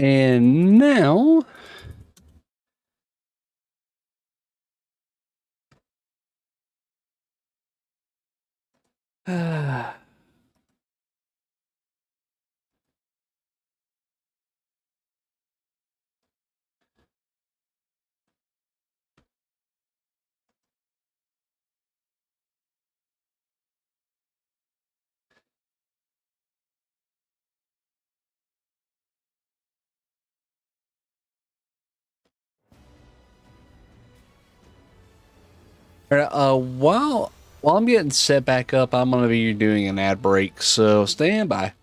And now... while I'm getting set back up, I'm going to be doing an ad break, so stand by.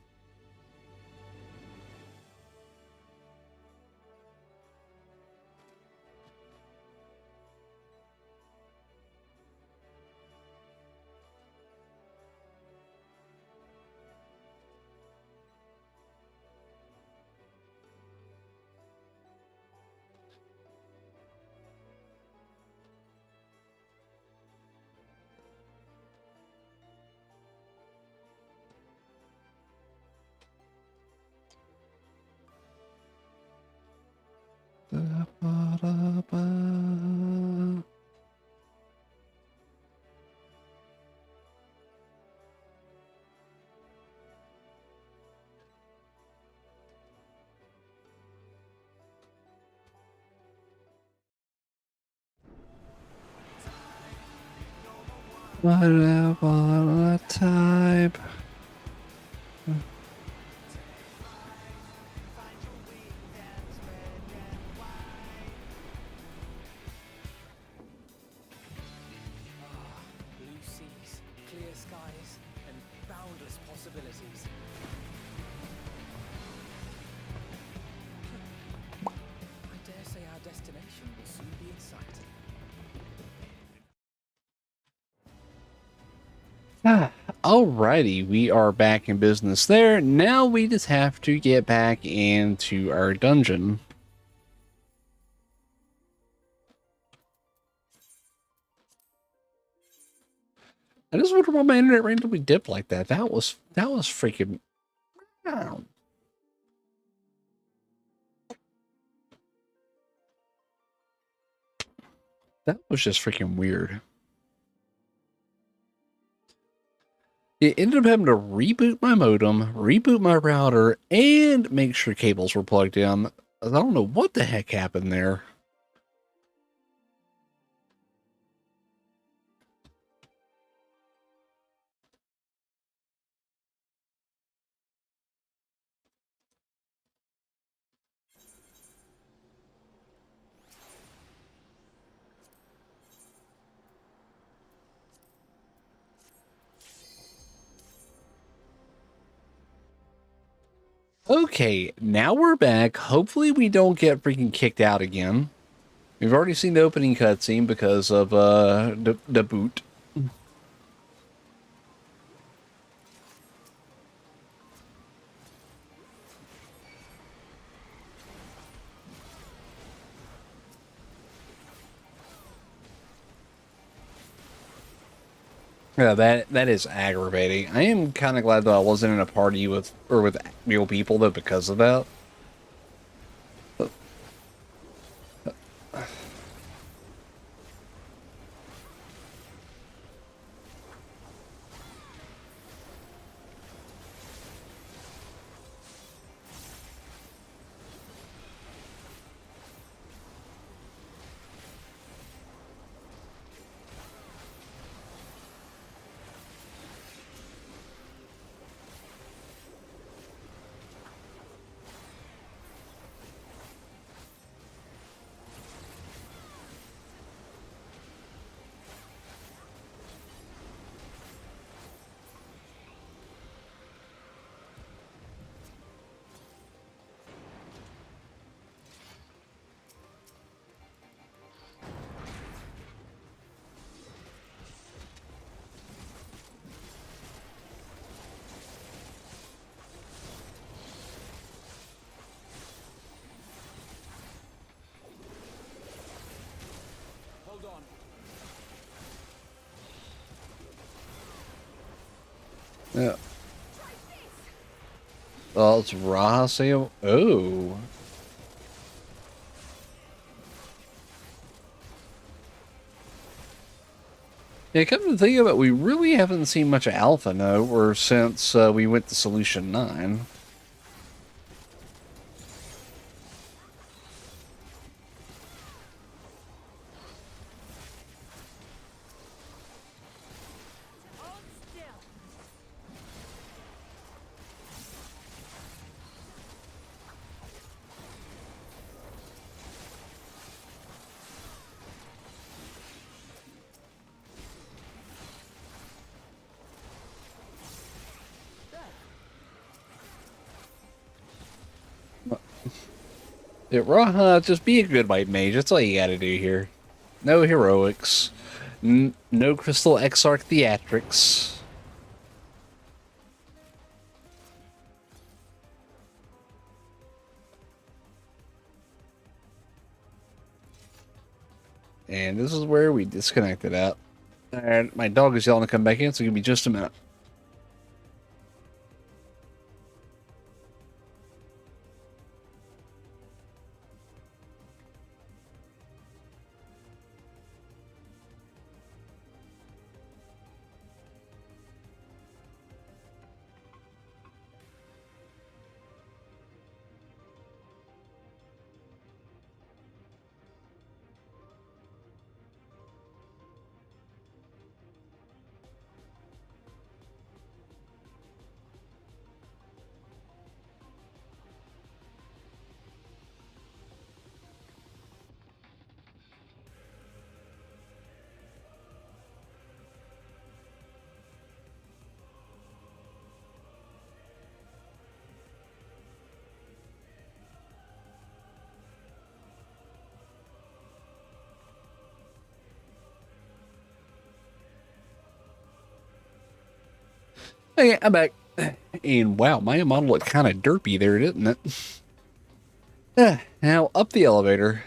Whatever type. Blue seas, clear skies, and boundless possibilities. I dare say our destination will soon be in sight. Alrighty, we are back in business there. Now we just have to get back into our dungeon. I just wonder why my internet randomly dipped like that. That was freaking... Wow. That was just freaking weird. It ended up having to reboot my modem, reboot my router, and make sure cables were plugged in. I don't know what the heck happened there. Okay, now we're back. Hopefully we don't get freaking kicked out again. We've already seen the opening cutscene because of the boot. Yeah, that is aggravating. I am kind of glad that I wasn't in a party with real people though because of that. Yeah. Well, it's Rahaseo. Oh. Yeah, come to think of it, we really haven't seen much Alpha Node since we went to Solution 9. Yeah, Raha, just be a good white mage. That's all you gotta do here. No heroics. No Crystal Exarch theatrics. And this is where we disconnected at. And my dog is yelling to come back in, so give me just a minute. Okay, I'm back. And wow, my model looked kind of derpy there, didn't it? Now, up the elevator.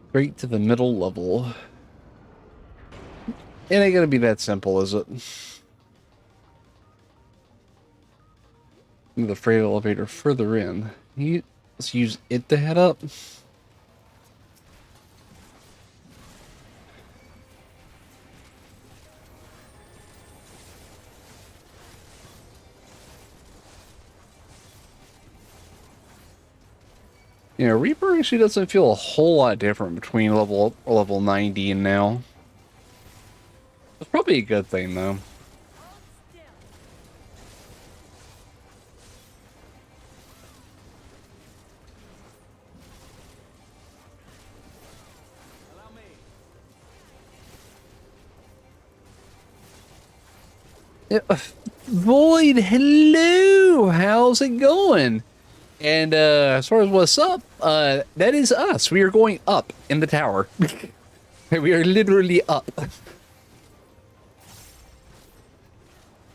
Straight to the middle level. It ain't gonna be that simple, is it? The freight elevator further in. Let's use it to head up. You know, Reaper actually doesn't feel a whole lot different between level 90 and now. It's probably a good thing, though. Yeah, Void, hello! How's it going? And as far as what's up, that is us. We are going up in the tower. We are literally up.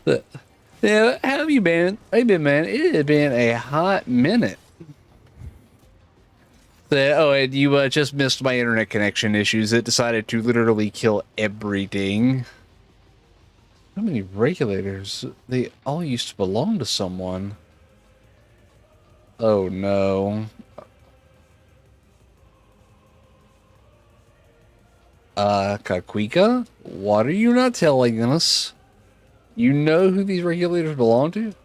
Yeah, how have you been? How you been, man? It has been a hot minute. Oh, and you just missed my internet connection issues. It decided to literally kill everything. So many regulators. They all used to belong to someone. Oh no. Kakwika? What are you not telling us? You know who these regulators belong to?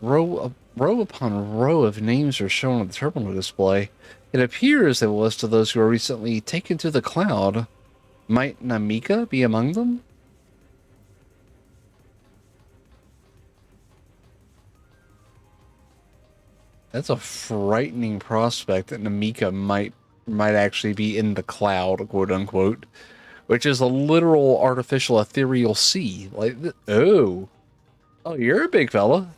Row upon row of names are shown on the terminal display. It appears they will list to those who are recently taken to the cloud. Might Namika be among them? That's a frightening prospect that Namika might actually be in the cloud, quote unquote, which is a literal artificial ethereal sea. Like, oh, you're a big fella.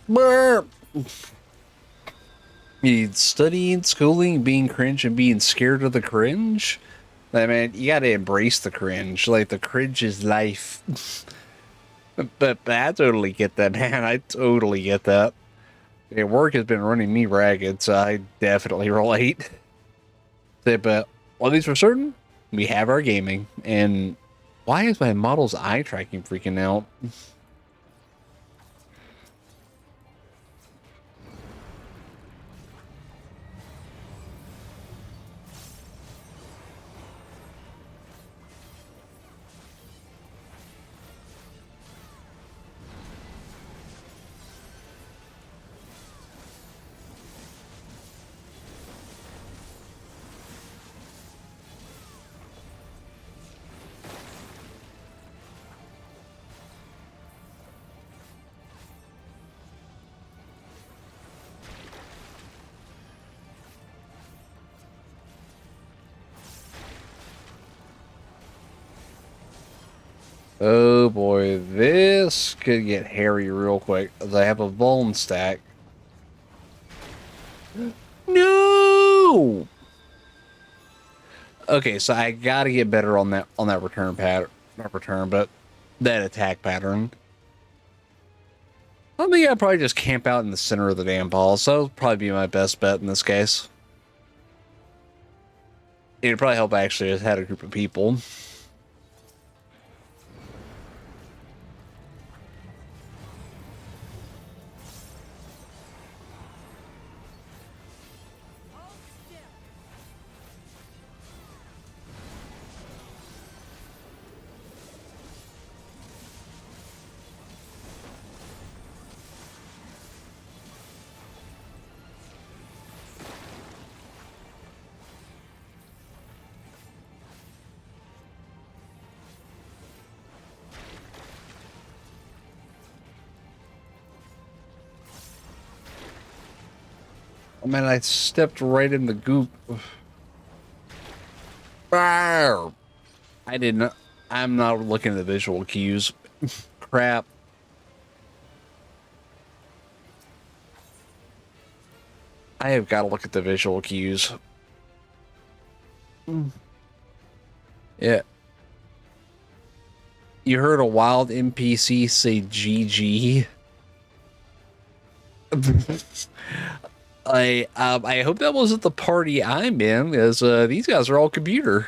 Burp. You need studying, schooling, being cringe, and being scared of the cringe. I mean, you gotta embrace the cringe. Like, the cringe is life. But I totally get that, man. I totally get that. Yeah, work has been running me ragged, so I definitely relate. But one thing's for certain, we have our gaming. And why is my model's eye tracking freaking out? Oh boy, this could get hairy real quick, as I have a vuln stack. No! Okay, so I gotta get better on that return pattern. Not return, but that attack pattern. I think I'd probably just camp out in the center of the damn ball, so it'll probably be my best bet in this case. It'd probably help actually just had a group of people. Oh man, I stepped right in the goop. Arr! I didn't. I'm not looking at the visual cues. Crap. I have got to look at the visual cues. Yeah. You heard a wild NPC say GG. I hope that wasn't the party I'm in, as these guys are all computer.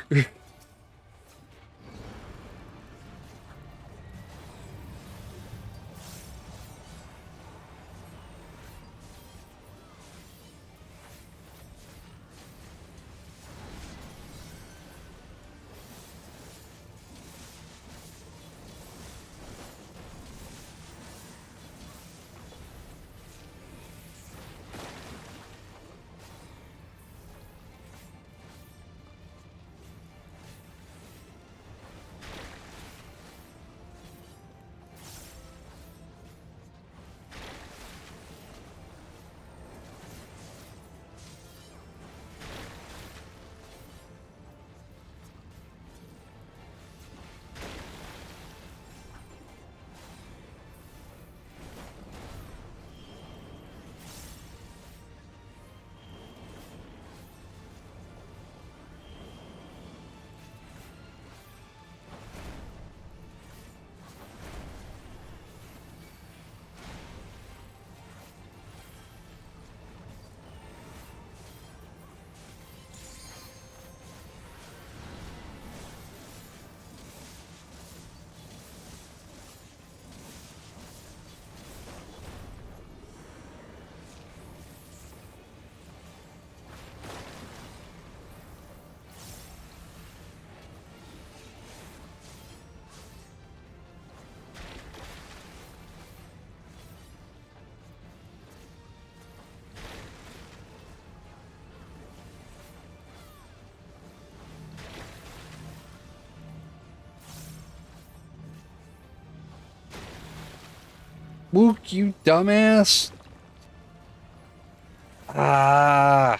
Wook, you dumbass. Ah.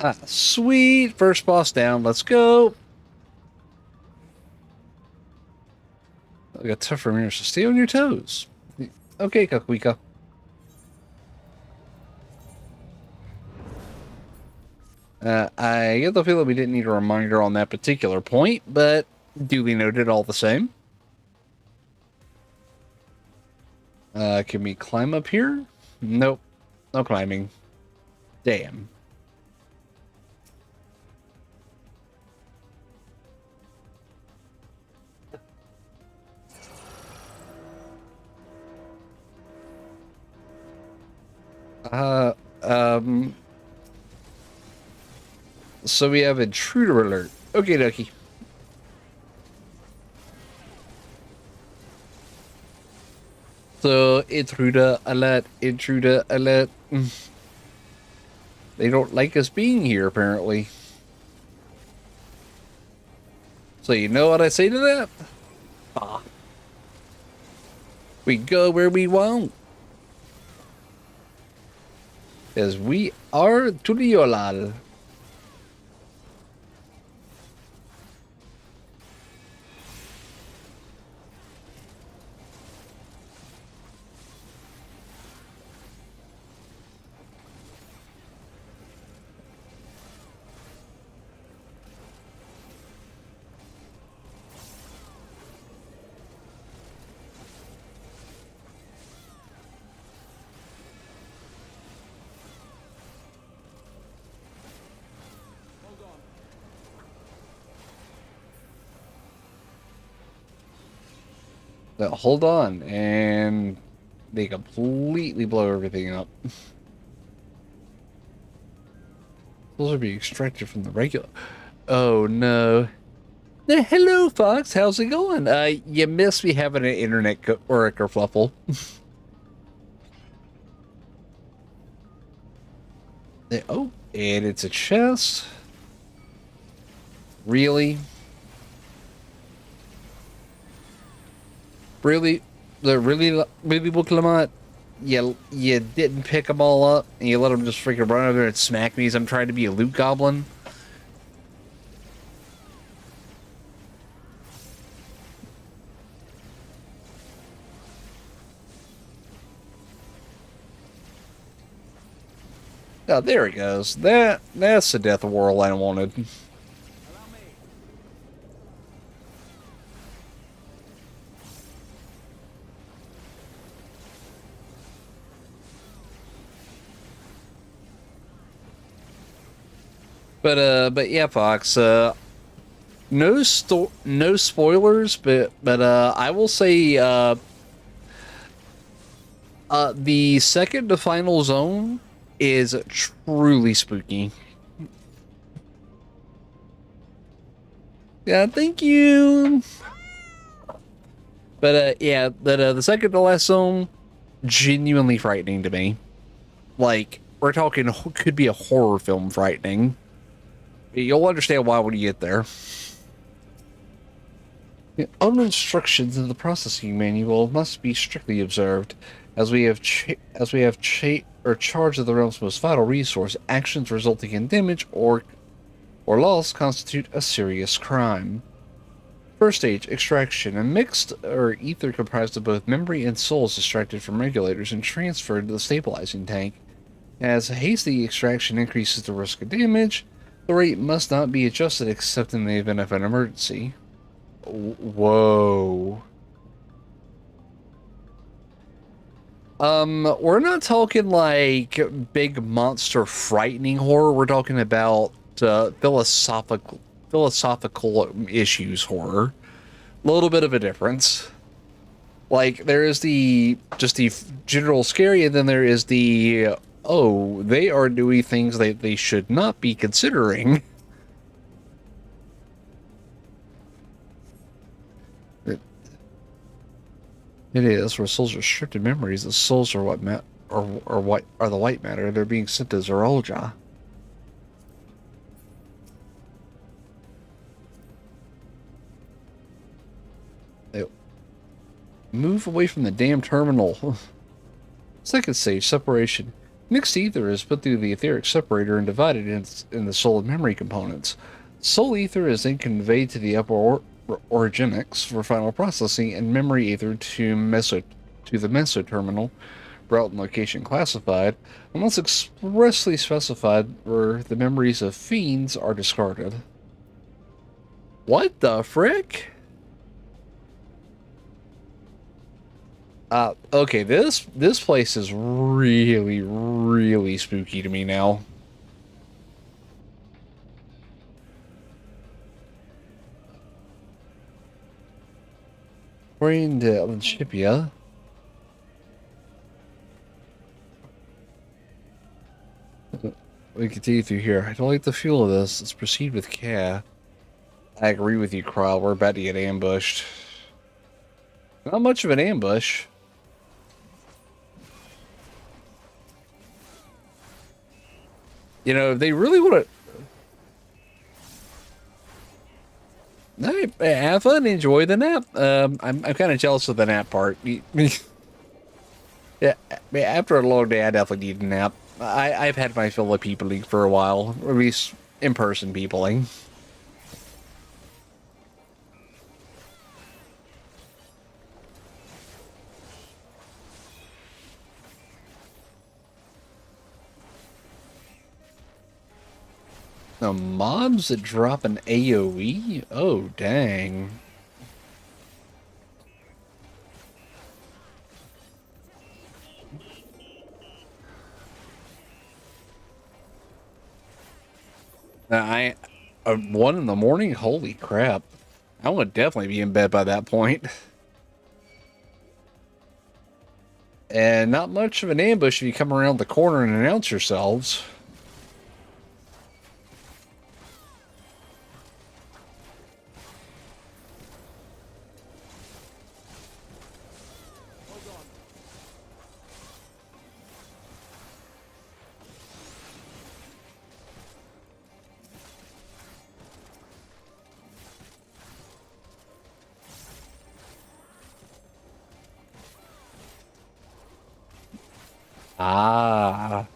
Ah, sweet. First boss down. Let's go. I got tougher mirrors, so stay on your toes. Okay, Kakuika. I get the feeling we didn't need a reminder on that particular point, but duly noted all the same. Can we climb up here? Nope. No climbing. Damn. Uh, um... So we have intruder alert. Okay, dokie. So, intruder alert, intruder alert. They don't like us being here, apparently. So you know what I say to that? Ah. We go where we want. As we are Tuliolal. Hold on, and they completely blow everything up. Those are being extracted from the regular. Oh no. Hello, Fox. How's it going? You missed me having an internet or a kerfluffle. Oh, and it's a chest. Really? Really? Really, Book Lamont? You didn't pick them all up, and you let them just freaking run over there and smack me as I'm trying to be a loot goblin? Oh, there it goes. That's the death whirl I wanted. But yeah, Fox. No spoilers, but I will say the second to final zone is truly spooky. Yeah, thank you. But yeah, the second to last zone, genuinely frightening to me. Like, we're talking could be a horror film frightening. You'll understand why when you get there. All instructions in the processing manual must be strictly observed, as we have charge of the realm's most vital resource. Actions resulting in damage or loss constitute a serious crime. First stage, extraction. A mixed or ether comprised of both memory and soul is extracted from regulators and transferred to the stabilizing tank. As hasty extraction increases the risk of damage, the rate must not be adjusted except in the event of an emergency. Whoa. We're not talking like big monster frightening horror. We're talking about philosophical issues horror. A little bit of a difference. Like, there is just the general scary, and then there is the, oh, they are doing things that they should not be considering. It is where souls are stripped of memories. The souls are what what are the white matter. They're being sent to Zerolja. Move away from the damn terminal. Second stage, separation. Mixed ether is put through the etheric separator and divided in the soul memory components. Soul ether is then conveyed to the upper orogenics for final processing, and memory ether to the mesoterminal, route and location classified, unless expressly specified, where the memories of fiends are discarded. What the frick? Okay, this place is really, really spooky to me now. According to Ellen Shipia, we continue through here. I don't like the feel of this. Let's proceed with care. I agree with you, Kyle. We're about to get ambushed. Not much of an ambush. You know, if they really want to have fun, enjoy the nap. I'm kind of jealous of the nap part. Yeah, after a long day, I definitely need a nap. I've had my fill of peopling for a while, or at least in-person peopling. Now, mobs that drop an AoE? Oh, dang. Now, 1 in the morning? Holy crap. I would definitely be in bed by that point. And not much of an ambush if you come around the corner and announce yourselves. Ah.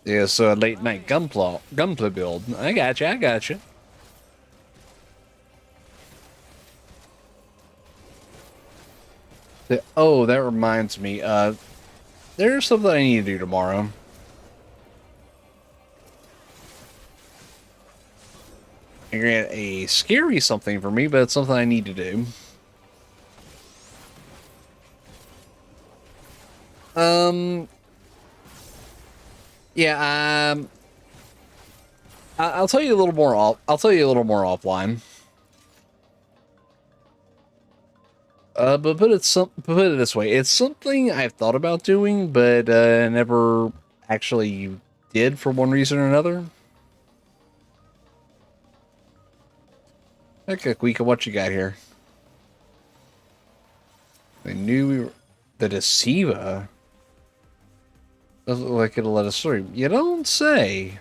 Yeah, so a late night gunpla build. I got you, I got you. Oh, that reminds me. There's something I need to do tomorrow. I get a scary something for me, but it's something I need to do. Yeah, I'll tell you a little more I'll tell you a little more offline. But put it this way, it's something I've thought about doing, but never actually did for one reason or another. Okay, Quika, what you got here? I knew we were the Deceiva. Doesn't look like it'll let us through. You don't say.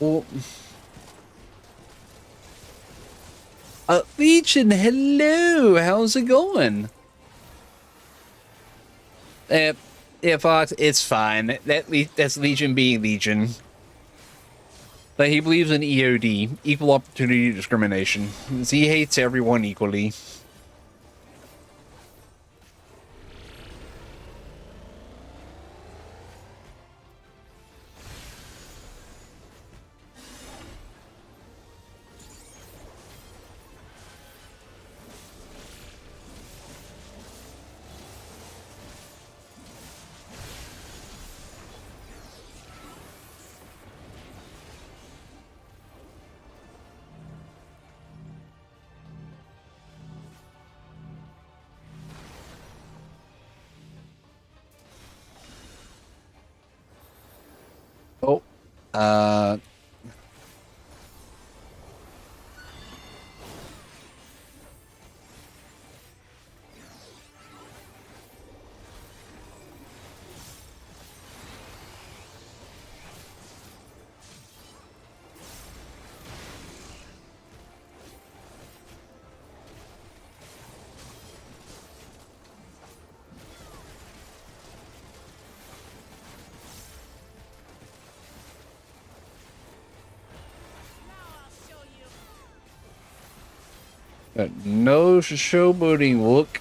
Well, Legion, hello. How's it going? Yeah, Fox, it's fine. That's Legion being Legion. But he believes in EOD, equal opportunity discrimination. He hates everyone equally. Uh, no showboating, look.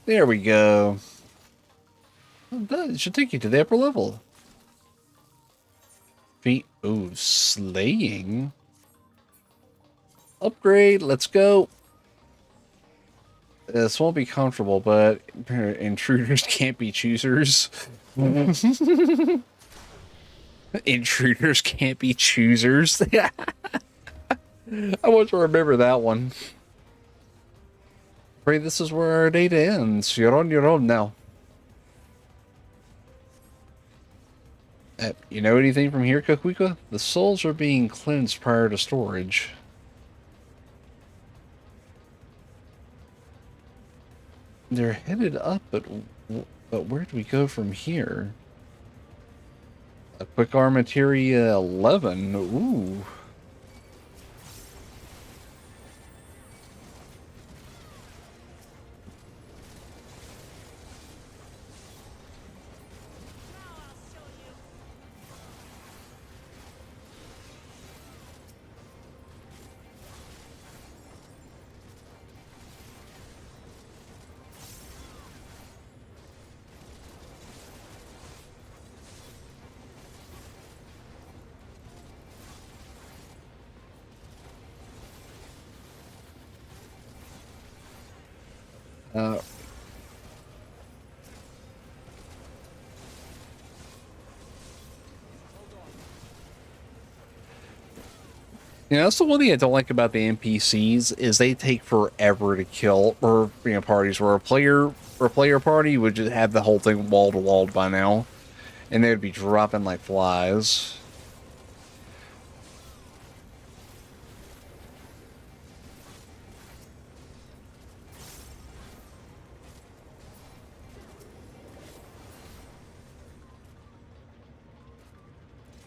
There we go. That should take you to the upper level. Feet. Ooh, slaying. Upgrade. Let's go. This won't be comfortable, but intruders can't be choosers. Intruders can't be choosers. I want to remember that one. Pray this is where our data ends. You're on your own now. You know anything from here, Kakwika? The souls are being cleansed prior to storage. They're headed up, but where do we go from here? A quick armateria 11. Ooh. You know, that's the one thing I don't like about the NPCs is they take forever to kill, or parties where a player party would just have the whole thing wall to wall by now, and they'd be dropping like flies.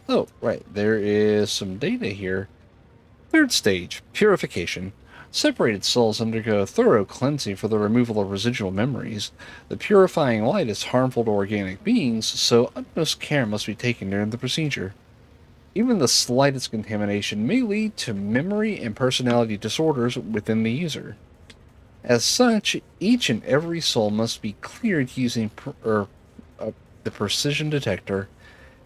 Oh, right, there is some data here. Third stage, purification. Separated souls undergo a thorough cleansing for the removal of residual memories. The purifying light is harmful to organic beings, so utmost care must be taken during the procedure. Even the slightest contamination may lead to memory and personality disorders within the user. As such, each and every soul must be cleared using the precision detector.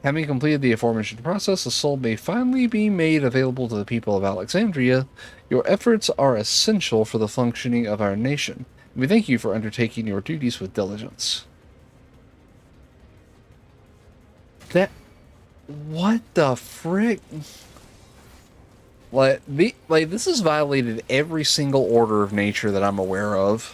Having completed the aforementioned process, the soul may finally be made available to the people of Alexandria. Your efforts are essential for the functioning of our nation. We thank you for undertaking your duties with diligence. What the frick? Like this has violated every single order of nature that I'm aware of.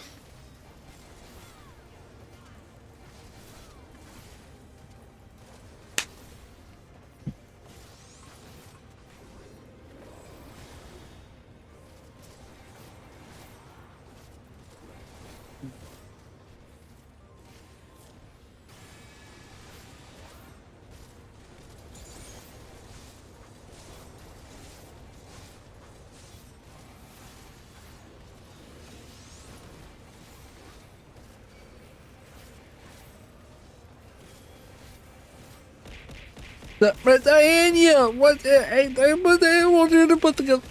But Diana, what? What the hell want you to put together?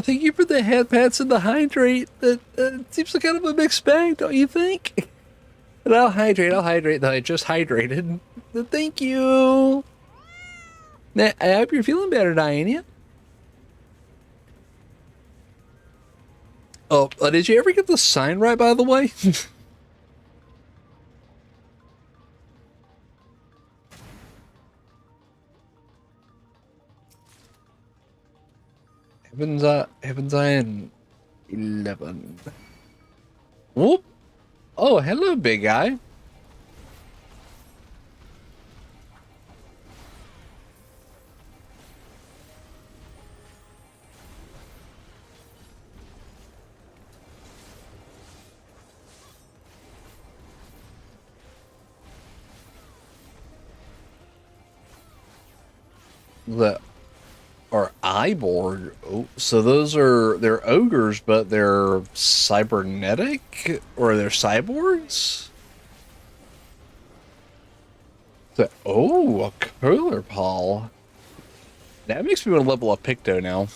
Thank you for the head pats and the hydrate. It seems like kind of a mixed bag, don't you think? And I'll hydrate. Though I just hydrated. Thank you. Now, I hope you're feeling better, Diana. Oh, did you ever get the sign right, by the way? Heaven's Eye and 11. Whoop. Oh, hello, big guy. The Or Iborg. Oh, so they're ogres, but they're cybernetic, or they're cyborgs. A cooler Paul. That makes me want to level up Picto now.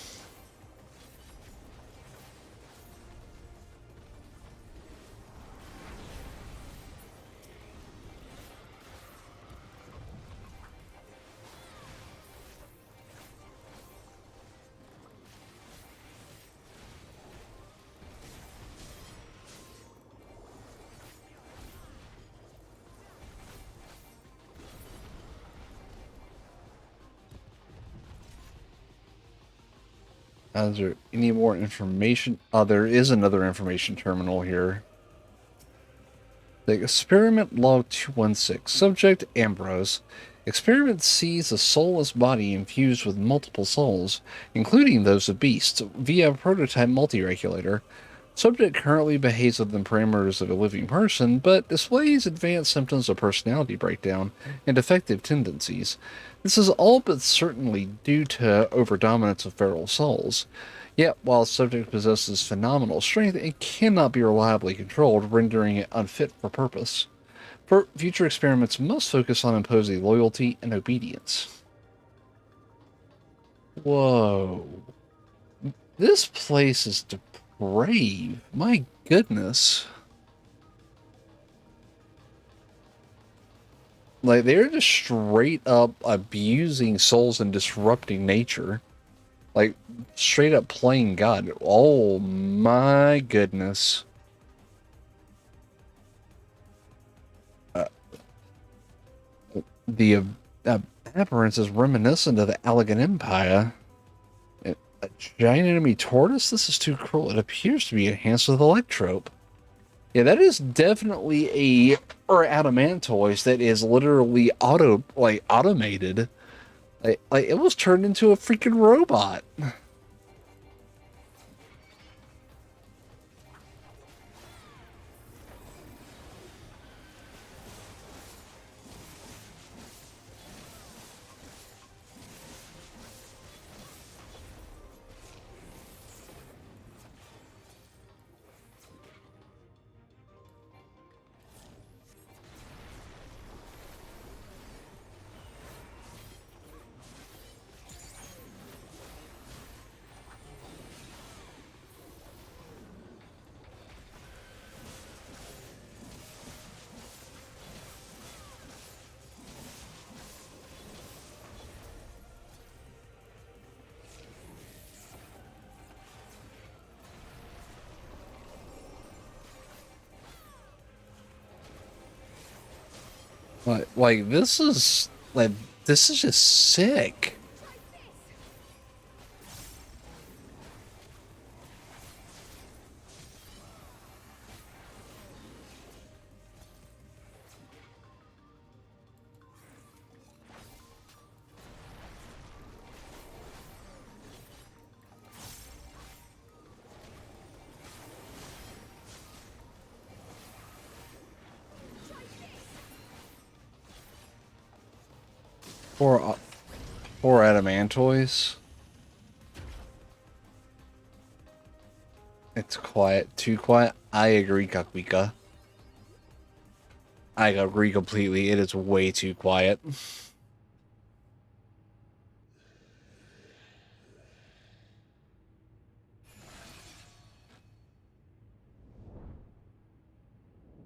Is there any more information? Oh, there is another information terminal here. The experiment log 216. Subject Ambrose. Experiment sees a soulless body infused with multiple souls, including those of beasts, via a prototype multi-regulator. Subject currently behaves within the parameters of a living person, but displays advanced symptoms of personality breakdown and defective tendencies. This is all but certainly due to overdominance of feral souls. Yet, while the subject possesses phenomenal strength, it cannot be reliably controlled, rendering it unfit for purpose. For future experiments must focus on imposing loyalty and obedience. Whoa. This place is depraved. My goodness. Like, they're just straight up abusing souls and disrupting nature. Like, straight up playing God. Oh my goodness. The appearance is reminiscent of the Allegan Empire. A giant enemy tortoise? This is too cruel. It appears to be enhanced with electrope. Yeah, that is definitely or adamantoise that is literally automated. Like it was turned into a freaking robot. Like this is just sick. Poor poor adamantoise. It's quiet, too quiet. I agree, Kakwika. I agree completely. It is way too quiet.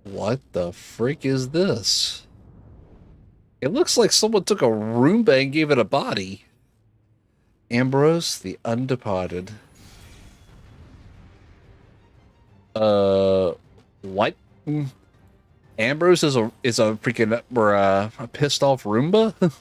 What the frick is this? It looks like someone took a Roomba and gave it a body. Ambrose the Undeparted. Uh, what? Ambrose is a freaking or a pissed off Roomba?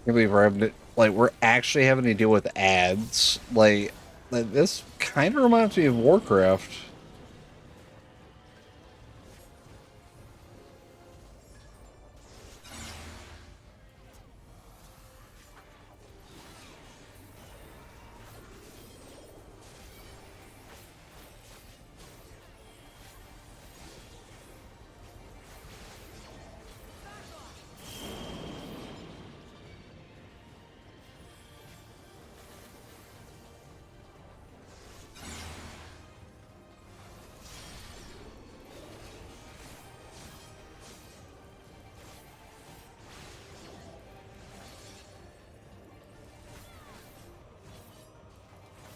Can't believe we're having to, like, we're actually having to deal with ads. Like this kind of reminds me of Warcraft.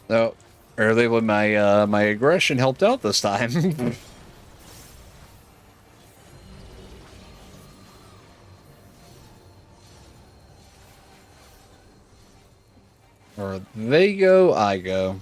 No, barely when my aggression helped out this time. Or they go, I go.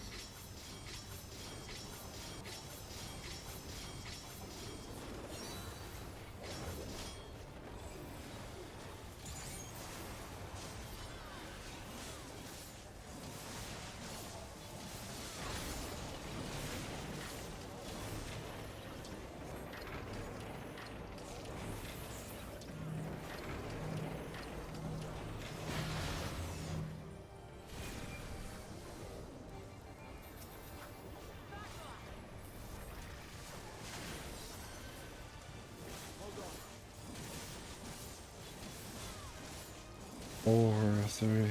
Four, three.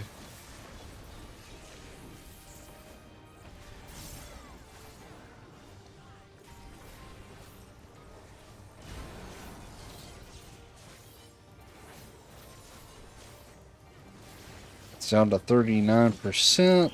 It's down to 39%.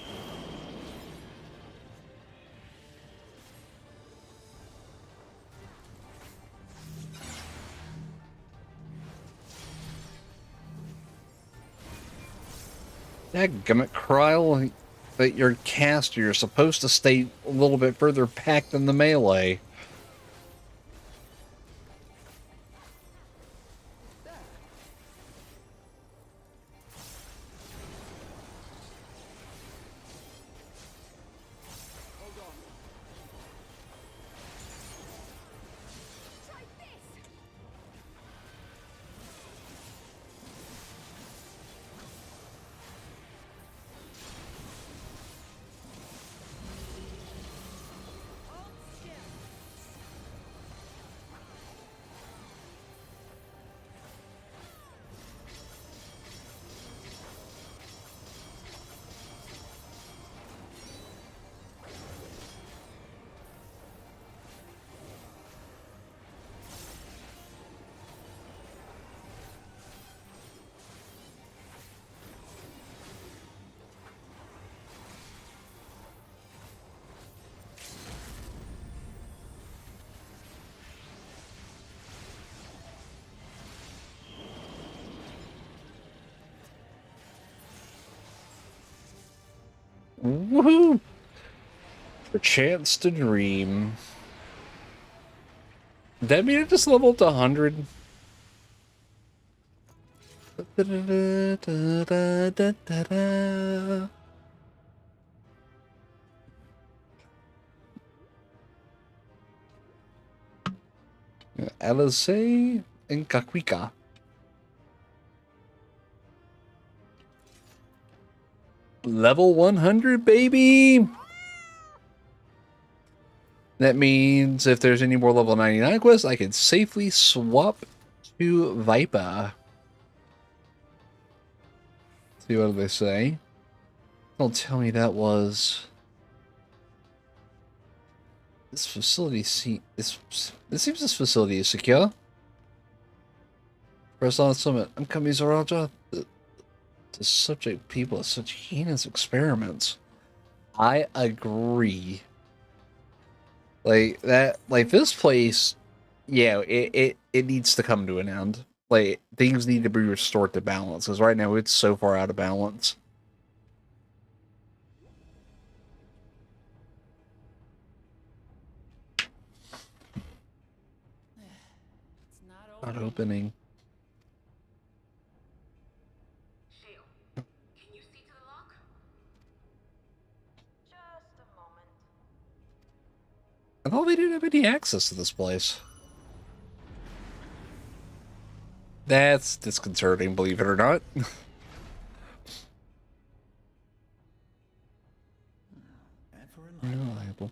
Dadgummit, Kryle, that your caster, you're supposed to stay a little bit further back than the melee. Woohoo! A chance to dream. That mean it just leveled to 100? Alizé and Kakwika. Level 100, baby! That means if there's any more level 99 quests, I can safely swap to Viper. See, what do they say? Don't tell me that was... This facility it seems this facility is secure. Press on summit. I'm coming, Zaraja. To subject people to such heinous experiments. I agree. Like that, like this place, yeah, it needs to come to an end. Like things need to be restored to balance, because right now it's so far out of balance. It's Not opening. Can you see to the lock? Just a moment. I thought we didn't have any access to this place. That's disconcerting, believe it or not. Reliable.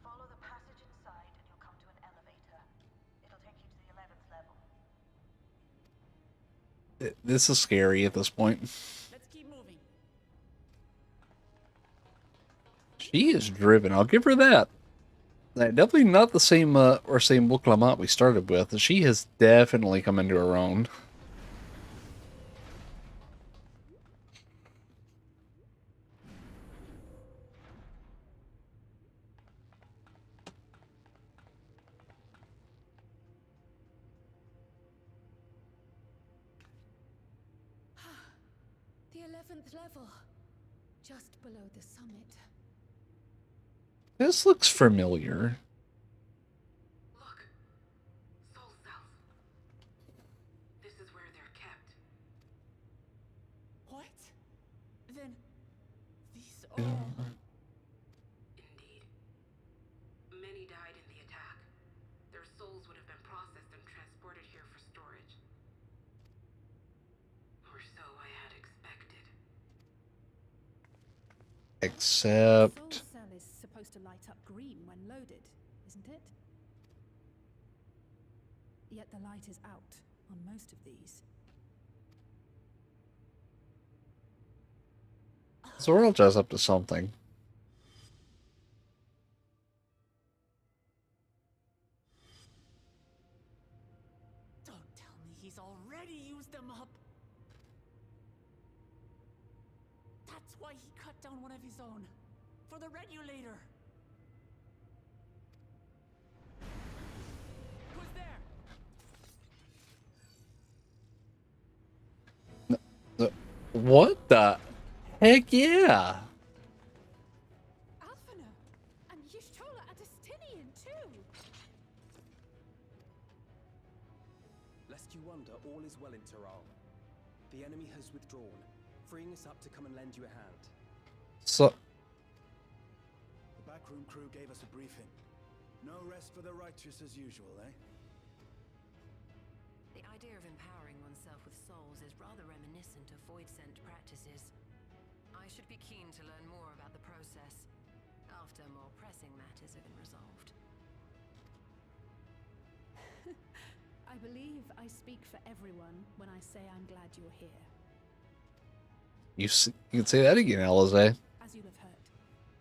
Follow the passage inside and you'll come to an elevator. It'll take you to the 11th level. This is scary at this point. Let's keep moving. She is driven. I'll give her that. Definitely not the same same Book Lamont we started with. She has definitely come into her own. The 11th level, just below the summit. This looks familiar. Look. Soul cells. This is where they're kept. What? Then these Yeah. all... Indeed. Many died in the attack. Their souls would have been processed and transported here for storage. Or so I had expected. Except... Soul cell is supposed to light up green when loaded, isn't it? Yet the light is out on most of these. Zoralja's up to something. Don't tell me he's already used them up. That's why he cut down one of his own. For the regulator. Who's there? What the heck? Yeah. Alphina! And Y'shtola Adestinian too! Lest you wonder, all is well in Taral. The enemy has withdrawn, freeing us up to come and lend you a hand. So... The backroom crew gave us a briefing. No rest for the righteous as usual, eh? The idea of empowering oneself with souls is rather reminiscent of void-sent practices. I should be keen to learn more about the process, after more pressing matters have been resolved. I believe I speak for everyone when I say I'm glad you're here. You can say that again, Alizé. As you'll have heard,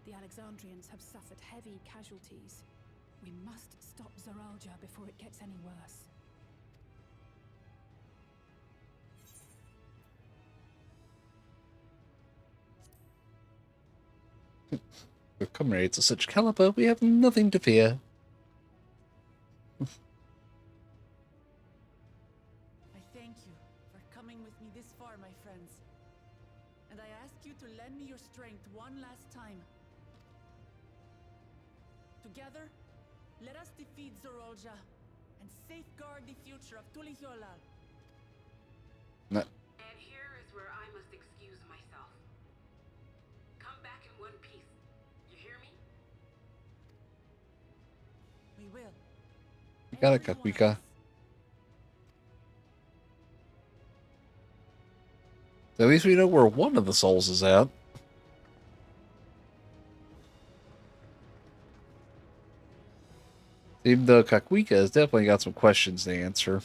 the Alexandrians have suffered heavy casualties. We must stop Zoralja before it gets any worse. With comrades of such caliber, we have nothing to fear. I thank you for coming with me this far, my friends. And I ask you to lend me your strength one last time. Together, let us defeat Zorolja and safeguard the future of Tulihyolal. No. And here is where I must excuse myself. Come back in one piece. You hear me? We will. You got it, Every one of Kakwika. us. At least we know where one of the souls is at. Even though Kakwika has definitely got some questions to answer.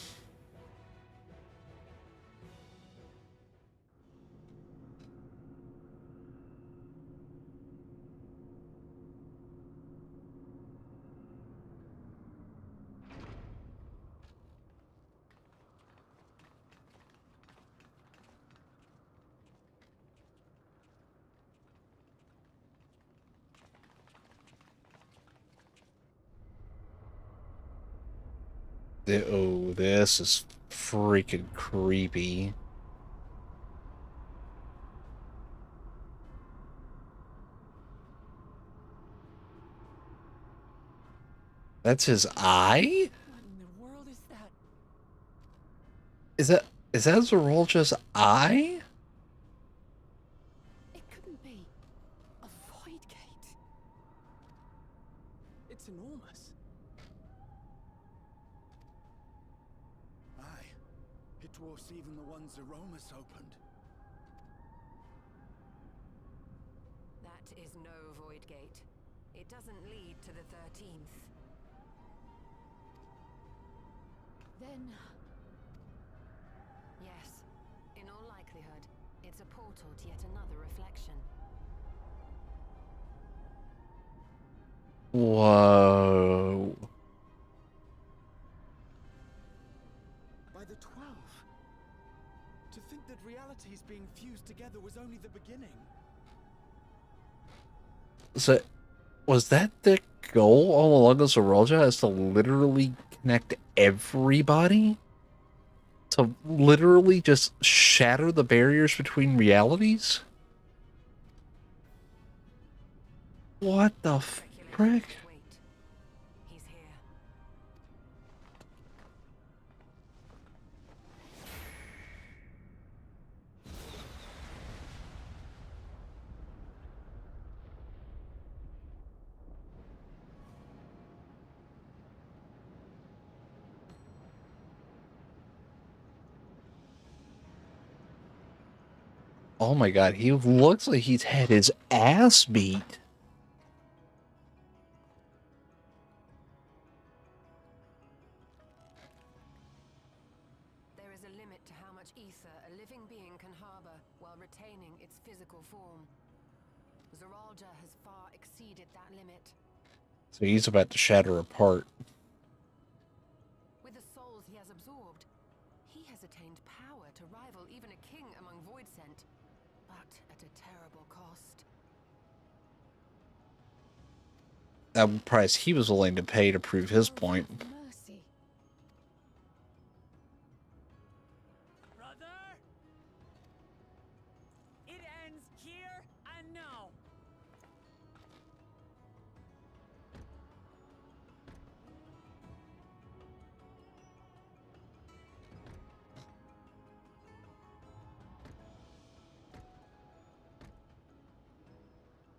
Oh, this is freaking creepy. That's his eye? What in the world is that? Is that Zorolja's eye? It couldn't be. A void gate. It's enormous. Aye. It dwarfs even the one Zeromus opened. That is no void gate. It doesn't lead to the 13th. Then, Yes, in all likelihood, it's a portal to yet another reflection. Whoa. By the 12. To think that realities being fused together was only the beginning. So, was that the goal all along of Zorolja, is to literally connect everybody? To literally just shatter the barriers between realities? What the frick? Wait, he's here. Oh my god, he looks like he's had his ass beat. There is a limit to how much ether a living being can harbor while retaining its physical form. Zoralja has far exceeded that limit. So he's about to shatter apart. With the souls he has absorbed, he has attained power to rival even a king among Voidsent, but at a terrible cost. That price he was willing to pay to prove his point. mercy. Brother! It ends here and now.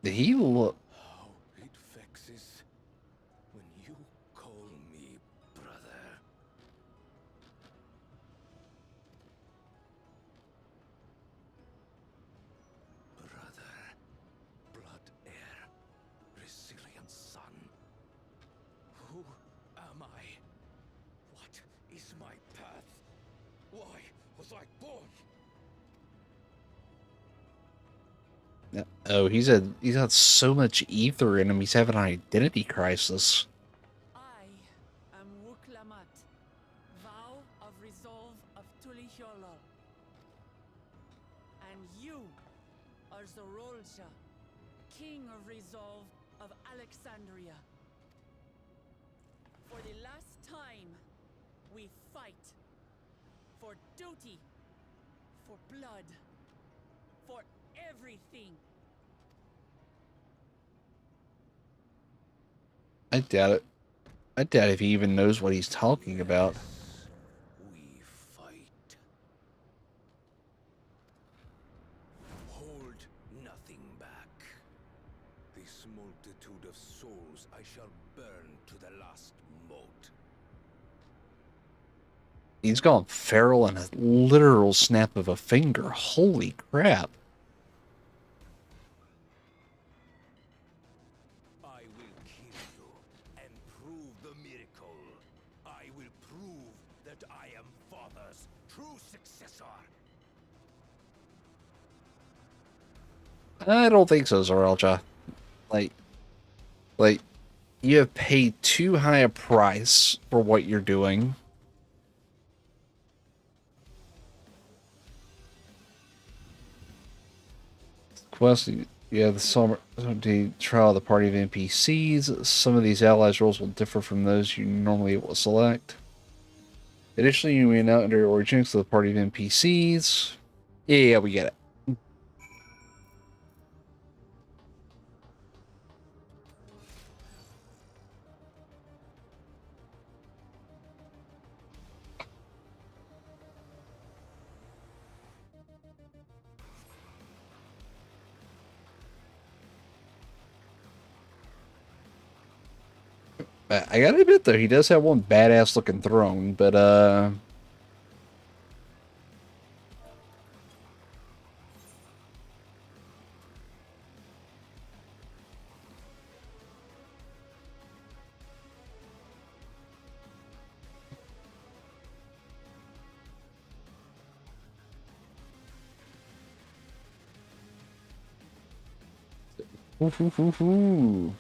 Did he look? How it vexes when you call me brother. Brother, blood heir, resilient son. Who am I? What is my path? Why was I born? Oh, he's had so much ether in him. He's having an identity crisis. I am Wuklamat, vow of resolve of Tulihyolal. And you are Zorolja, king of resolve of Alexandria. For the last time, we fight. For duty. For blood. For everything. I doubt it. I doubt if he even knows what he's talking about. We fight. Hold nothing back. This multitude of souls I shall burn to the last mote. He's gone feral in a literal snap of a finger. Holy crap. I will kill you and prove the miracle. I will prove that I am Father's true successor. I don't think so, Zorelja. Like, you have paid too high a price for what you're doing. Quest, yeah, the sovereignty trial of the party of NPCs. Some of these allies roles will differ from those you normally will select. Additionally, you may now enter your origins to the party of NPCs. Yeah, we get it. I gotta admit though, he does have one badass looking throne, but ooh.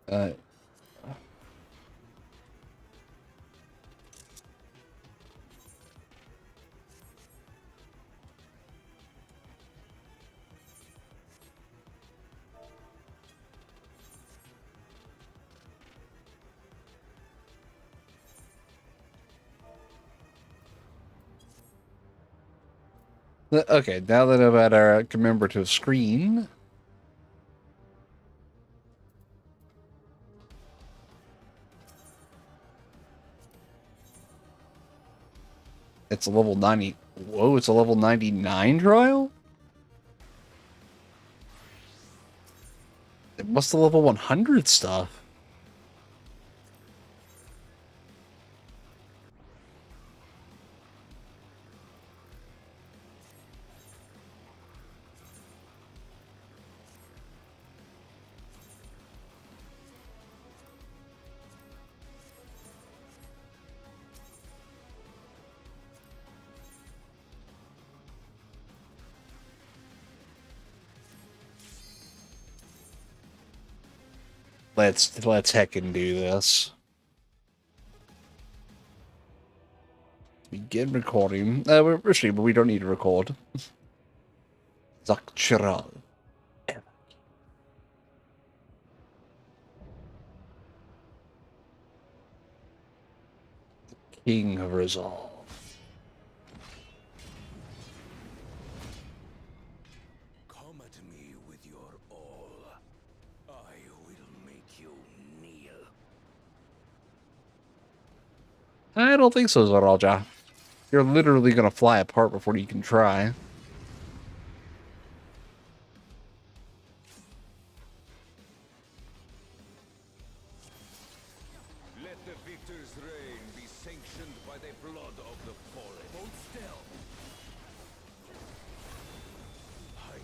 Uh, okay, now that I'm at our commemorative screen. It's a level 90. Whoa, it's a level 99 trial? What's the level 100 stuff? Let's heckin' do this. Begin recording. We're streaming, but we don't need to record. Zakchiral. King of Resolve. Come at me with your all. I will make you kneel. I don't think so, Zoralja. You're literally gonna fly apart before you can try. Let the victor's reign be sanctioned by the blood of the fallen. Hold still. I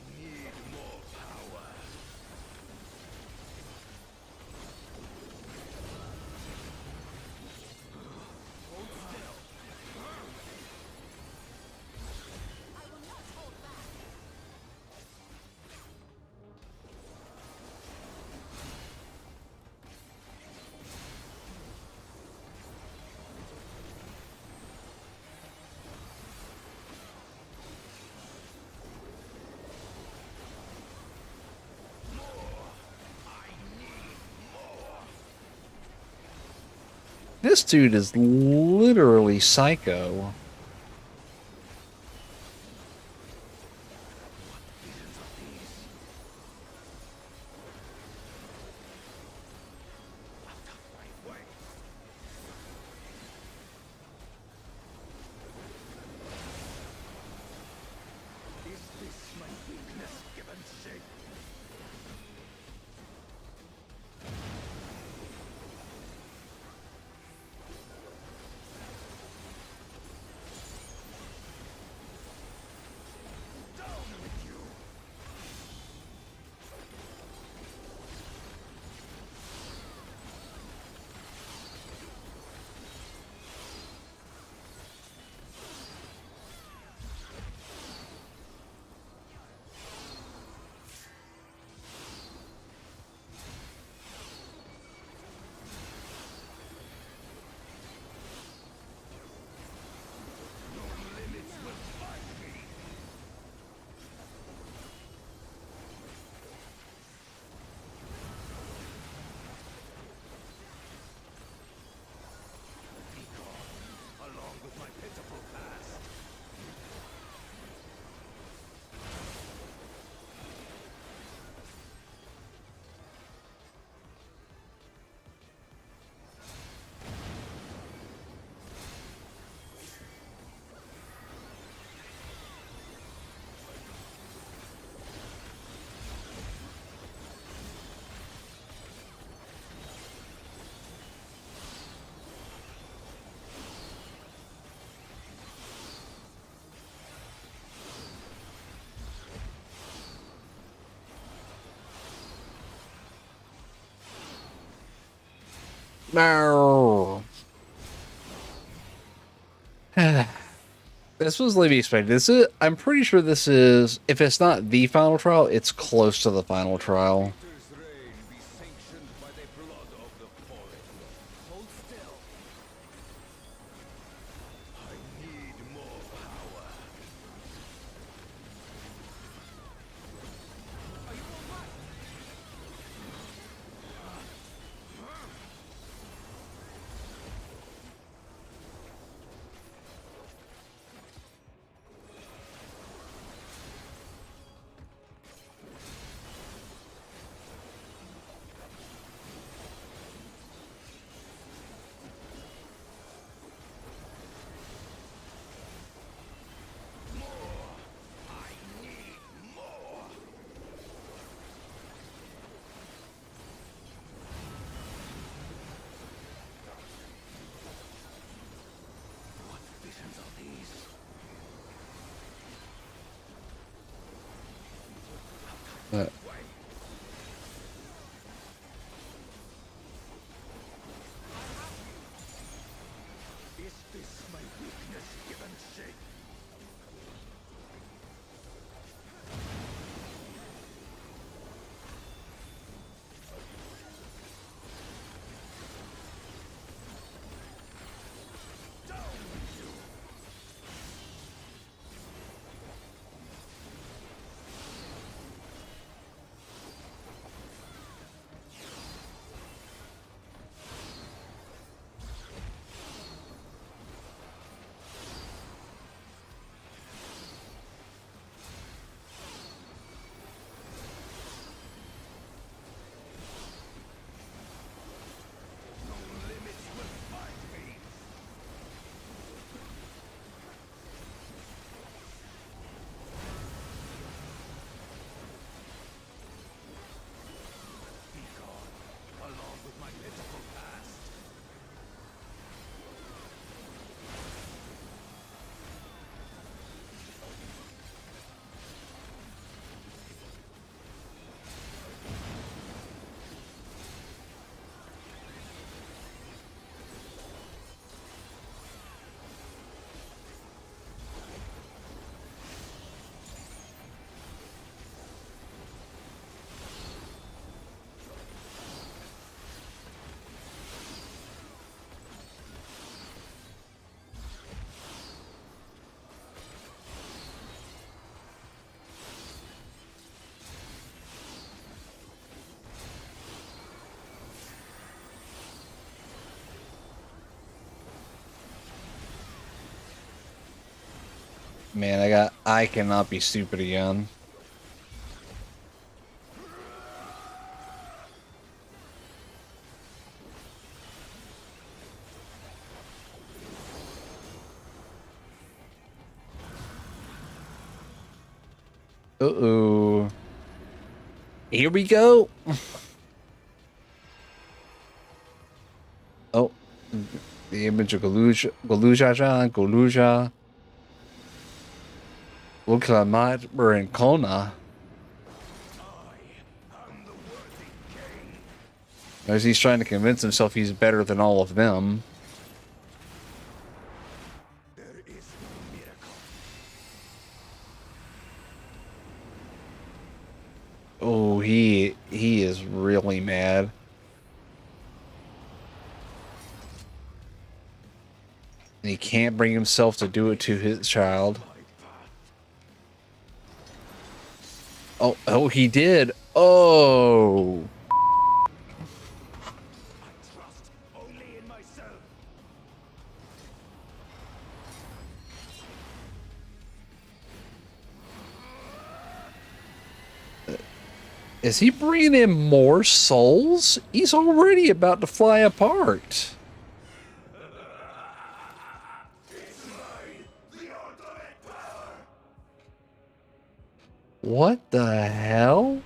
This dude is literally psycho. Is this my weakness given shape? Down with you! No limits will find me! Be gone, along with my pitiful past. No. This was to be expected. This is, I'm pretty sure this is, if it's not the final trial, it's close to the final trial. Victor's reign be sanctioned by the blood of the fallen. Hold still. I need more power. Are you all right? I need more. What visions are these? Is this my weakness given shape? Down with you! Man, I cannot be stupid again. Uh-oh. Here we go. Oh, the image of Galuja, Wuklamat, we're in Kona. As he's trying to convince himself he's better than all of them. Oh, he is really mad. And he can't bring himself to do it to his child. Oh, he did. Oh. Is he bringing in more souls? He's already about to fly apart. What the hell?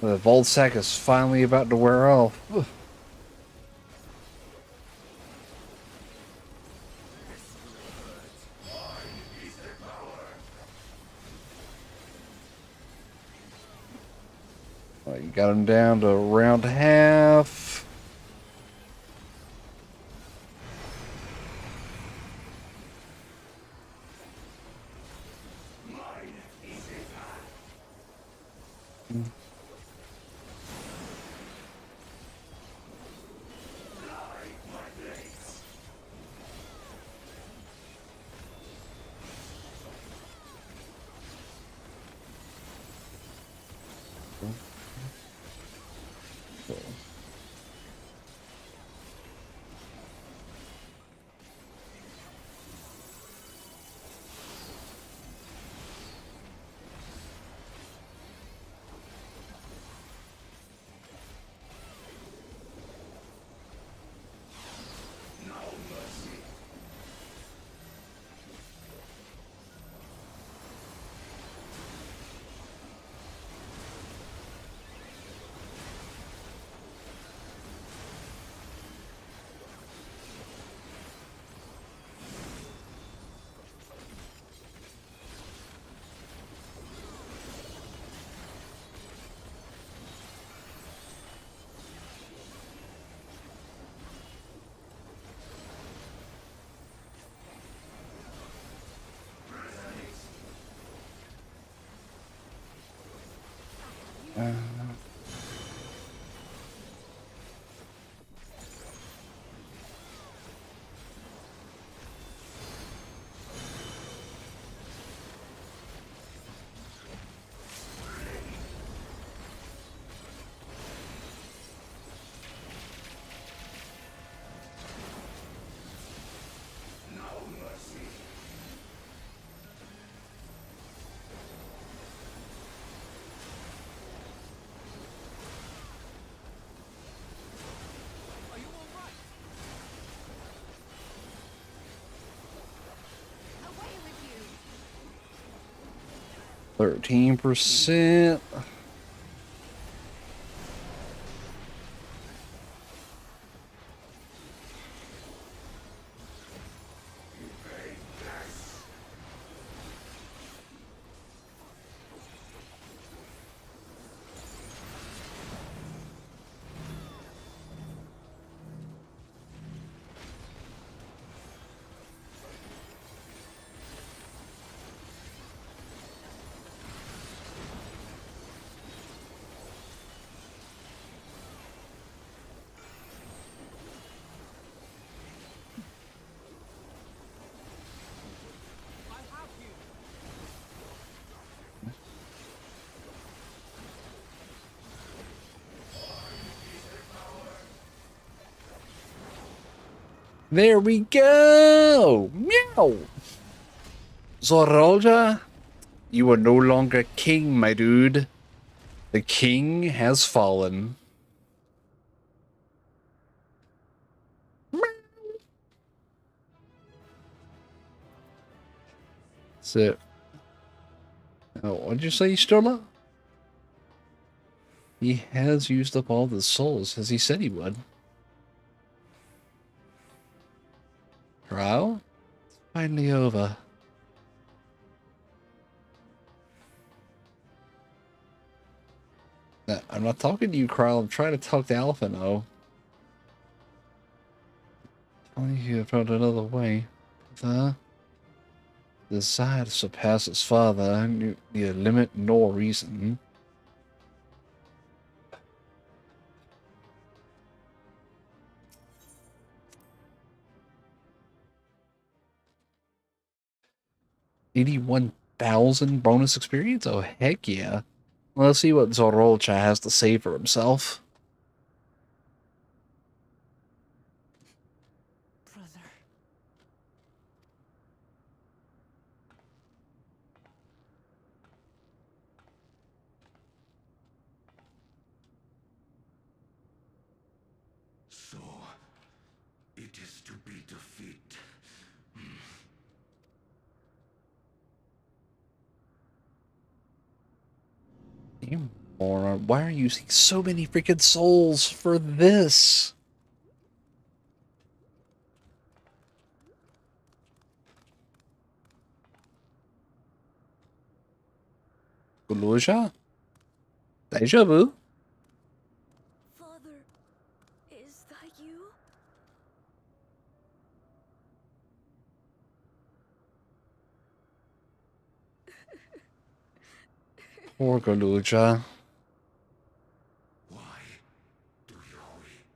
The Vault sack is finally about to wear off. Ugh. Well, you got him down to around half. Are you all right? 13%. I have you. There we go! Meow! Zorolja, you are no longer king, my dude. The king has fallen. So, oh, what'd you say, Stola? He has used up all the souls, as he said he would. Trial? It's finally over. No, I'm not talking to you, Kyle. I'm trying to talk to Alpha now. Only you have found another way. The desire to surpass his father, neither limit nor reason. $81,000 bonus experience? Oh, heck yeah. Well, let's see what Zorolcha has to say for himself. Brother. So, it is to be defeat. You Or why are you using so many freaking souls for this? Guluja? Deja vu? Father, is that you? Poor Guluja. Why do you weep?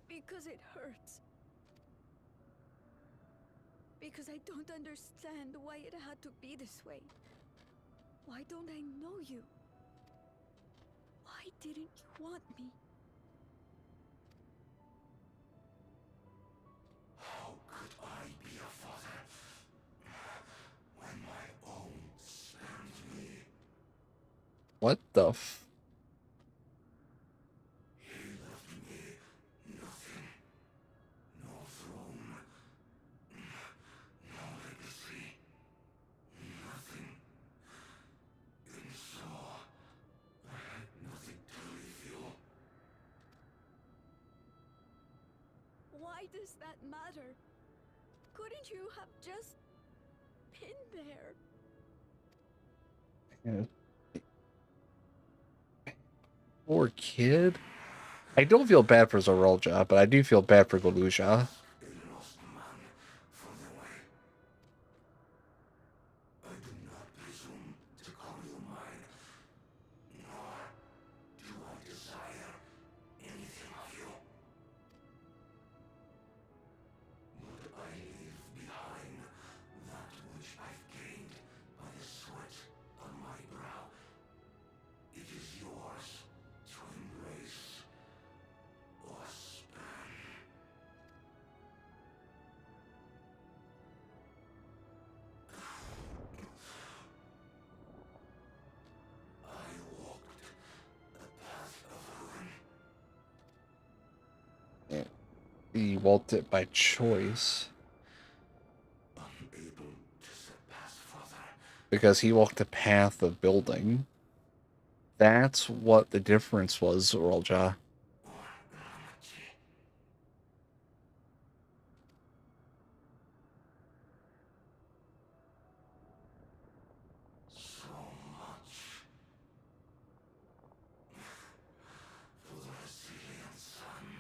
Because it hurts. Because I don't understand why it had to be this way. Why don't I know you? Why didn't you want me? How could I be a father when my own spurned me? What the f... He left me nothing. No throne. No legacy. Nothing. And so, I had nothing to leave you. Why does that matter? Couldn't you have just been there? Poor kid. I don't feel bad for Zorelja, but I do feel bad for Guluja. A lost man for the way. I do not presume to call you mine, nor do I desire anything of you. But I leave behind that which I've gained by the sweat on my brow. It is yours to embrace or spurn. I walked the path of ruin, He walked it by choice. unable to surpass further. Because he walked the path of building. That's what the difference was, Zorelja. So much for the resilient sun,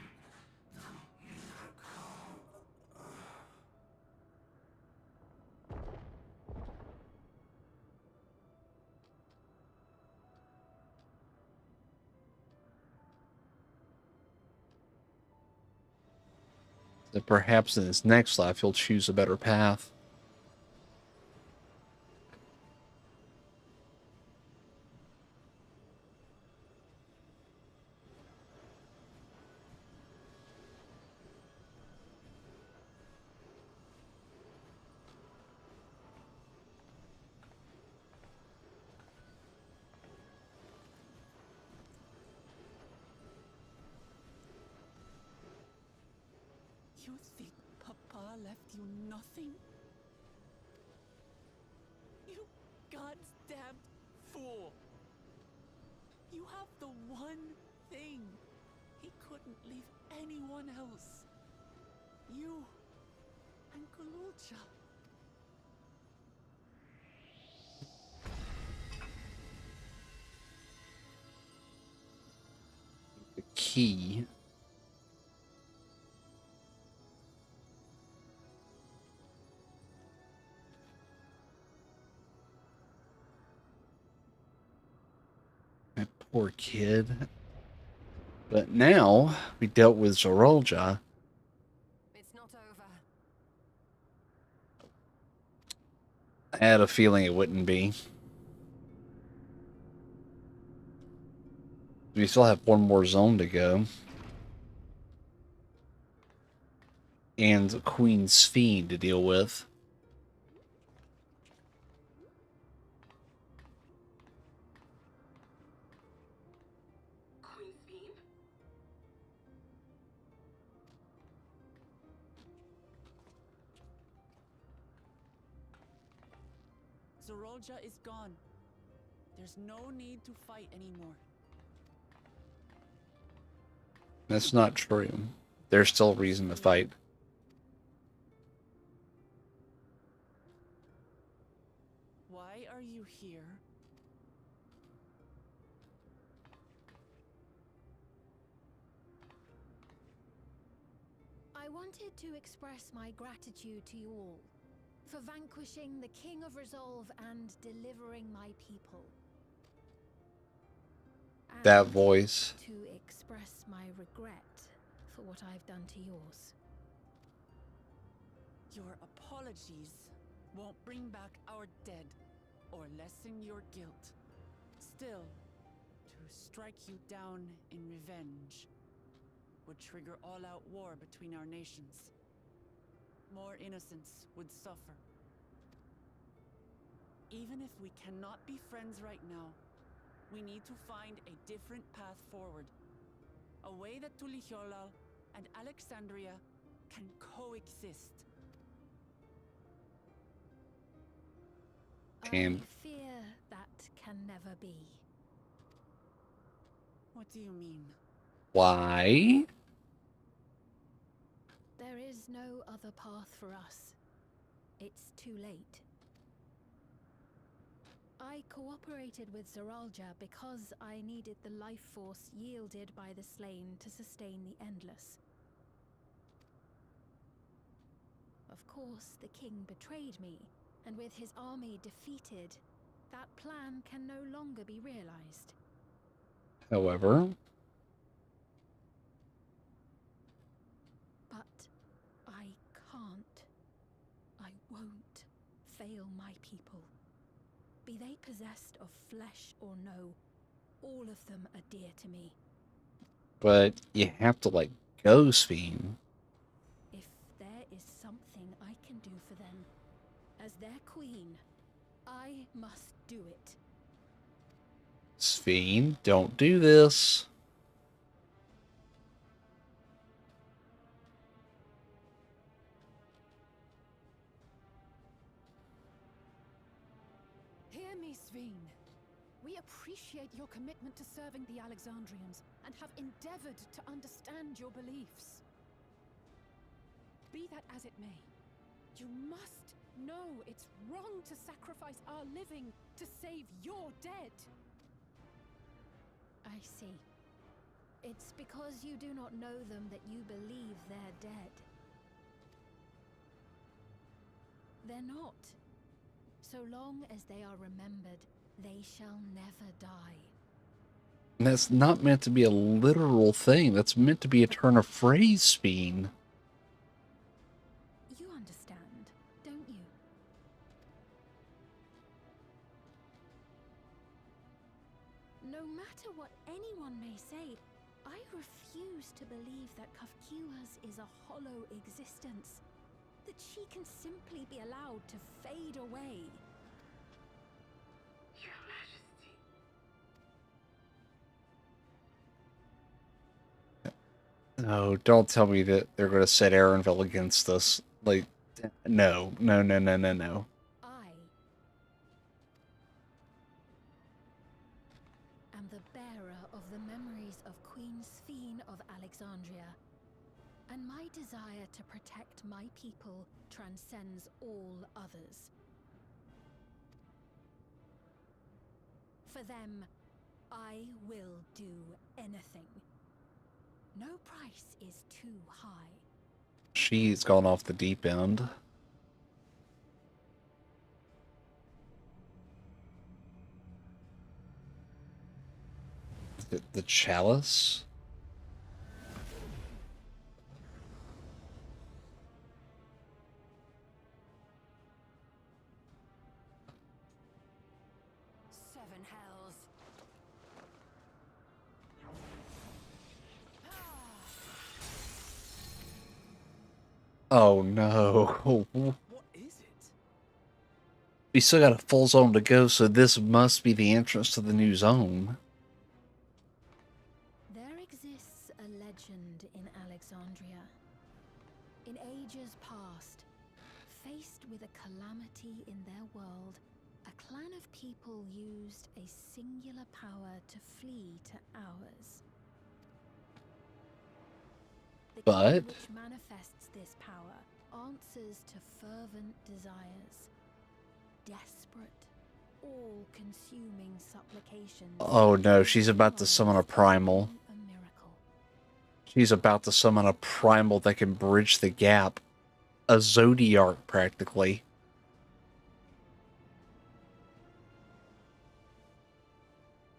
the miracle. That perhaps in his next life he'll choose a better path. You think Papa left you nothing? You goddamn fool! You have the one thing he couldn't leave anyone else. You and Gulucha. The key. That poor kid. But now we dealt with Zorelja. It's not over. I had a feeling it wouldn't be. We still have one more zone to go. And Queen's Fiend to deal with. Queen's Beam? Zorolja is gone. There's no need to fight anymore. That's not true. There's still reason to fight. Why are you here? I wanted to express my gratitude to you all for vanquishing the King of Resolve and delivering my people. That And voice. to express my regret for what I've done to yours. Your apologies won't bring back our dead or lessen your guilt. Still, to strike you down in revenge would trigger all-out war between our nations. More innocents would suffer. Even if we cannot be friends right now, we need to find a different path forward. A way that Tuliholal and Alexandria can coexist. Damn. I fear that can never be. What do you mean? Why? There is no other path for us. It's too late. I cooperated with Zoralja because I needed the life force yielded by the slain to sustain the Endless. Of course, the king betrayed me, and with his army defeated, that plan can no longer be realized. However, But I can't. I won't fail my people. Be they possessed of flesh or no, all of them are dear to me. but you have to let go, Sphene. If there is something I can do for them, as their queen, I must do it. Sphene, don't do this. Hear me, Sveen. We appreciate your commitment to serving the Alexandrians and have endeavored to understand your beliefs. Be that as it may, you must know it's wrong to sacrifice our living to save your dead. I see. It's because you do not know them that you believe they're dead. They're not. So long as they are remembered, they shall never die. And that's not meant to be a literal thing. That's meant to be a turn of phrase, Sphene. You understand, don't you? No matter what anyone may say, I refuse to believe that Kafkiwa's is a hollow existence. That she can simply be allowed to fade away. Your Majesty. No, don't tell me that they're going to set Aaronville against us. Like, no, no, no, no, no, no. I am the bearer of the memories of Queen Sphene of Alexandria, and my desire to protect my people transcends all others. For them, I will do anything. No price is too high. She's gone off the deep end. The chalice? Seven hells. Oh no. What is it? We still got a full zone to go, so this must be the entrance to the new zone. There exists a legend in Alexandria. In ages past, faced with a calamity in their world, A clan of people used a singular power to flee to ours. The key But which manifests this power answers to fervent desires, desperate, all-consuming supplications. oh no, she's about to summon a primal. A miracle. She's about to summon a primal that can bridge the gap. A Zodiark, practically.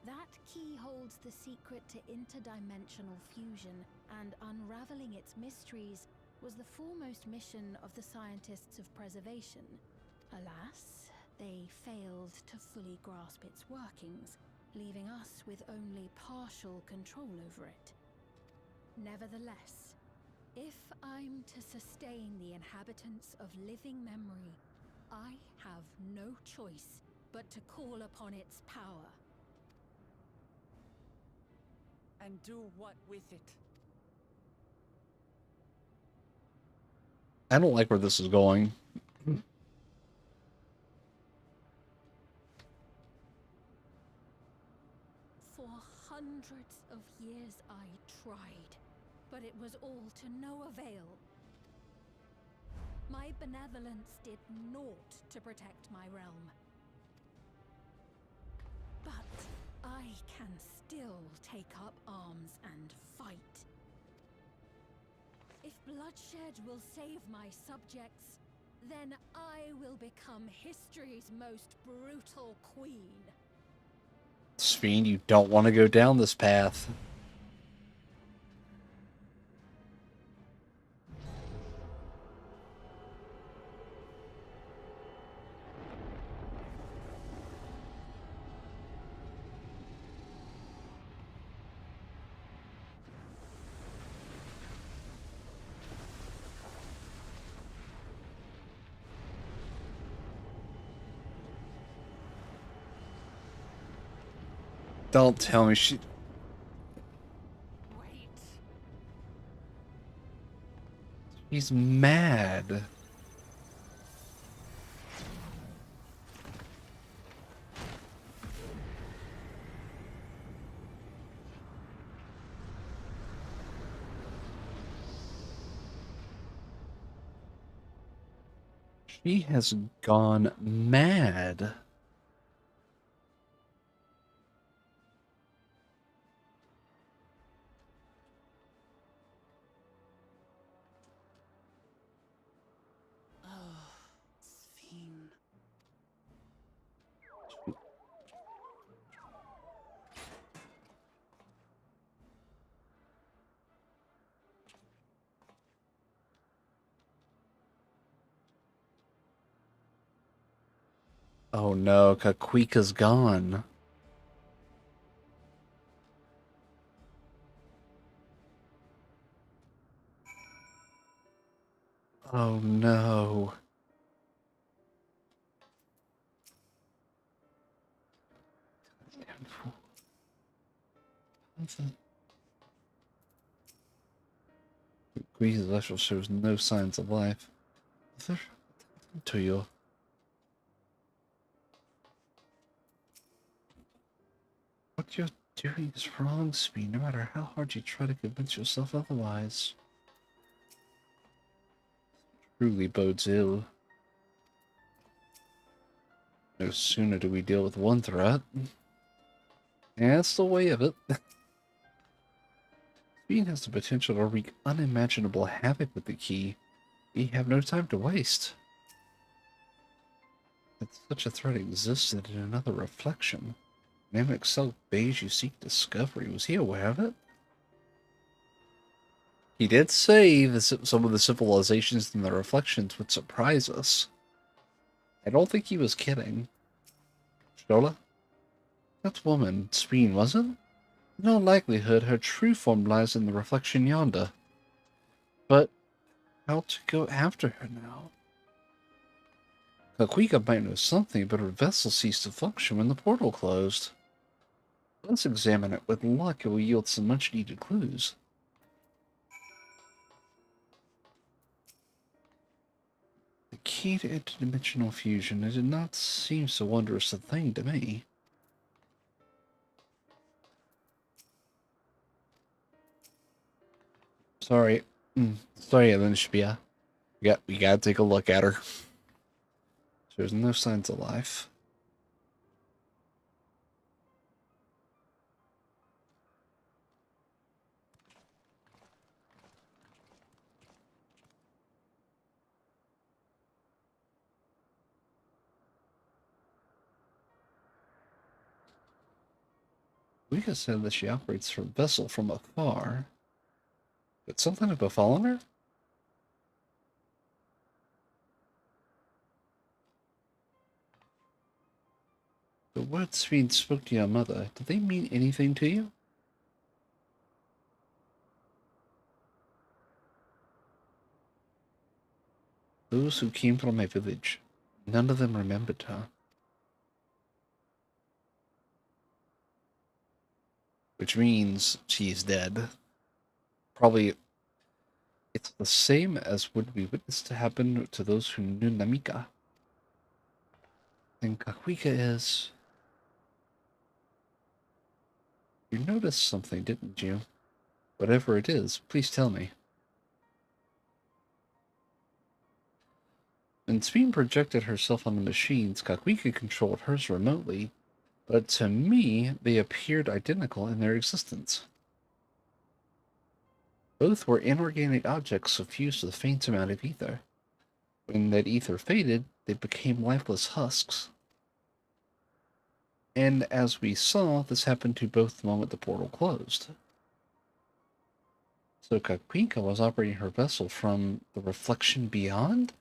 That key holds the secret to interdimensional fusion, and unraveling its mysteries was the foremost mission of the scientists of preservation. Alas, they failed to fully grasp its workings, leaving us with only partial control over it. Nevertheless, if I'm to sustain the inhabitants of living memory, I have no choice but to call upon its power. And do what with it? I don't like where this is going. For hundreds of years I tried, but it was all to no avail. My benevolence did naught to protect my realm. But I can still take up arms and fight. If bloodshed will save my subjects, then I will become history's most brutal queen. Sphene, you don't want to go down this path. Don't tell me she... Wait. She's mad. She has gone mad. Sphene. Oh no, Kakwika's gone. Oh no. Kakwika's vessel shows no signs of life. To you. What you're doing is wrong, Sphene, no matter how hard you try to convince yourself otherwise. Truly bodes ill. No sooner do we deal with one threat. Yeah, that's the way of it. Sphene has the potential to wreak unimaginable havoc with the key. We have no time to waste. That such a threat existed in another reflection. Namek Selk bade you seek discovery. Was he aware of it? He did say that some of the civilizations in the reflections would surprise us. I don't think he was kidding. Shola? That woman, Sphene, was it? In all likelihood, her true form lies in the reflection yonder. But how to go after her now? Kakwika might know something, but her vessel ceased to function when the portal closed. Let's examine it. With luck, it will yield some much-needed clues. The key to interdimensional fusion. It did not seem so wondrous a thing to me. Sorry. Sorry, Elenshbia. We gotta take a look at her. There's no signs of life. We could say that she operates her vessel from afar. But something had befallen her? The words Swede spoke to your mother, did they mean anything to you? Those who came from my village, none of them remembered her. Which means she's dead. Probably it's the same as would be witnessed to happen to those who knew Namika. And Kakwika is... You noticed something, didn't you? Whatever it is, please tell me. When Speen projected herself on the machines, Kakwika controlled hers remotely, but to me, they appeared identical in their existence. Both were inorganic objects suffused with a faint amount of ether. When that ether faded, they became lifeless husks. And as we saw, this happened to both the moment the portal closed. So Kakwika was operating her vessel from the reflection beyond?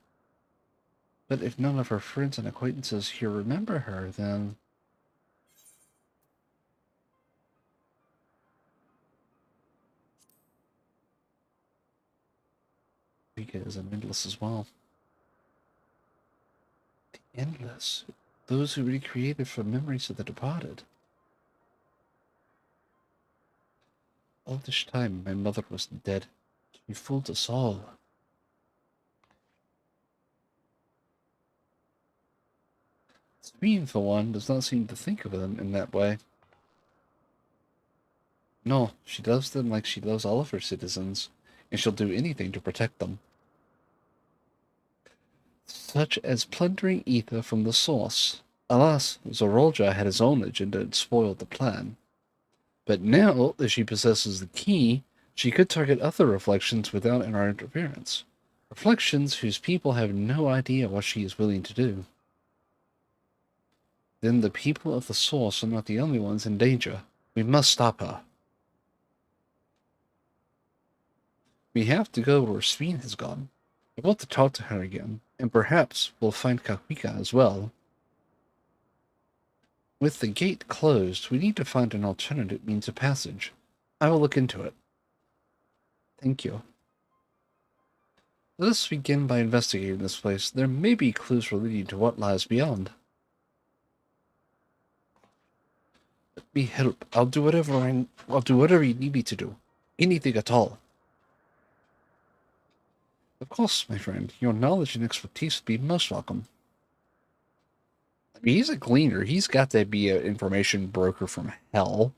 But if none of her friends and acquaintances here remember her, then... Kakwika is an endless as well. The endless. Those who recreated from memories of the departed. All this time, my mother was dead. She fooled us all. Sabine, for one, does not seem to think of them in that way. No, she loves them like she loves all of her citizens, and she'll do anything to protect them. Such as plundering ether from the source. Alas, Zorolja had his own agenda and spoiled the plan. But now that she possesses the key, she could target other reflections without our interference. Reflections whose people have no idea what she is willing to do. Then the people of the source are not the only ones in danger. We must stop her. We have to go where Sveen has gone. I want to talk to her again, and perhaps we'll find Kakwika as well. With the gate closed, we need to find an alternative means of passage. I will look into it. Thank you. Let us begin by investigating this place. There may be clues relating to what lies beyond. Let me help. I'll do whatever you need me to do. Anything at all. Of course, my friend. Your knowledge and expertise would be most welcome. I mean, he's a gleaner. He's got to be an information broker from hell.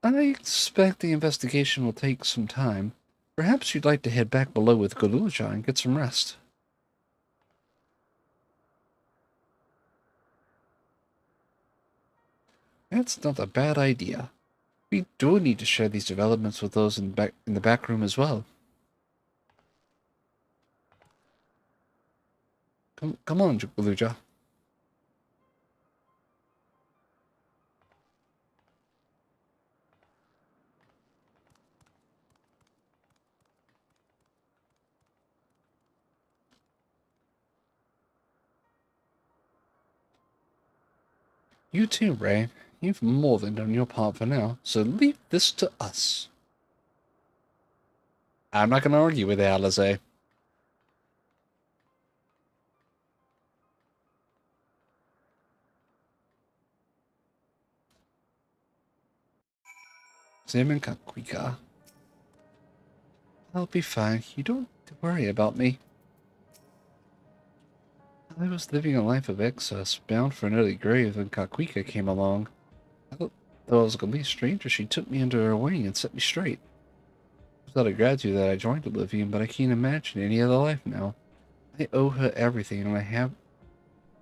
I expect the investigation will take some time. Perhaps you'd like to head back below with Guluja and get some rest. That's not a bad idea. We do need to share these developments with those in the back room as well. Come on, Guluja. You too, Ray. You've more than done your part for now, so leave this to us. I'm not going to argue with Alize. Examine Kakwika. I'll be fine. You don't worry about me. I was living a life of excess, bound for an early grave, when Kakwika came along. Though I was a complete stranger, she took me under her wing and set me straight. It was out of gratitude that I joined Oblivion, but I can't imagine any other life now. I owe her everything, and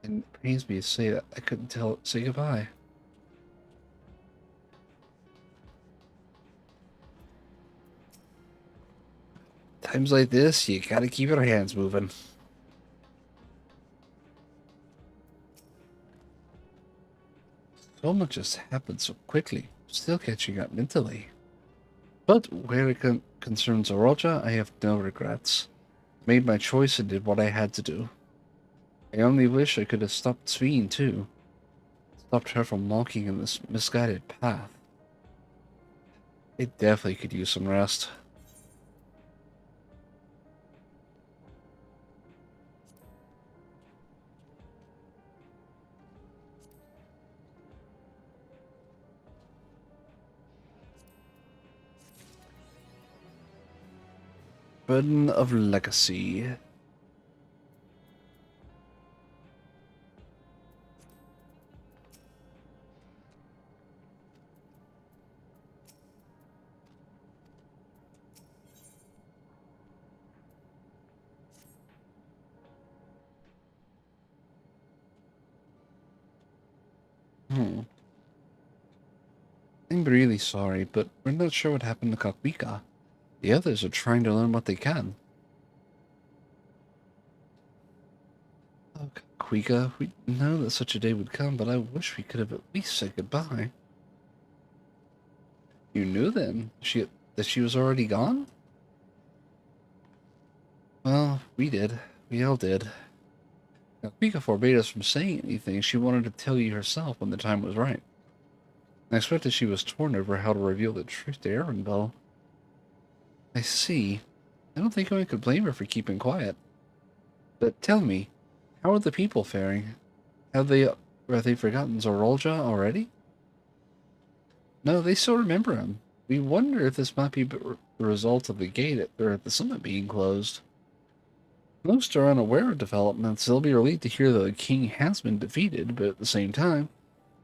it pains me to say that I couldn't say goodbye. Times like this, you gotta keep your hands moving. So much has happened so quickly, still catching up mentally. But where it concerns Oroja, I have no regrets. Made my choice and did what I had to do. I only wish I could have stopped Sveen too. Stopped her from walking in this misguided path. It definitely could use some rest. Burden of Legacy. I'm really sorry, but we're not sure what happened to Kakwika. The others are trying to learn what they can. Oh, Kakwika, we know that such a day would come, but I wish we could have at least said goodbye. You knew then that she was already gone? Well, we did. We all did. Kakwika forbade us from saying anything. She wanted to tell you herself when the time was right. I expected she was torn over how to reveal the truth to Arendelle. I see. I don't think anyone could blame her for keeping quiet. But tell me, how are the people faring? Have they forgotten Zorolja already? No, they still remember him. We wonder if this might be the result of the gate or the summit being closed. Most are unaware of developments. They'll be relieved to hear that the king has been defeated, but at the same time,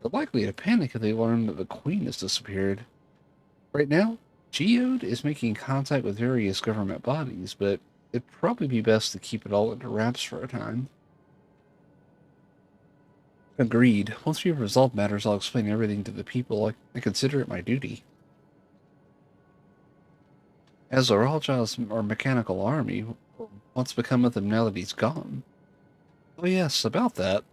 they're likely to panic if they learn that the queen has disappeared. Right now, Geode is making contact with various government bodies, but it'd probably be best to keep it all under wraps for a time. Agreed. Once we've resolved matters, I'll explain everything to the people. I consider it my duty. As Zoralja's our mechanical army, what's become of them now that he's gone? Oh yes, about that.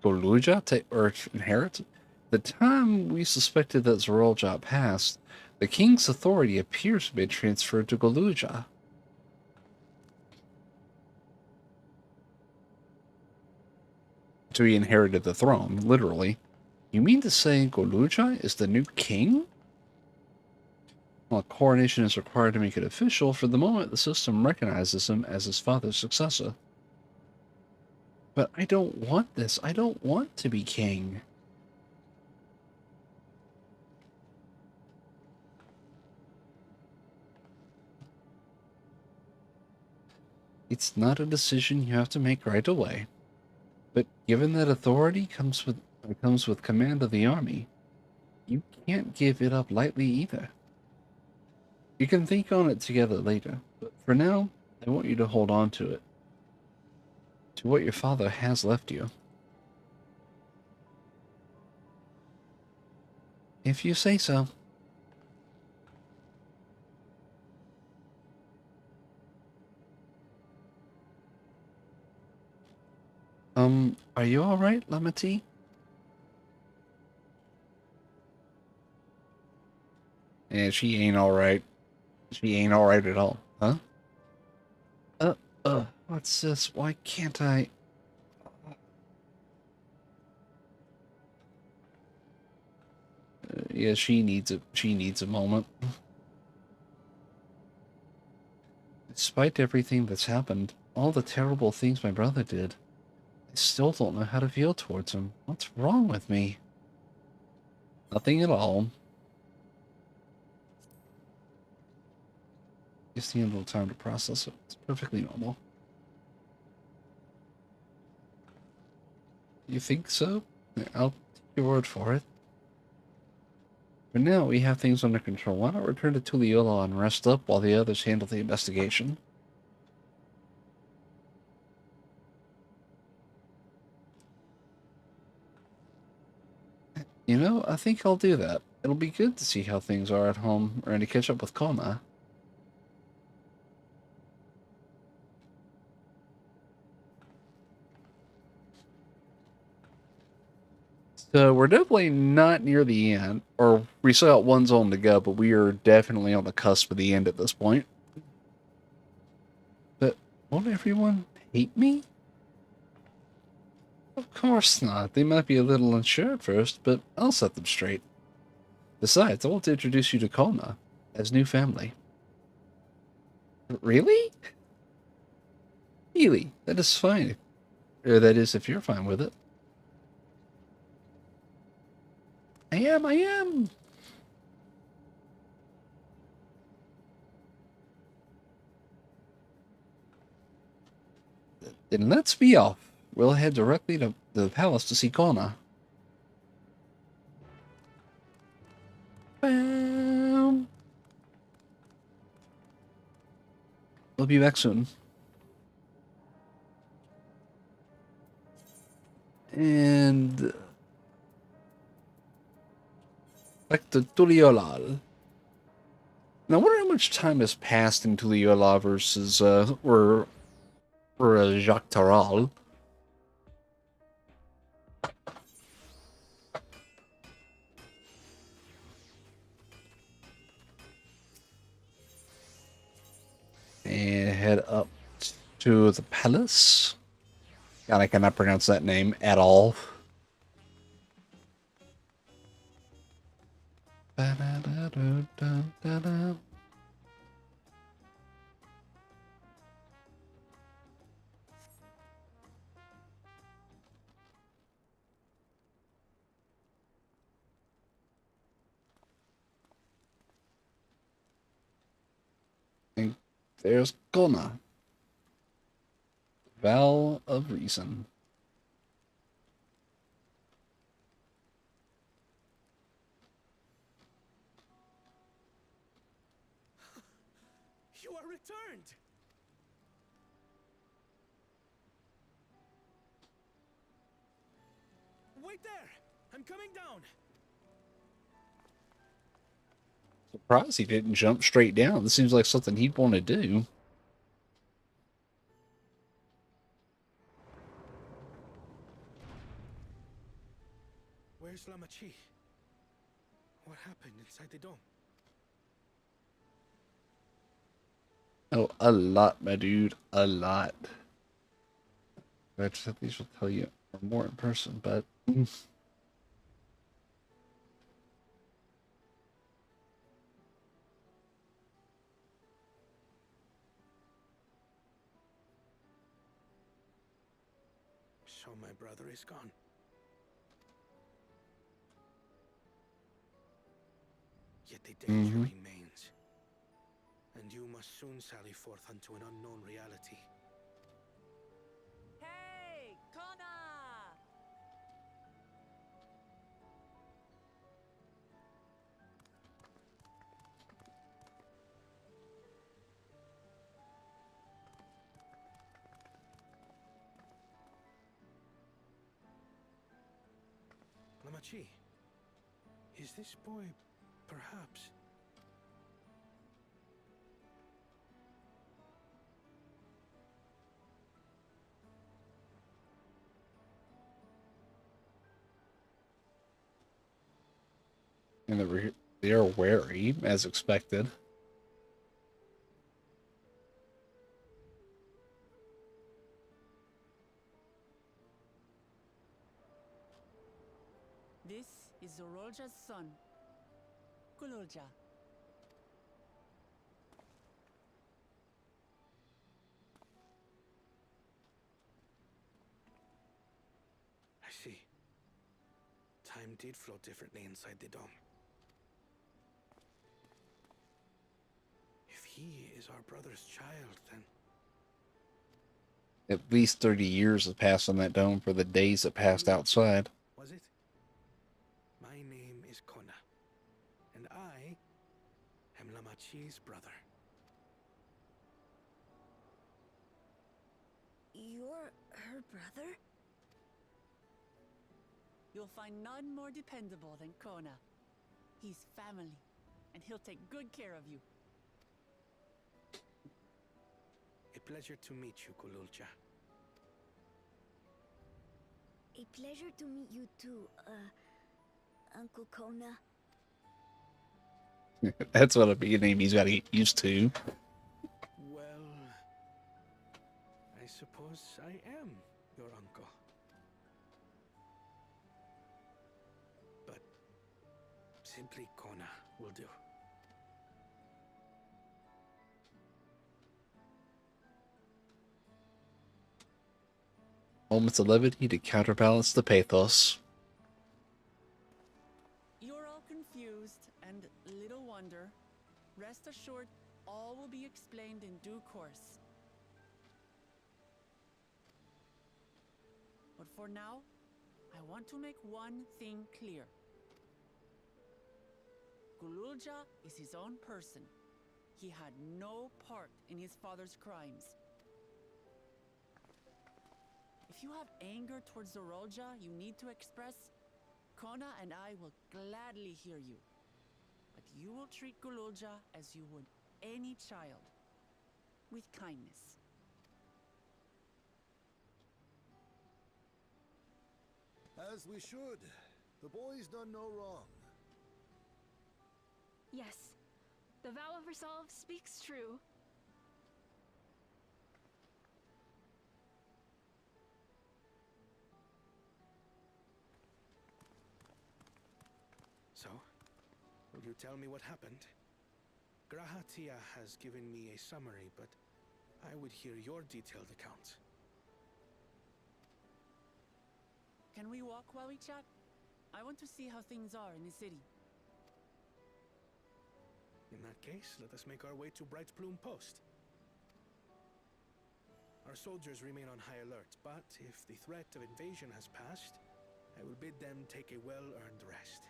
Goluja or inherit? The time we suspected that Zorolja passed, the king's authority appears to have been transferred to Goluja. So he inherited the throne, literally. You mean to say Goluja is the new king? Well, a coronation is required to make it official. For the moment, the system recognizes him as his father's successor. But I don't want this. I don't want to be king. It's not a decision you have to make right away. But given that authority comes with command of the army, you can't give it up lightly either. You can think on it together later, but for now, I want you to hold on to it. To what your father has left you. If you say so. Are you alright, Lamati? Yeah, she ain't alright. She ain't alright at all, huh? What's this? Why can't I? Yeah, she needs a moment. Despite everything that's happened, all the terrible things my brother did, I still don't know how to feel towards him. What's wrong with me? Nothing at all. Just need a little time to process it. It's perfectly normal. You think so? I'll take your word for it. For now, we have things under control. Why not return to Tuliyola and rest up while the others handle the investigation? You know, I think I'll do that. It'll be good to see how things are at home, and to catch up with Kona. So we're definitely not near the end, or we still got one zone to go, but we are definitely on the cusp of the end at this point. But won't everyone hate me? Of course not. They might be a little unsure at first, but I'll set them straight. Besides, I want to introduce you to Kona as new family. Really? Really? That is fine. Or that is if you're fine with it. I am. Then let's be off. We'll head directly to the palace to see Kona. Bam. We'll be back soon. And back to Tuliolal. Now, I wonder how much time has passed in Tuliolal versus or Jacques Taral. And head up to the palace. God, I cannot pronounce that name at all. And there's Kona. Vow of Reason. You are returned! Wait there! I'm coming down! Surprised he didn't jump straight down. This seems like something he'd want to do. Where's Lamachi? What happened inside the dome? Oh, a lot, my dude. A lot. I just at least will tell you more in person, but... So my brother is gone. Yet the danger remains. And you must soon sally forth unto an unknown reality. Hey, Kona! Lamachi, is this boy perhaps... And they are wary, as expected. This is Zorolja's son, Kulolja. I see. Time did flow differently inside the dome. If he is our brother's child, then At least 30 years has passed on that dome for the days that passed outside. was it? My name is Kona, and I am Lamachi's brother. You're her brother? You'll find none more dependable than Kona. He's family, and he'll take good care of you. A pleasure to meet you, Kululcha. A pleasure to meet you too, Uncle Kona. That's what a big name he's got to get used to. Well, I suppose I am your uncle. But simply Kona will do. Moments of levity to counterbalance the pathos. You're all confused, and little wonder. Rest assured, all will be explained in due course. But for now, I want to make one thing clear. Gululja is his own person. He had no part in his father's crimes. If you have anger towards Zorolja you need to express, Kona and I will gladly hear you. But you will treat Gululja as you would any child, with kindness. As we should. The boy's done no wrong. Yes, the vow of resolve speaks true. So, will you tell me what happened? Grahatia has given me a summary, but I would hear your detailed account. Can we walk while we chat? I want to see how things are in the city. In that case, let us make our way to Bright Plume Post. Our soldiers remain on high alert, but if the threat of invasion has passed, I will bid them take a well-earned rest.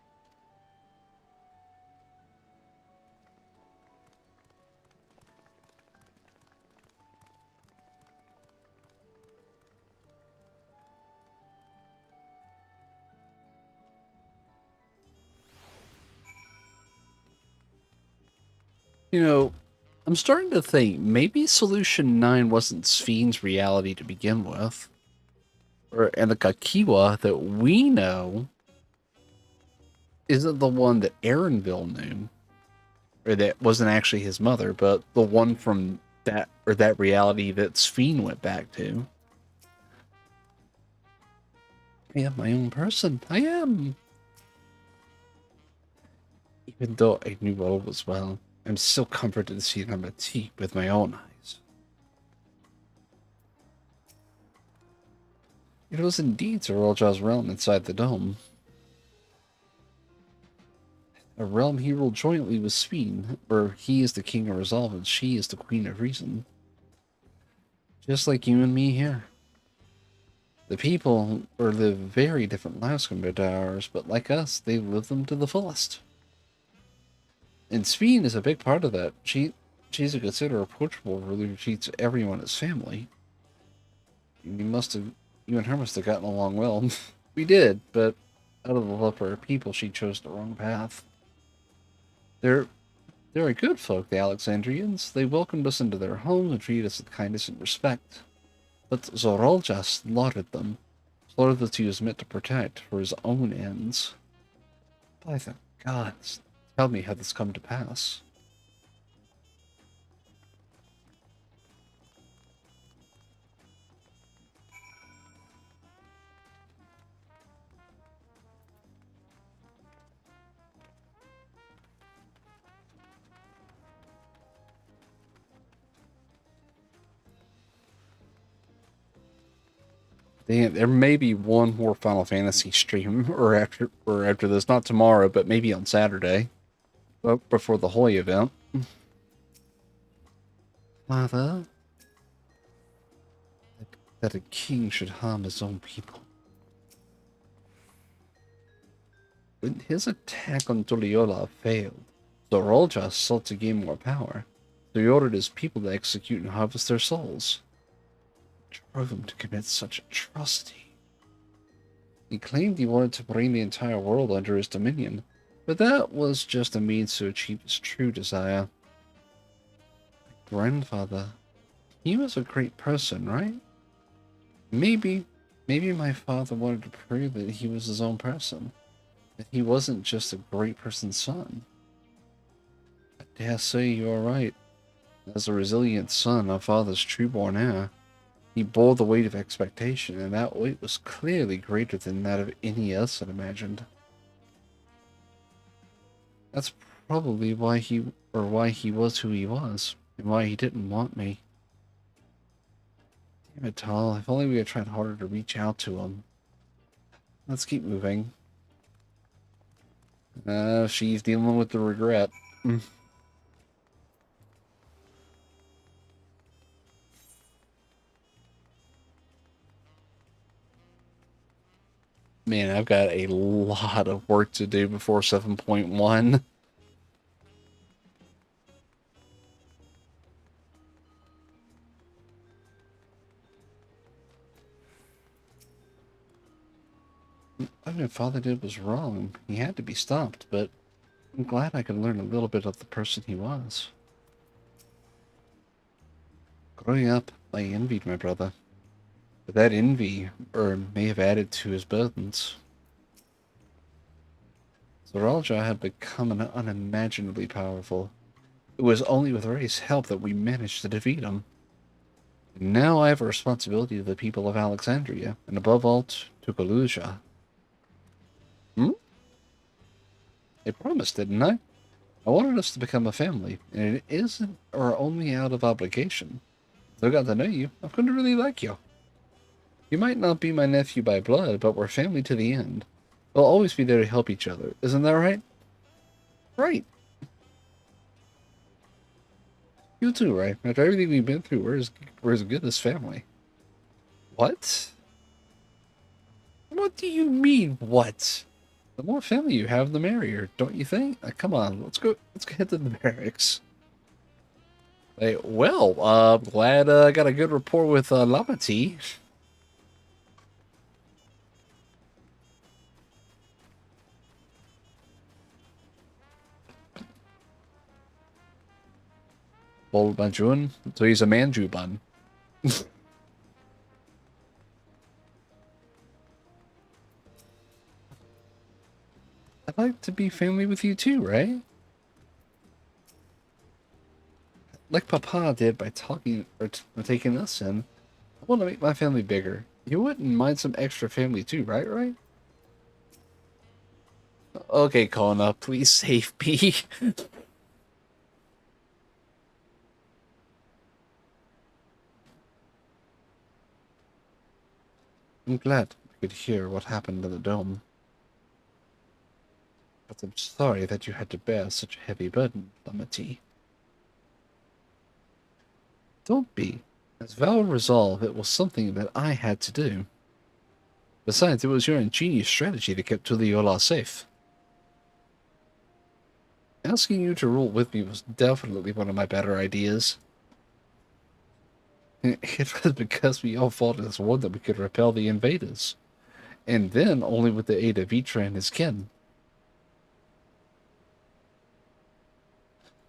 You know, I'm starting to think maybe Solution 9 wasn't Spheen's reality to begin with. And the Kakiwa that we know isn't the one that Aaronville knew. Or that wasn't actually his mother, but the one from that reality that Spheen went back to. I am my own person. I am. Even though I knew all was well, I'm still comforted to see Namati with my own eyes. It was indeed Zorolja's realm inside the dome. A realm he ruled jointly with Spheen, where he is the king of resolve and she is the queen of reason. Just like you and me here. The people live very different lives compared to ours, but like us, they live them to the fullest. And Spheen is a big part of that. She's a considered approachable ruler who treats everyone as family. You and her must have gotten along well. We did, but out of the love for her people, she chose the wrong path. They're a good folk, the Alexandrians. They welcomed us into their homes and treated us with kindness and respect. But Zorolja slaughtered them. Slaughtered those he was meant to protect for his own ends. By the gods, tell me how this come to pass. There may be one more Final Fantasy stream or after this, not tomorrow, but maybe on Saturday, before the Hoy event. Father, that a king should harm his own people. When his attack on Tuliola failed, Zorolja sought to gain more power, so he ordered his people to execute and harvest their souls. It drove him to commit such atrocity. He claimed he wanted to bring the entire world under his dominion, but that was just a means to achieve his true desire. My grandfather, he was a great person, right? Maybe my father wanted to prove that he was his own person, that he wasn't just a great person's son. I dare say you are right. As a resilient son, our father's true-born heir, he bore the weight of expectation, and that weight was clearly greater than that of any else had imagined. That's probably why he was who he was, and why he didn't want me. Damn it, Tal, if only we had tried harder to reach out to him. Let's keep moving. She's dealing with the regret. Man, I've got a lot of work to do before 7.1. What my father did was wrong. He had to be stopped, but I'm glad I could learn a little bit of the person he was. Growing up, I envied my brother. But that envy may have added to his burdens. Zoralja had become unimaginably powerful. It was only with Ray's help that we managed to defeat him. And now I have a responsibility to the people of Alexandria, and above all, to Galuja. I promised, didn't I? I wanted us to become a family, and it isn't or only out of obligation. As I got to know you, I've come to really like you. You might not be my nephew by blood, but we're family to the end. We'll always be there to help each other. Isn't that right? Right. You too, right? After everything we've been through, we're as good as family. What? What do you mean, what? The more family you have, the merrier, don't you think? Come on, let's go head to the barracks. Hey, well, glad I got a good rapport with Lamati. Bol Banjun, so he's a Manjuban. I'd like to be family with you too, right? Like Papa did by taking us in. I want to make my family bigger. You wouldn't mind some extra family too, right? Okay, Kona, please save me. I'm glad we could hear what happened in the dome. But I'm sorry that you had to bear such a heavy burden, Lamati. Don't be. As vow and resolve, it was something that I had to do. Besides, it was your ingenious strategy that kept Tuliola safe. Asking you to rule with me was definitely one of my better ideas. It was because we all fought as one that we could repel the invaders. And then only with the aid of Vitra and his kin.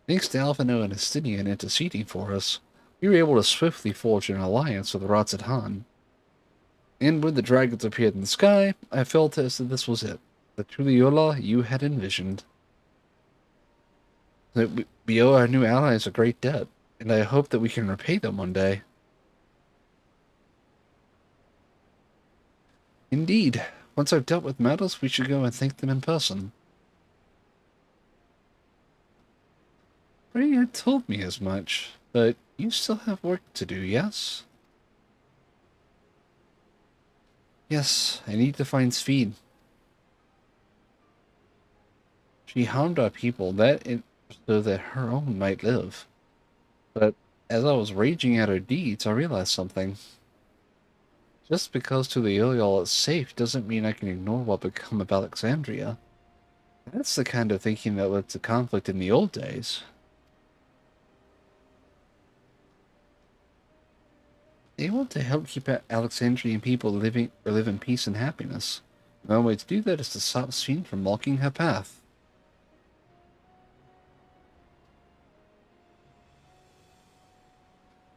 Thanks to Alphino and Estinian interceding for us, we were able to swiftly forge an alliance with Ratzat Han. And when the dragons appeared in the sky, I felt as if this was it, the Tuliola you had envisioned. That we owe our new allies a great debt, and I hope that we can repay them one day. Indeed, once I've dealt with matters, we should go and thank them in person. Ray had told me as much, but you still have work to do, yes? Yes, I need to find Speed. She harmed our people so that her own might live. But as I was raging at her deeds, I realized something. Just because to the Ilial it's safe doesn't mean I can ignore what become of Alexandria. That's the kind of thinking that led to conflict in the old days. They want to help keep Alexandrian people live in peace and happiness. The only way to do that is to stop Sphene from blocking her path.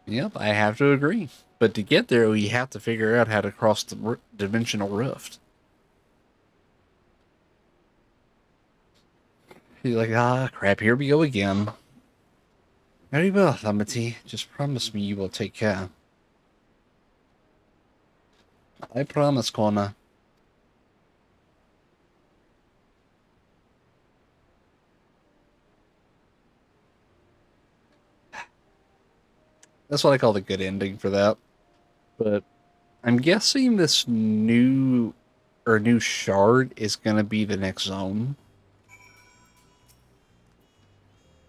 Yep, I have to agree. But to get there, we have to figure out how to cross the dimensional rift. He's like, ah, crap, here we go again. Very well, Amity. Just promise me you will take care. I promise, Kona. That's what I call the good ending for that. But I'm guessing this new shard is gonna be the next zone.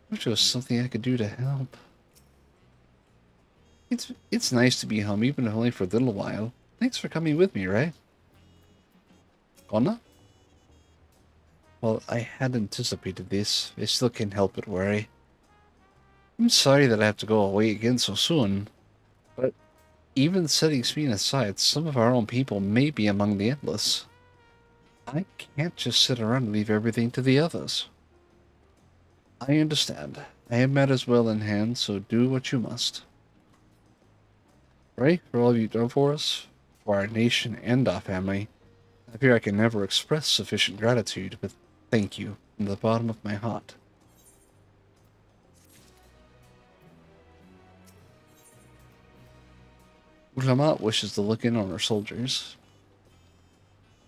Which was something I could do to help. It's nice to be home, even if only for a little while. Thanks for coming with me, right? Kona? Well, I had anticipated this. I still can't help but worry. I'm sorry that I have to go away again so soon, but even setting Sphene aside, some of our own people may be among the Endless. I can't just sit around and leave everything to the others. I understand. I have matters well in hand, so do what you must. Right? For all you've done for us, for our nation and our family, I fear I can never express sufficient gratitude, but thank you from the bottom of my heart. Ulamat wishes to look in on our soldiers.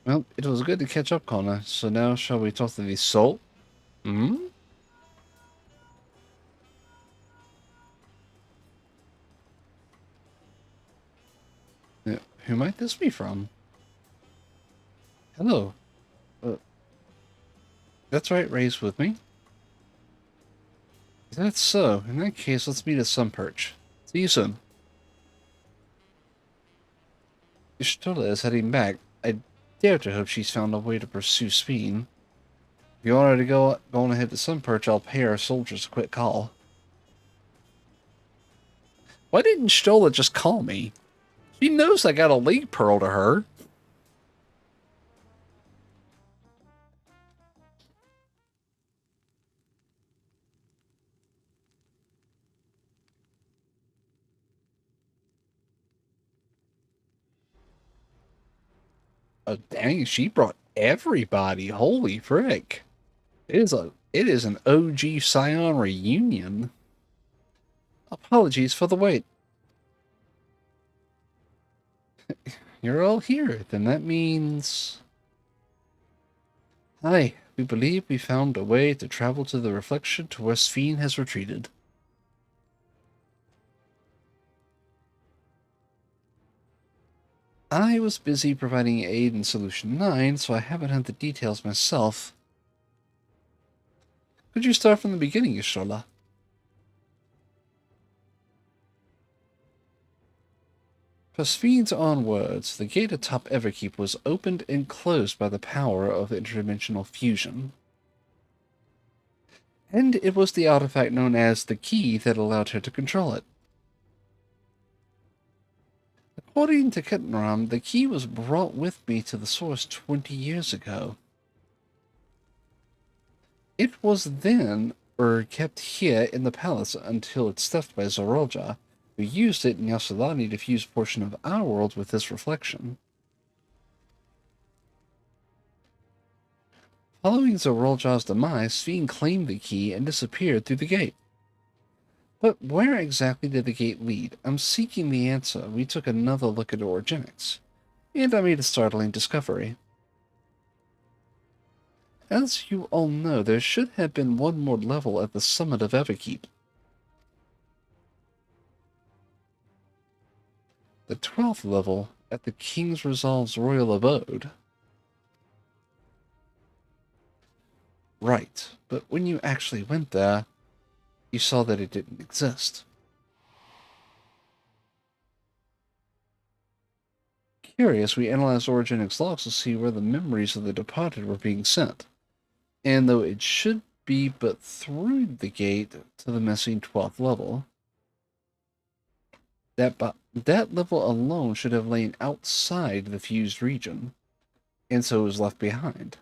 Well, it was good to catch up, Connor, so now shall we talk to the soul? Hmm? Who might this be from? Hello. That's right, Ray's with me. Is that so? In that case, let's meet at Sunperch. See you soon. Ishtola is heading back. I dare to hope she's found a way to pursue Sphene. If you want her to go on ahead to Sunperch, I'll pay our soldiers a quick call. Why didn't Stola just call me? She knows I got a league pearl to her. Oh, dang, she brought everybody. Holy frick. It is an OG Scion reunion. Apologies for the wait. You're all here. Then that means... Hi, we believe we found a way to travel to the reflection to where Sphene has retreated. I was busy providing aid in Solution 9, so I haven't had the details myself. Could you start from the beginning, Yashola? For Sphene's own words, the gate atop Everkeep was opened and closed by the power of interdimensional fusion. And it was the artifact known as the key that allowed her to control it. According to Kettenram, the key was brought with me to the source 20 years ago. It was then, kept here in the palace until it's theft by Zorolja, who used it in Yasulani to fuse a portion of our world with this reflection. Following Zorolja's demise, Sphene claimed the key and disappeared through the gate. But where exactly did the gate lead? I'm seeking the answer. We took another look at Orogenics, and I made a startling discovery. As you all know, there should have been one more level at the summit of Everkeep. The 12th level at the King's Resolve's royal abode. Right, but when you actually went there, you saw that it didn't exist. Curious, we analyzed Origenic's logs to see where the memories of the departed were being sent. And though it should be but through the gate to the missing 12th level, that level alone should have lain outside the fused region, and so it was left behind.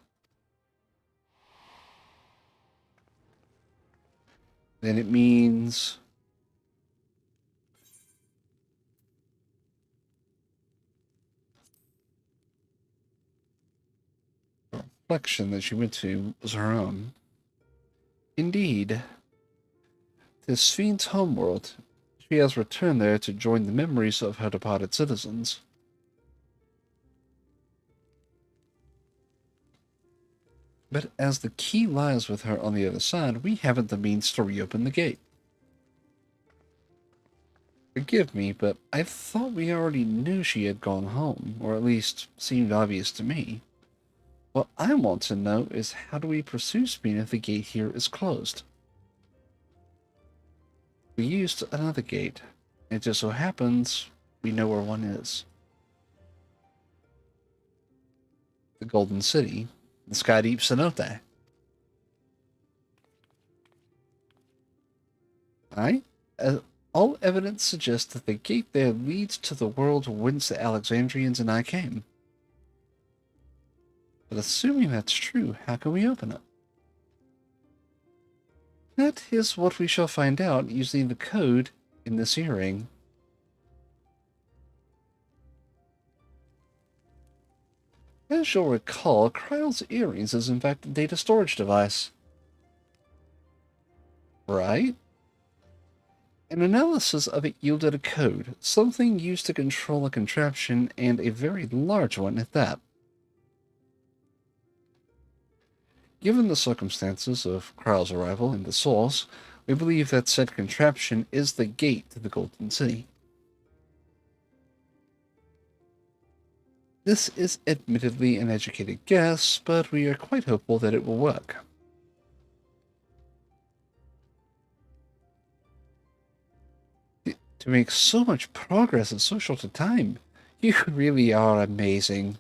Then it means the reflection that she went to was her own. Indeed, this fiend's homeworld, she has returned there to join the memories of her departed citizens. But as the key lies with her on the other side, we haven't the means to reopen the gate. Forgive me, but I thought we already knew she had gone home, or at least seemed obvious to me. What I want to know is how do we pursue Spina if the gate here is closed? We used another gate. It just so happens we know where one is. The Golden City, the XIV Cenote. All evidence suggests that the gate there leads to the world whence the Alexandrians and I came. But assuming that's true, how can we open it? That is what we shall find out using the code in this earring. As you'll recall, Kryle's earrings is in fact a data storage device. Right? An analysis of it yielded a code, something used to control a contraption, and a very large one at that. Given the circumstances of Kryle's arrival and the source, we believe that said contraption is the gate to the Golden City. This is admittedly an educated guess, but we are quite hopeful that it will work. To make so much progress in so short a time, you really are amazing.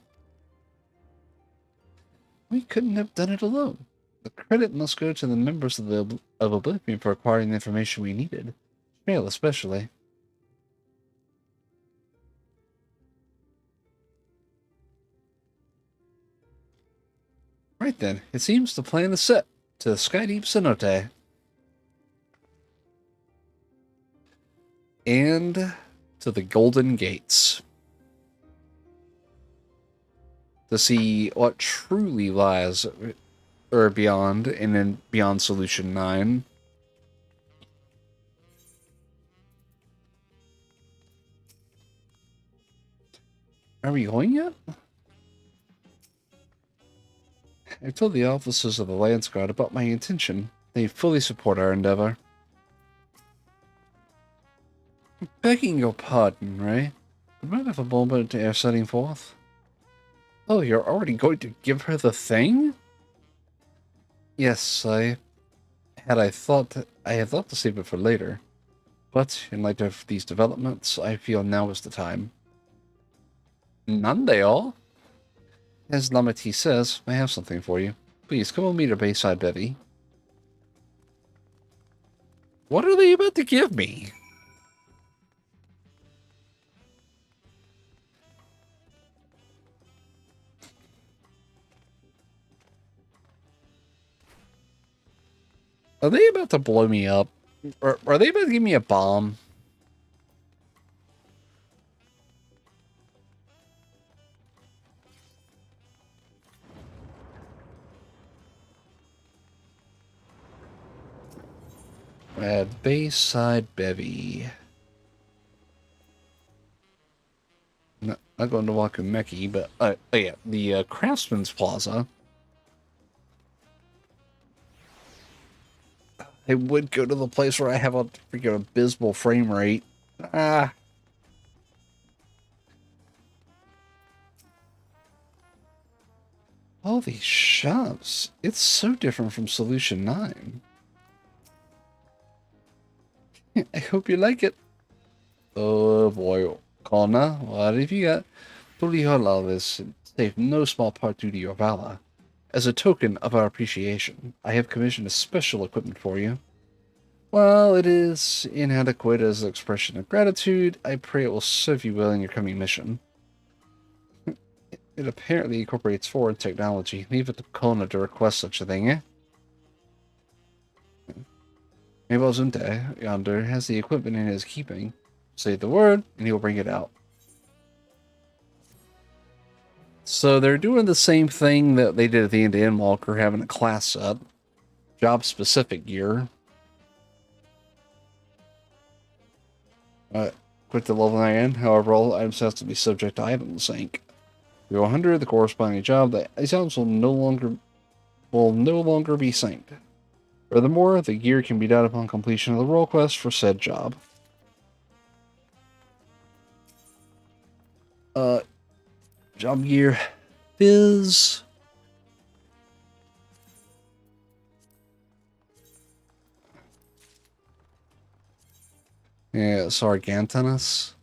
We couldn't have done it alone. The credit must go to the members of Oblivion for acquiring the information we needed. Shale especially. Right then, it seems the plan is set to the Skydeep Cenote. And to the Golden Gates. To see what truly lies beyond and then beyond Solution 9. Are we going yet? I told the officers of the Lance Guard about my intention. They fully support our endeavor. Begging your pardon, Ray. We might have a moment ere setting forth. Oh, you're already going to give her the thing? Yes, I had thought to save it for later. But in light of these developments, I feel now is the time. Nandeo? As Lamati says, I have something for you. Please, come and meet a Bayside Bevy. What are they about to give me? Are they about to blow me up? Or are they about to give me a bomb? Add Bayside Bevy. Not going to Wakumeki, but oh yeah, the Craftsman's Plaza. I would go to the place where I have a freaking abysmal frame rate. Ah. All these shops. It's so different from Solution 9. I hope you like it. Oh boy. Connor, what have you got? Truly all of this, save no small part due to your valor. As a token of our appreciation, I have commissioned a special equipment for you. While it is inadequate as an expression of gratitude, I pray it will serve you well in your coming mission. It apparently incorporates foreign technology. Leave it to Kona to request such a thing, eh? Mabel Zunte, yonder, has the equipment in his keeping. Say the word, and he will bring it out. So they're doing the same thing that they did at the end of Endwalker, having a class set. Job-specific gear. Quit the level 9. However, all items have to be subject to item sync. Go 100, the corresponding job. The items will no longer be synced. Furthermore, the gear can be done upon completion of the role quest for said job. Job gear is Sargantinus.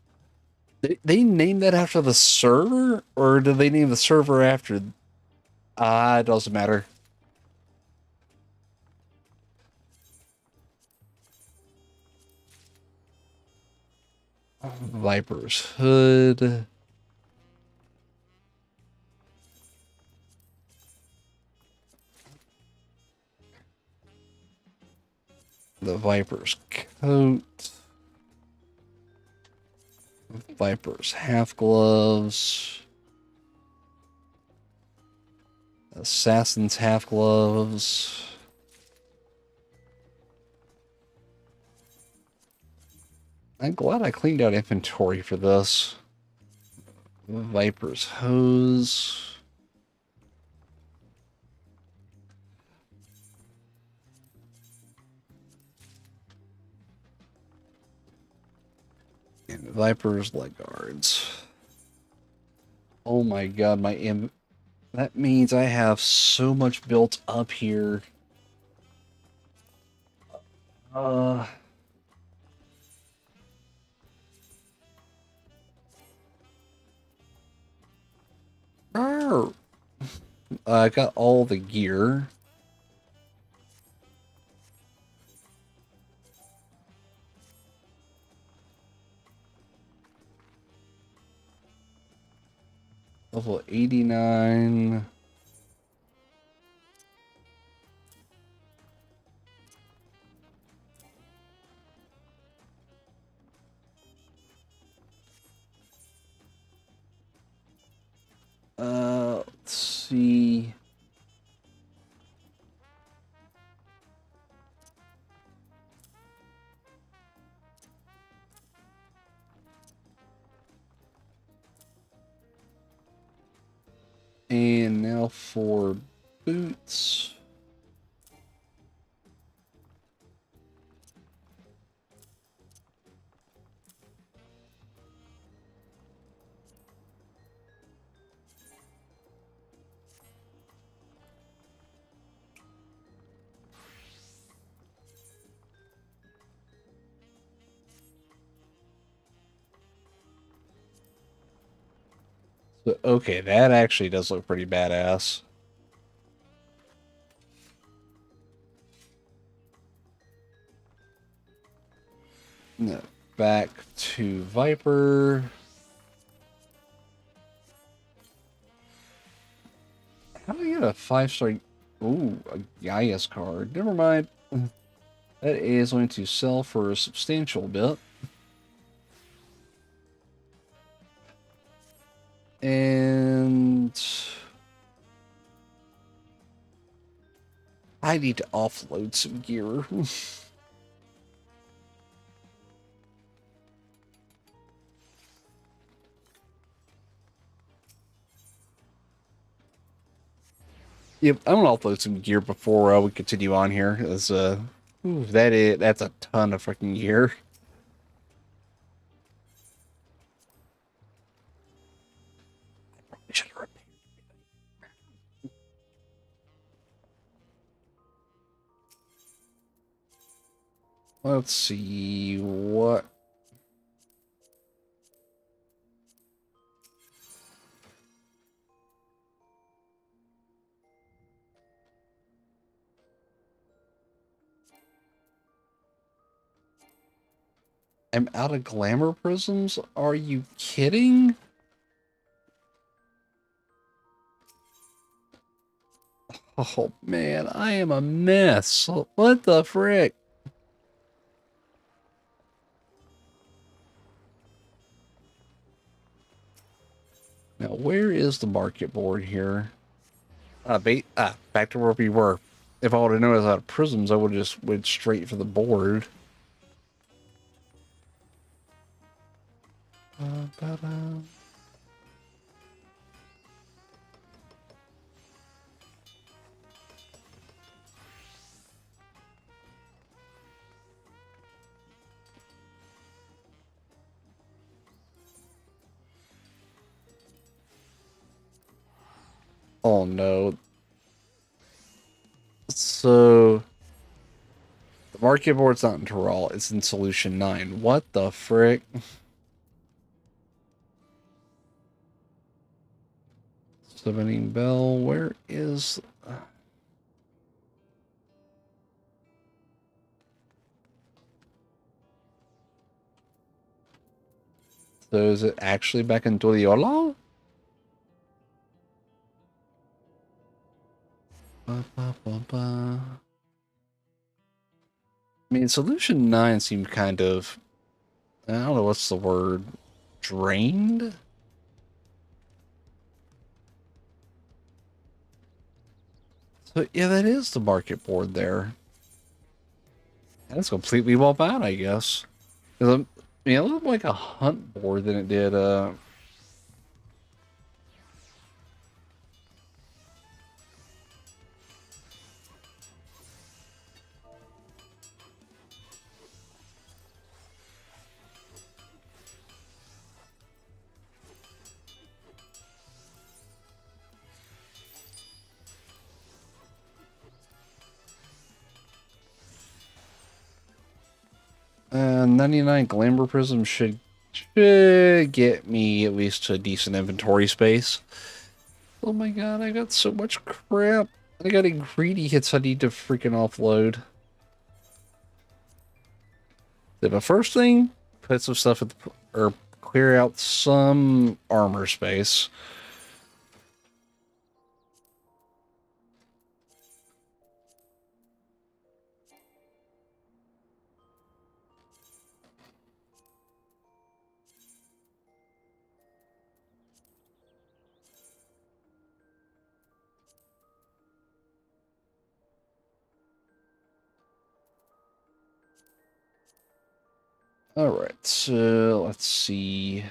They named that after the server, or did they name the server after? It doesn't matter. Viper's Hood. The Viper's Coat. Viper's Half Gloves. Assassin's Half Gloves. I'm glad I cleaned out inventory for this. Viper's Hose. And Viper's Leg Guards. Oh my god, that means I have so much built up here. I got all the gear. Level 89. Let's see. And now for boots. So, okay, that actually does look pretty badass. No, back to Viper. How do I get a 5-star? Ooh, a Gaius card. Never mind. That is going to sell for a substantial bit. And I need to offload some gear. Yep, I'm gonna offload some gear before we continue on here. As that's a ton of freaking gear. I probably should have repaired. Let's see what. I'm out of glamour prisms? Are you kidding? Oh man, I am a mess. What the frick? Now, where is the market board here? Back to where we were. If I would have known I was out of prisms, I would have just went straight for the board. Ba-ba-da. Oh no. So the market board's not in Terral, it's in solution 9. What the frick? Summoning bell, where is so is it actually back in Doriola? Ba, ba, ba, ba. I mean, solution 9 seemed kind of, I don't know what's the word, drained? So yeah, that is the market board there. That's completely wiped out, I guess. 'Cause I mean, it looked like a hunt board than it did, and 99 Glamour Prism should get me at least to a decent inventory space. Oh my god, I got so much crap. I got greedy hits I need to freaking offload. The first thing, put some stuff at the, or clear out some armor space. Alright, so let's see.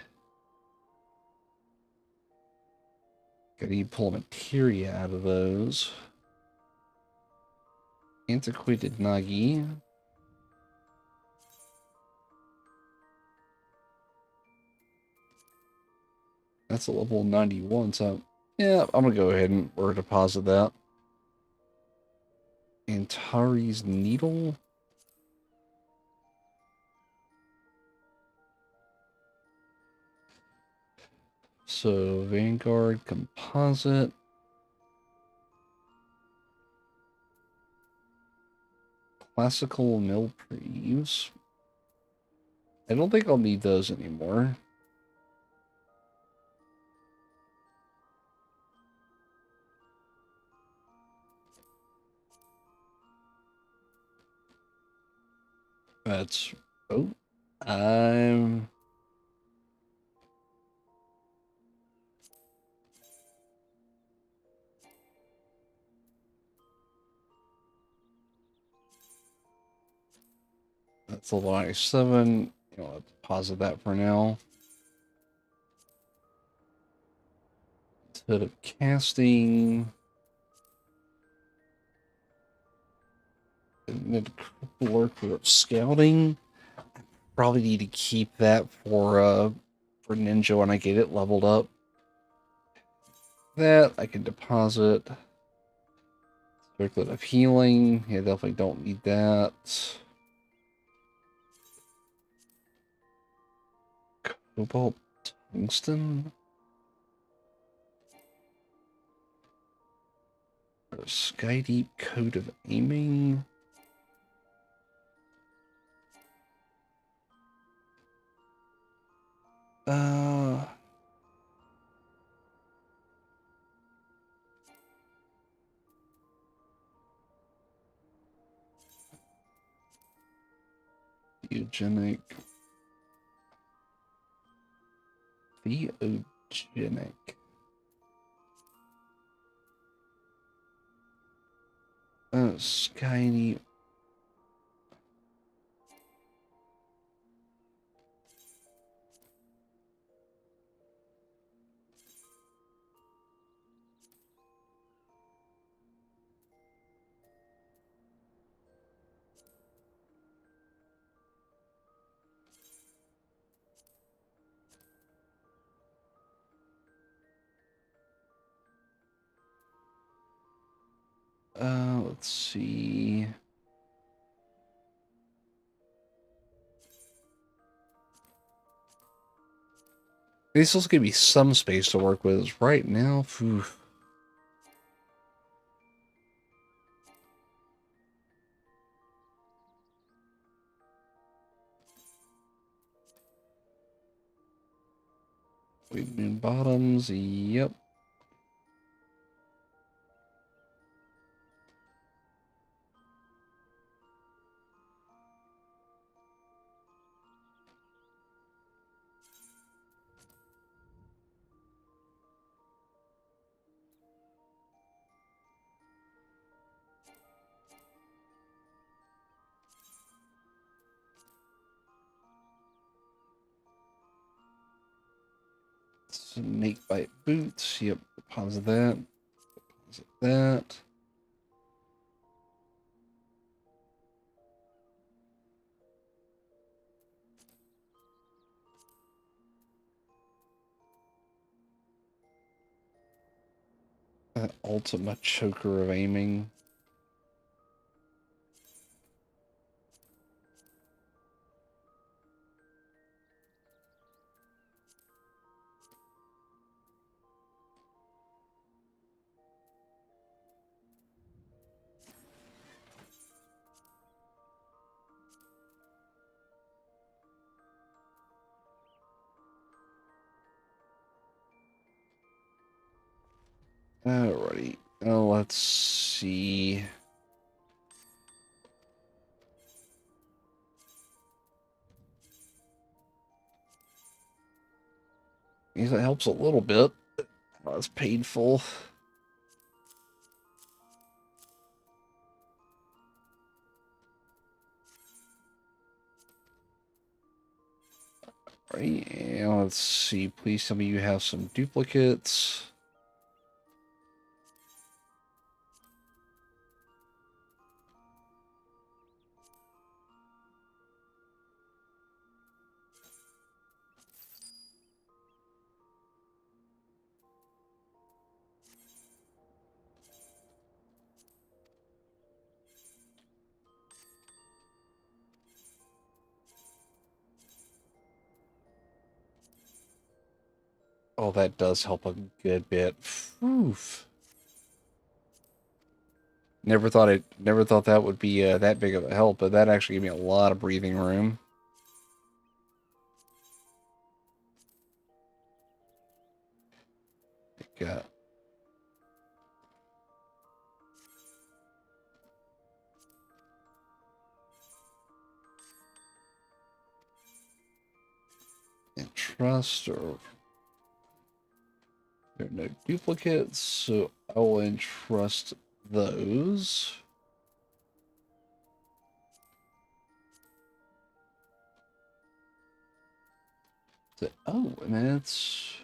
Gotta pull materia out of those. Antiquated Nagi. That's a level 91, so yeah, I'm gonna go ahead and deposit that. Antari's Needle. So Vanguard Composite. Classical Milprees. I don't think I'll need those anymore. That's oh, I'm that's a line 7. You know, let's deposit that for now. Instead of casting, and work for scouting. Probably need to keep that for Ninja when I get it leveled up. That I can deposit. Circlet of Healing. Yeah, definitely don't need that. Cobalt tungsten. Sky deep code of aiming. Eugenic. Theogenic. Sky. Let's see. There's supposed to be some space to work with. Right now, phew. We've been bottoms, yep. Snake bite boots, yep. Deposit that. Deposit that. That ultimate choker of aiming. Alrighty. Let's see. It helps a little bit. That's painful. Right, and let's see. Please tell me you have some duplicates. Oh, that does help a good bit. Oof. Never thought that would be that big of a help, but that actually gave me a lot of breathing room. Got and trust, or there are no duplicates, so I will entrust those. Oh, and that's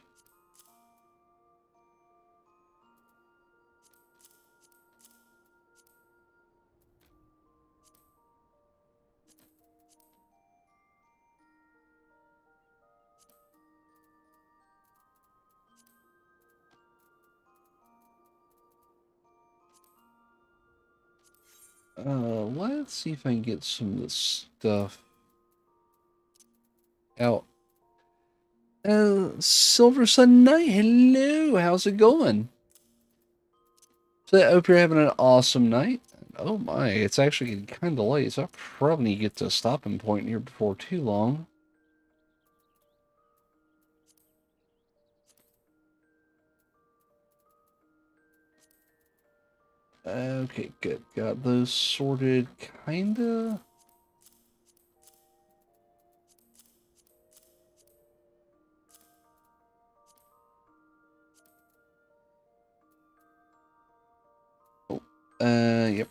let's see if I can get some of this stuff out. Silver Sun Knight, hello, how's it going? So I hope you're having an awesome night. Oh my, it's actually getting kind of late, so I probably need to get to a stopping point here before too long. Okay, good. Got those sorted, kinda. Yep.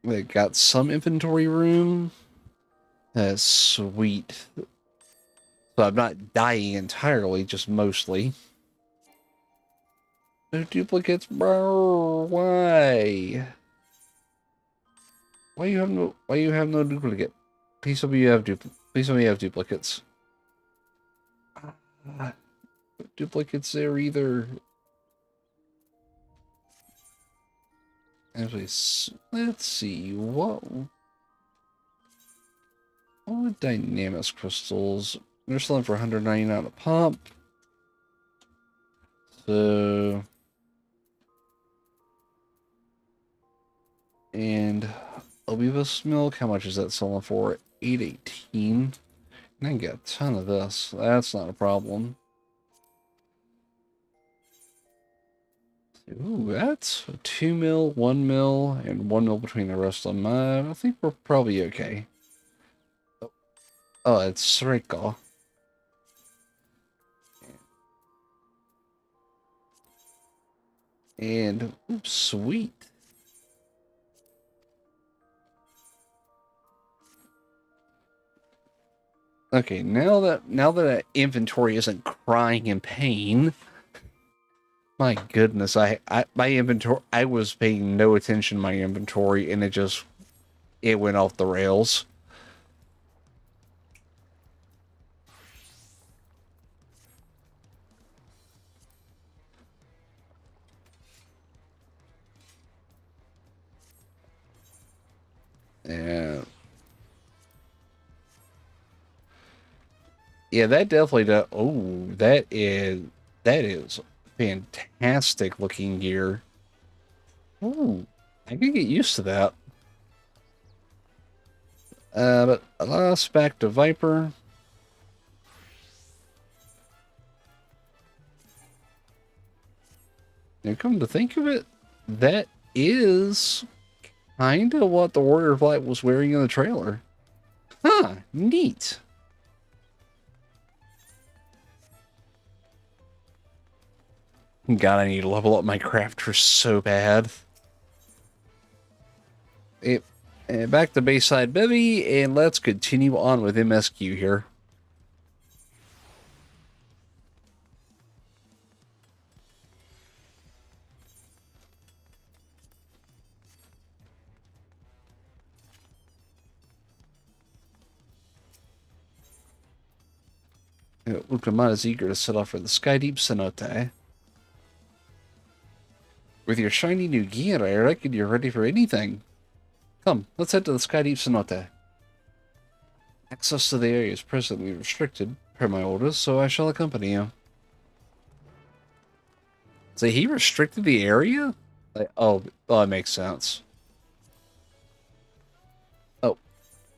They got some inventory room. That's sweet. So I'm not dying entirely, just mostly. No duplicates, bro. Why? Why you have no duplicate? Please tell me you have please tell me you have duplicates. Duplicates there either. Actually, let's see what would Dynamis crystals? They're selling for 199 a pop. So, and Obivus milk, how much is that selling for? 818. And I can get a ton of this. That's not a problem. Ooh, that's 2 mil, 1 mil, and 1 mil between the rest of them. I think we're probably okay. Oh, it's Srika. And oops, sweet. Okay, now that inventory isn't crying in pain. My goodness, my inventory, I was paying no attention to my inventory and it went off the rails. Yeah. Yeah, that definitely does. Oh, that is fantastic looking gear. Ooh, I could get used to that. But let's back to Viper. Now, come to think of it, that is kind of what the Warrior of Light was wearing in the trailer. Huh, neat. God, I need to level up my crafter so bad. And back to Bayside Bevy, and let's continue on with MSQ here. Ultraman is eager to set off for the Skydeep Cenote. With your shiny new gear, I reckon you're ready for anything. Come, let's head to the Skydeep Cenote. Access to the area is presently restricted, per my orders, so I shall accompany you. So he restricted the area? Like, oh, that makes sense. Oh,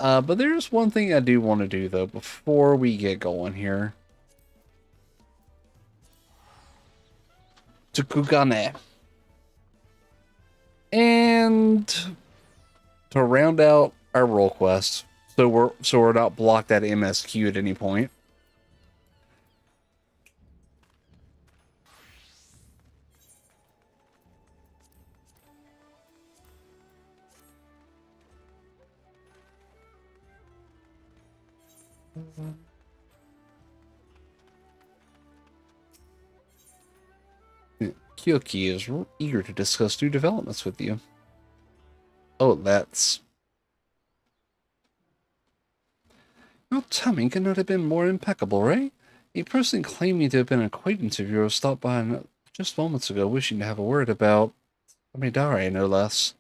but there's one thing I do want to do, though, before we get going here. To Kugane. And to round out our role quest, so we're not blocked at MSQ at any point. Kyoki is eager to discuss new developments with you. Oh, that's... Your timing could not have been more impeccable, right? A person claiming to have been an acquaintance of yours stopped by just moments ago, wishing to have a word about Amidare, no less.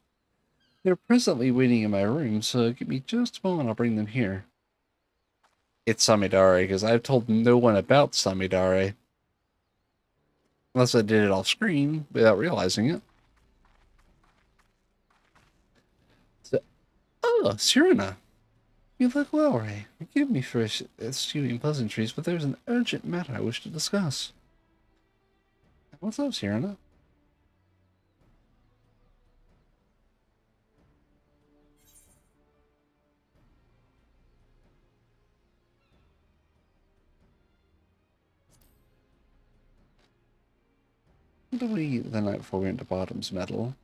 They're presently waiting in my room, so give me just a moment, I'll bring them here. it's Samidare, because I've told no one about Samidare. Unless I did it off screen without realizing it. So, oh, Sirena. You look well, Ray. Forgive me for eschewing pleasantries, but there's an urgent matter I wish to discuss. What's up, Sirena? What did we eat the night before we went to Bottom's Metal?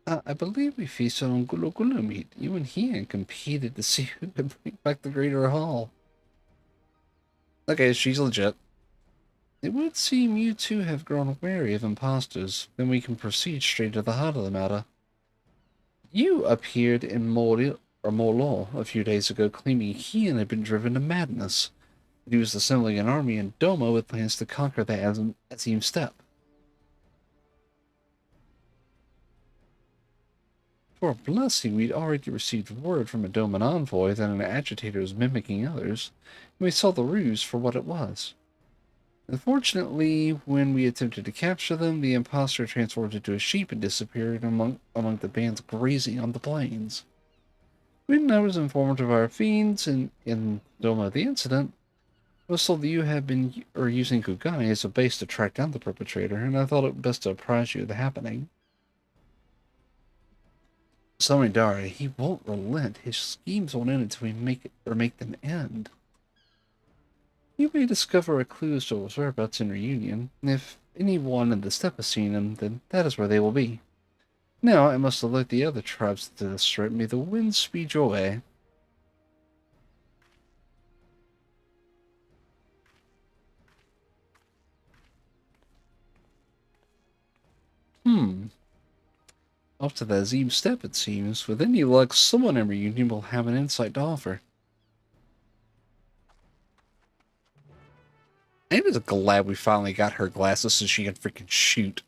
I believe we feasted on gulu gulu meat. You and Hian competed to see who could bring back the greater hall. Okay, she's legit. It would seem you two have grown wary of imposters. Then we can proceed straight to the heart of the matter. You appeared in Morlaw a few days ago, claiming Hian had been driven to madness. He was assembling an army in Doma with plans to conquer the Azim Steppe. For a blessing, we'd already received word from a Doman envoy that an agitator was mimicking others, and we saw the ruse for what it was. Unfortunately, when we attempted to capture them, the imposter transformed into a sheep and disappeared among the bands grazing on the plains. When I was informed of our fiends in Doma of the incident, I was told that you had been using Kugane as a base to track down the perpetrator, and I thought it best to apprise you of the happening. Samidare, he won't relent. His schemes won't end until we make them end. You may discover a clue as to his whereabouts in Reunion. If anyone in the steppe has seen him, then that is where they will be. Now I must alert the other tribes to this threat. May the wind speed your way. Off to the Azim Steppe, it seems. With any luck, someone in Reunion will have an insight to offer. I'm just glad we finally got her glasses so she can freaking shoot.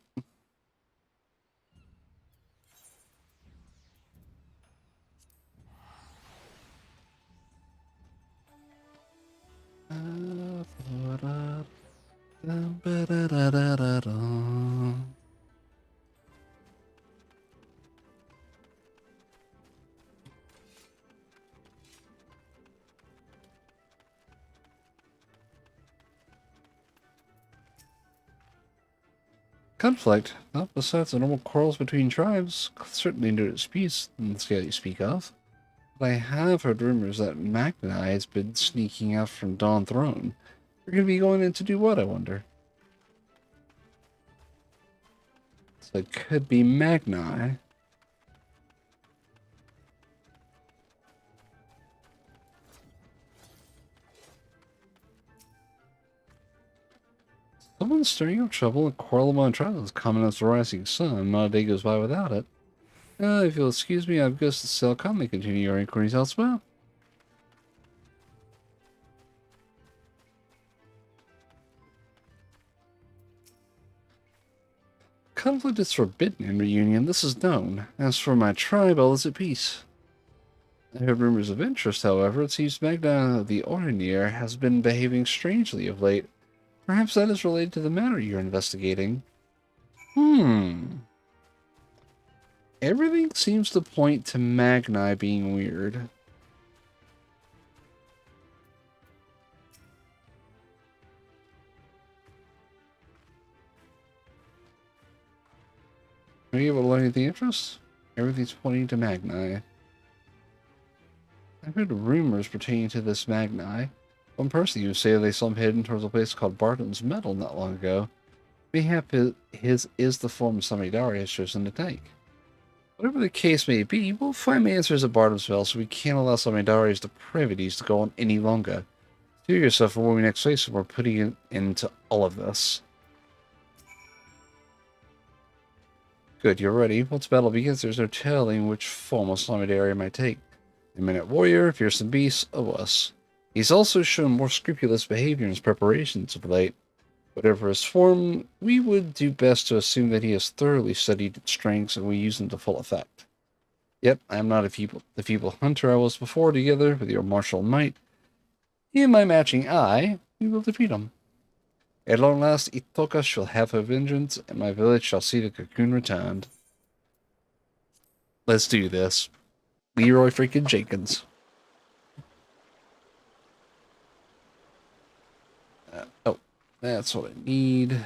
Conflict? Well, besides the normal quarrels between tribes, certainly no disputes on the scale you speak of. But I have heard rumors that Magni has been sneaking out from Dawn Throne. You're going to be going in to do what, I wonder? So it could be Magni. Someone's stirring up trouble and quarrel among tribes, common as the rising sun. Not a day goes by without it. If you'll excuse me, I've got to sell. Kindly continue your inquiries elsewhere. Conflict is forbidden in Reunion, this is known. As for my tribe, all is at peace. I heard rumors of interest, however. It seems Magna the Ordinier has been behaving strangely of late. Perhaps that is related to the matter you're investigating. Everything seems to point to Magni being weird. Are you able to learn anything interesting? Everything's pointing to Magni. I've heard rumors pertaining to this Magni. One person used to say they saw him heading towards a place called Barton's Metal not long ago. Mayhap his is the form Samidare has chosen to take. Whatever the case may be, we'll find the answers at Barton's Metal, so we can't allow Samidare's depravities to go on any longer. Do yourself for when we next face, and we're putting it into all of this. Good, you're ready. Once battle begins, there's no telling which form a Samidare might take. A minute warrior, fearsome beast, a wuss. He's also shown more scrupulous behavior in his preparations of late. Whatever his form, we would do best to assume that he has thoroughly studied its strengths and we use them to full effect. Yet I am not the feeble hunter I was before. Together with your martial might and my matching eye, we will defeat him. At long last, Itoka shall have her vengeance, and my village shall see the cocoon returned. Let's do this. Leroy freaking Jenkins. Oh, that's what I need.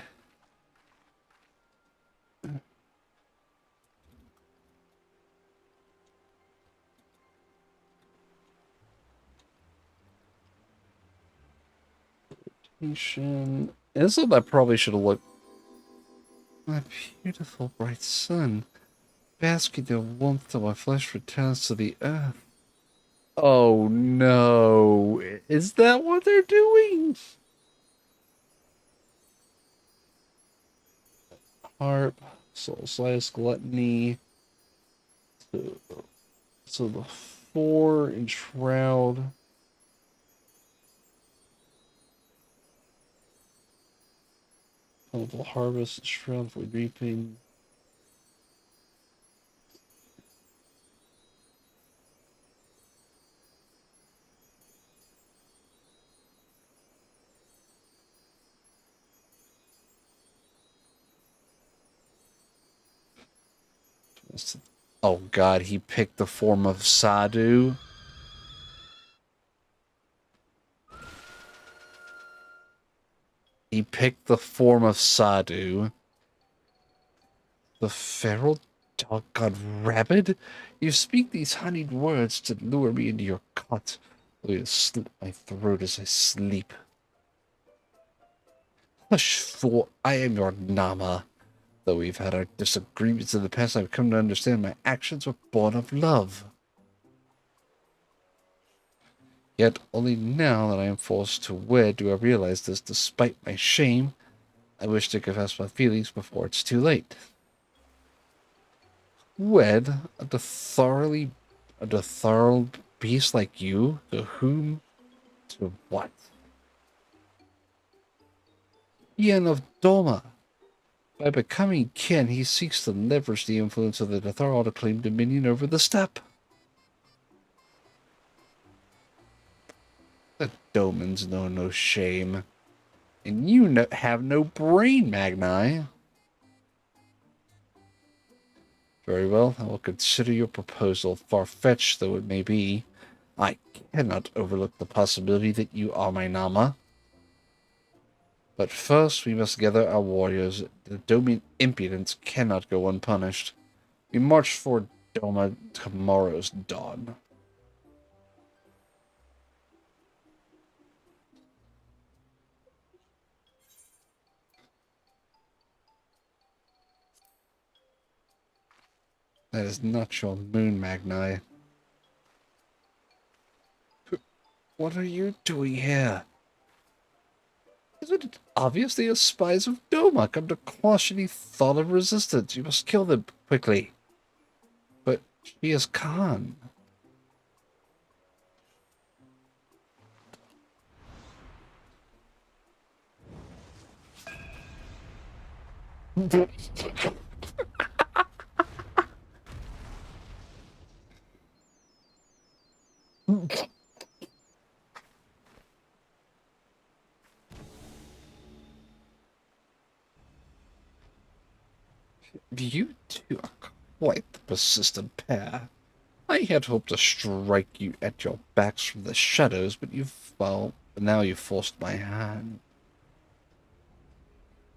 This is what I probably should have looked. My beautiful bright sun, basking the warmth of my flesh returns to the earth. Oh no, is that what they're doing? Harp, soul slice, gluttony. So the 4 in shroud. Plentiful harvest, shroud for reaping. Oh god, he picked the form of Sadhu. He picked the form of Sadhu. The feral dog god rabid? You speak these honeyed words to lure me into your cot. Will you slit my throat as I sleep? Hush, fool, I am your Nama. Though we've had our disagreements in the past, I've come to understand my actions were born of love. Yet only now that I am forced to wed do I realize this. Despite my shame, I wish to confess my feelings before it's too late. Wed a thorough beast like you? To whom? To what? Ian of Doma. By becoming kin, he seeks to leverage the influence of the Dathral to claim dominion over the steppe. The Domans know no shame. And you have no brain, Magni. Very well, I will consider your proposal, far-fetched though it may be. I cannot overlook the possibility that you are my Nama. But first, we must gather our warriors. The Doman impudence cannot go unpunished. We march for Doma tomorrow's dawn. That is not your moon, Magni. What are you doing here? Isn't it obvious they are spies of Doma come to quash any thought of resistance? You must kill them quickly. But she is Khan. You two are quite the persistent pair. I had hoped to strike you at your backs from the shadows, but now you've forced my hand.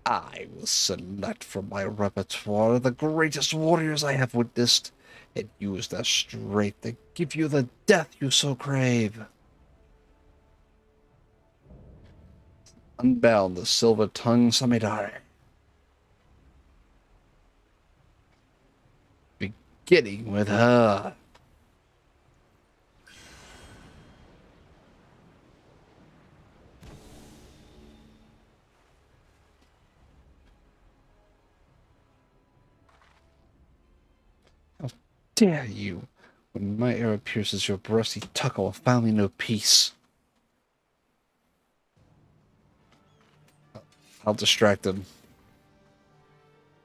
I will select from my repertoire the greatest warriors I have witnessed, and use their strength to give you the death you so crave. Unbound the silver-tongued Samidare. Beginning with her. How dare you? When my arrow pierces your breast, Itoka will finally know peace. I'll distract him.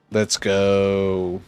Let's go.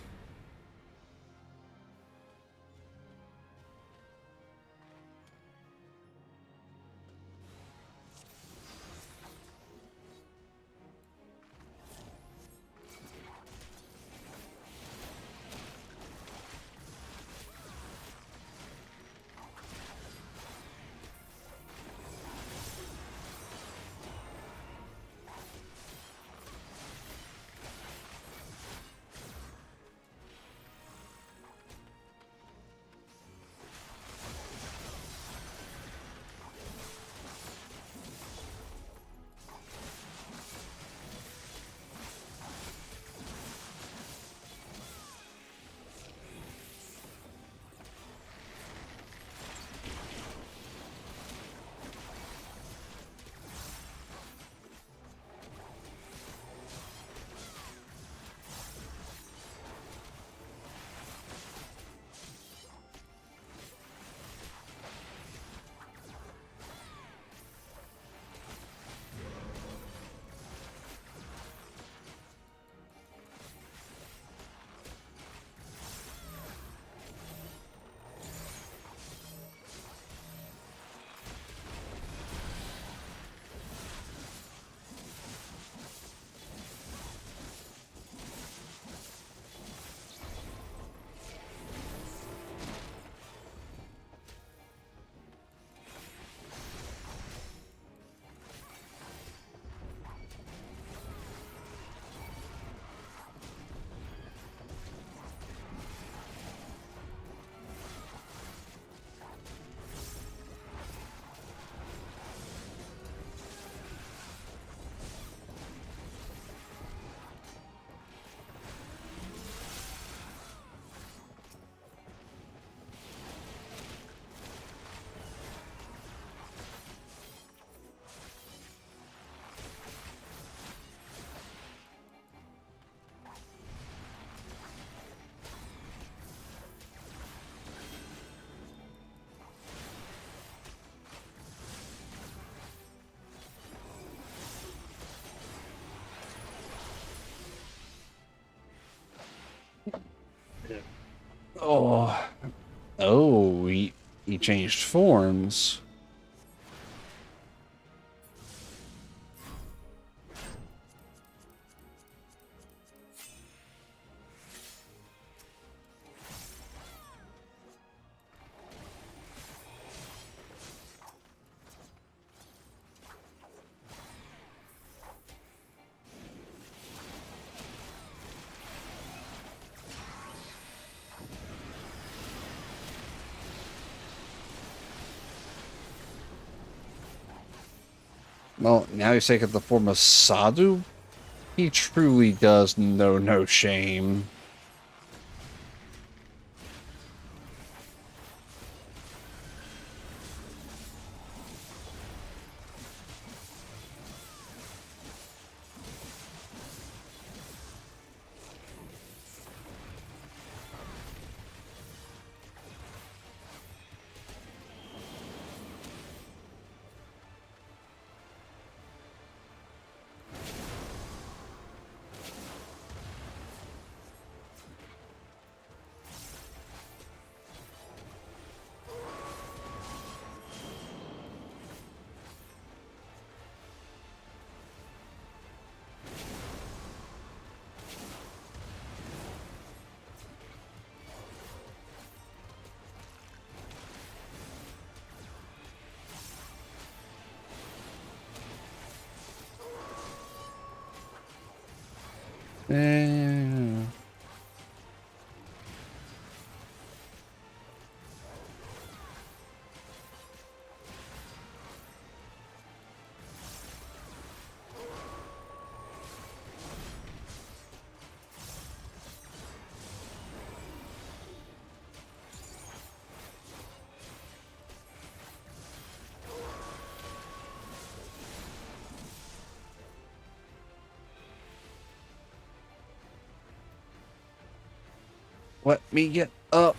Oh, oh, he changed forms. Well, now he's taking the form of Sadhu. He truly does know no shame. Eh. Let me get up.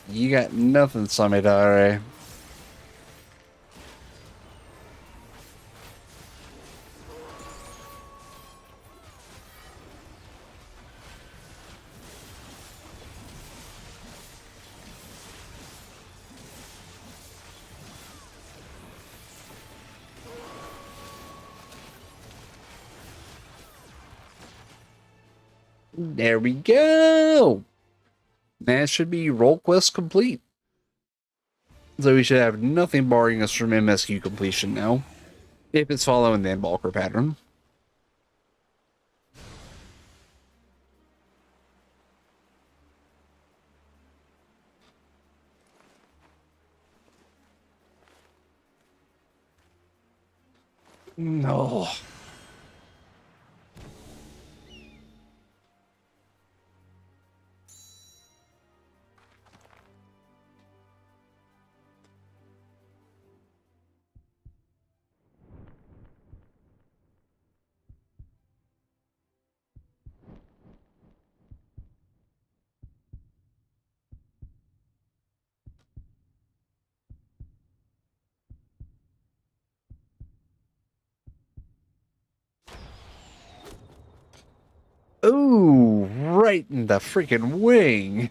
You got nothing, Samidare. There we go. That should be roll quest complete. So we should have nothing barring us from MSQ completion now, if it's following the Embalker pattern. No. Ooh, right in the freaking wing.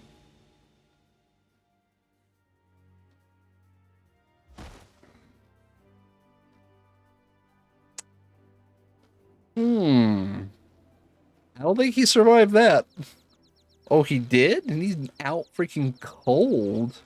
I don't think he survived that. Oh, he did? And he's out freaking cold.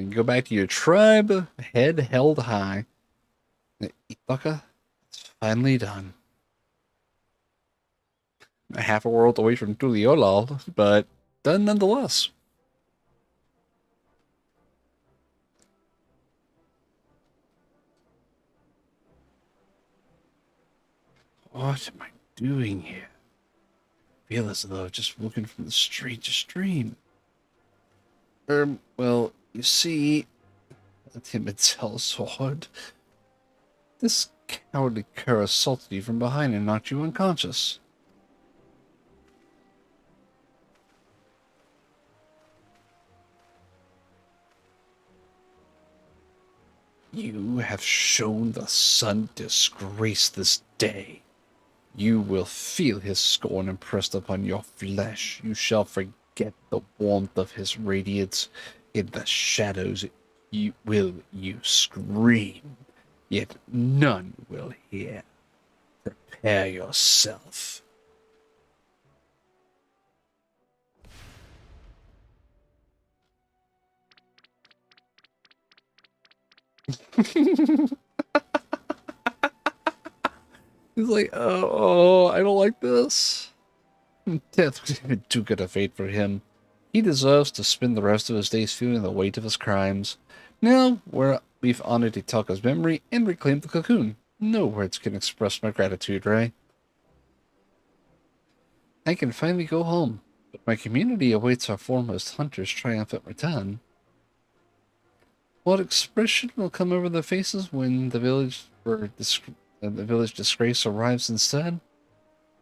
And go back to your tribe, head held high. Ithaca, it's finally done. A half a world away from Tuliolal, but done nonetheless. What am I doing here? I feel as though I'm just looking from the street to stream. Well, you see, a timid sellsword. This cowardly cur assaulted you from behind and knocked you unconscious. You have shown the sun disgrace this day. You will feel his scorn impressed upon your flesh. You shall forget the warmth of his radiance. In the shadows you scream, yet none will hear. Prepare yourself. He's like, oh, I don't like this. Death would have been too good a fate for him. He deserves to spend the rest of his days feeling the weight of his crimes. Now, we've honored Itaka's memory and reclaimed the cocoon. No words can express my gratitude, Ray. I can finally go home, but my community awaits our foremost hunter's triumphant return. What expression will come over their faces when the village disgrace arrives instead?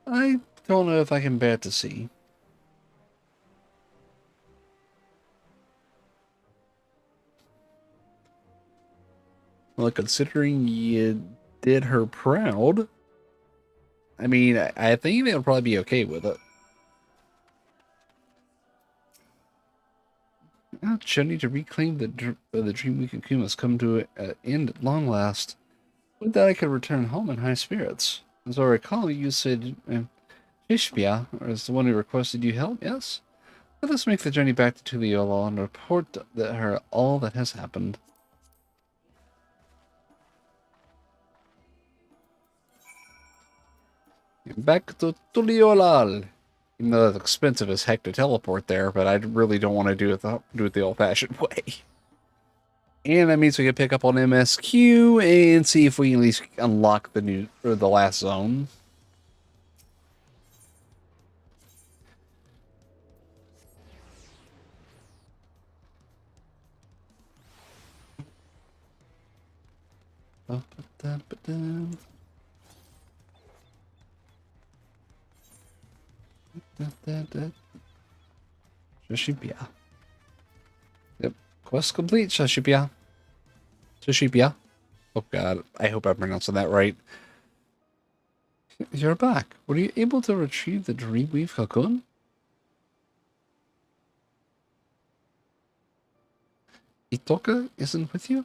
I don't know if I can bear to see. Well, considering you did her proud, I mean, I think they'll probably be okay with it. Our journey to reclaim the Dreamweek cocoon has come to an end at long last. Would that I could return home in high spirits. As I recall, you said Ishbia is the one who requested you help, yes? Let us make the journey back to Tuliola and report her all that has happened. Back to Tuliolal. Even though it's expensive as heck to teleport there, but I really don't want to do it the old-fashioned way. And that means we can pick up on MSQ and see if we can at least unlock the last zone. Shashibia. Yep. Quest complete, Shashibia. Shashibia. Oh god, I hope I'm pronouncing that right. You're back. Were you able to retrieve the Dreamweave cocoon? Itoka isn't with you?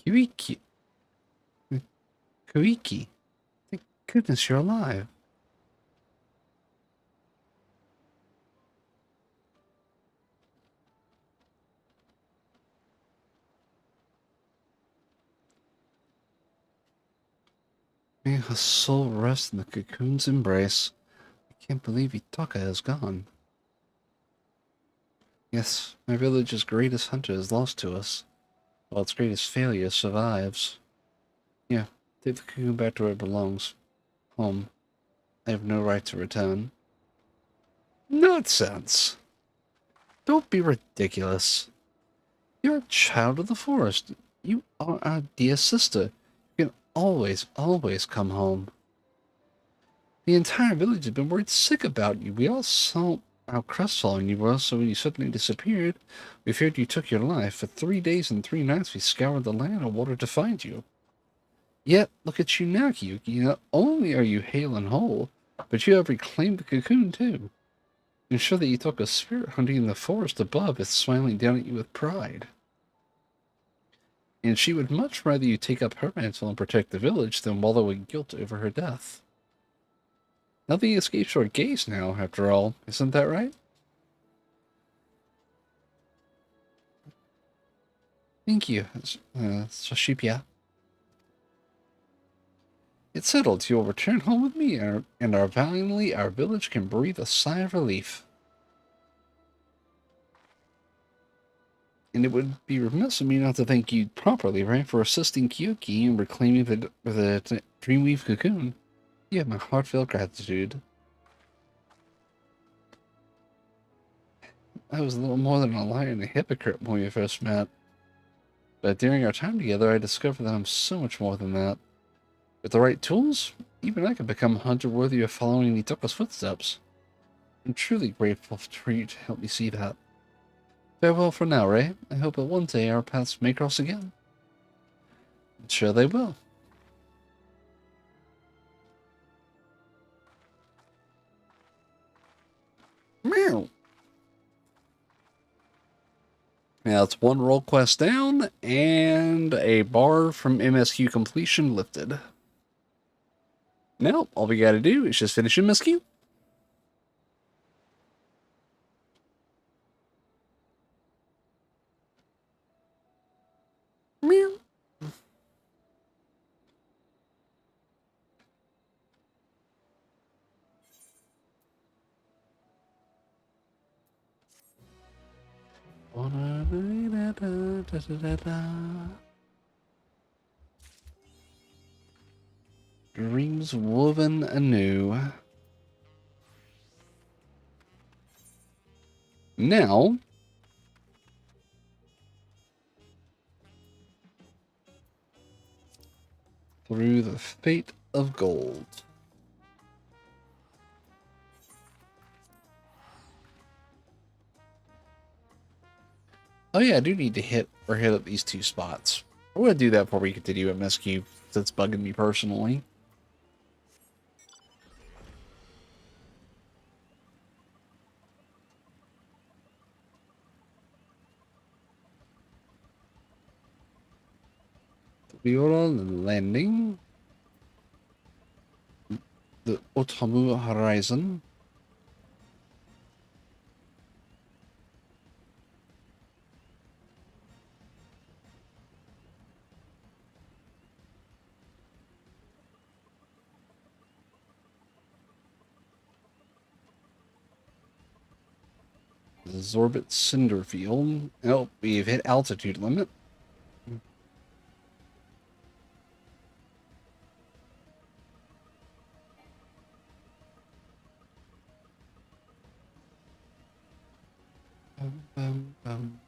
Kuiki. Kuiki. Thank goodness you're alive. May her soul rest in the cocoon's embrace. I can't believe Itaka is gone. Yes, my village's greatest hunter is lost to us, while its greatest failure survives. Yeah, take the cocoon back to where it belongs. Home. I have no right to return. Nonsense! Don't be ridiculous. You're a child of the forest. You are our dear sister. You can always, always come home. The entire village has been worried sick about you. We all saw how crestfallen you were, so when you suddenly disappeared, we feared you took your life. For 3 days and 3 nights we scoured the land and water to find you. Yet, look at you now, Kyuki. Not only are you hale and whole, but you have reclaimed the cocoon, too. Ensure that you took a spirit hunting in the forest above is smiling down at you with pride. And she would much rather you take up her mantle and protect the village than wallow in guilt over her death. Nothing escapes your gaze now, after all, isn't that right? Thank you, Sashipia. It's settled. You'll return home with me, and our village can breathe a sigh of relief. And it would be remiss of me not to thank you properly, right, for assisting Kyoki in reclaiming the Dreamweave cocoon. You have my heartfelt gratitude. I was a little more than a liar and a hypocrite when we first met. But during our time together, I discovered that I'm so much more than that. With the right tools, even I could become a hunter worthy of following Nitoko's footsteps. I'm truly grateful for you to help me see that. Farewell for now, Ray. I hope that one day our paths may cross again. I'm sure they will. Meow. Now it's one roll quest down, and a bar from MSQ completion lifted. Now, all we gotta do is just finish MSQ. Meow. Dreams woven anew. Now, through the fate of gold. Oh yeah, I do need to hit up these two spots. I'm gonna do that before we continue MSQ. That's bugging me personally. We are on landing. The Otamu Horizon. The Zorbit Cinderfield. Oh, we've hit altitude limit. Bum, bum, bum.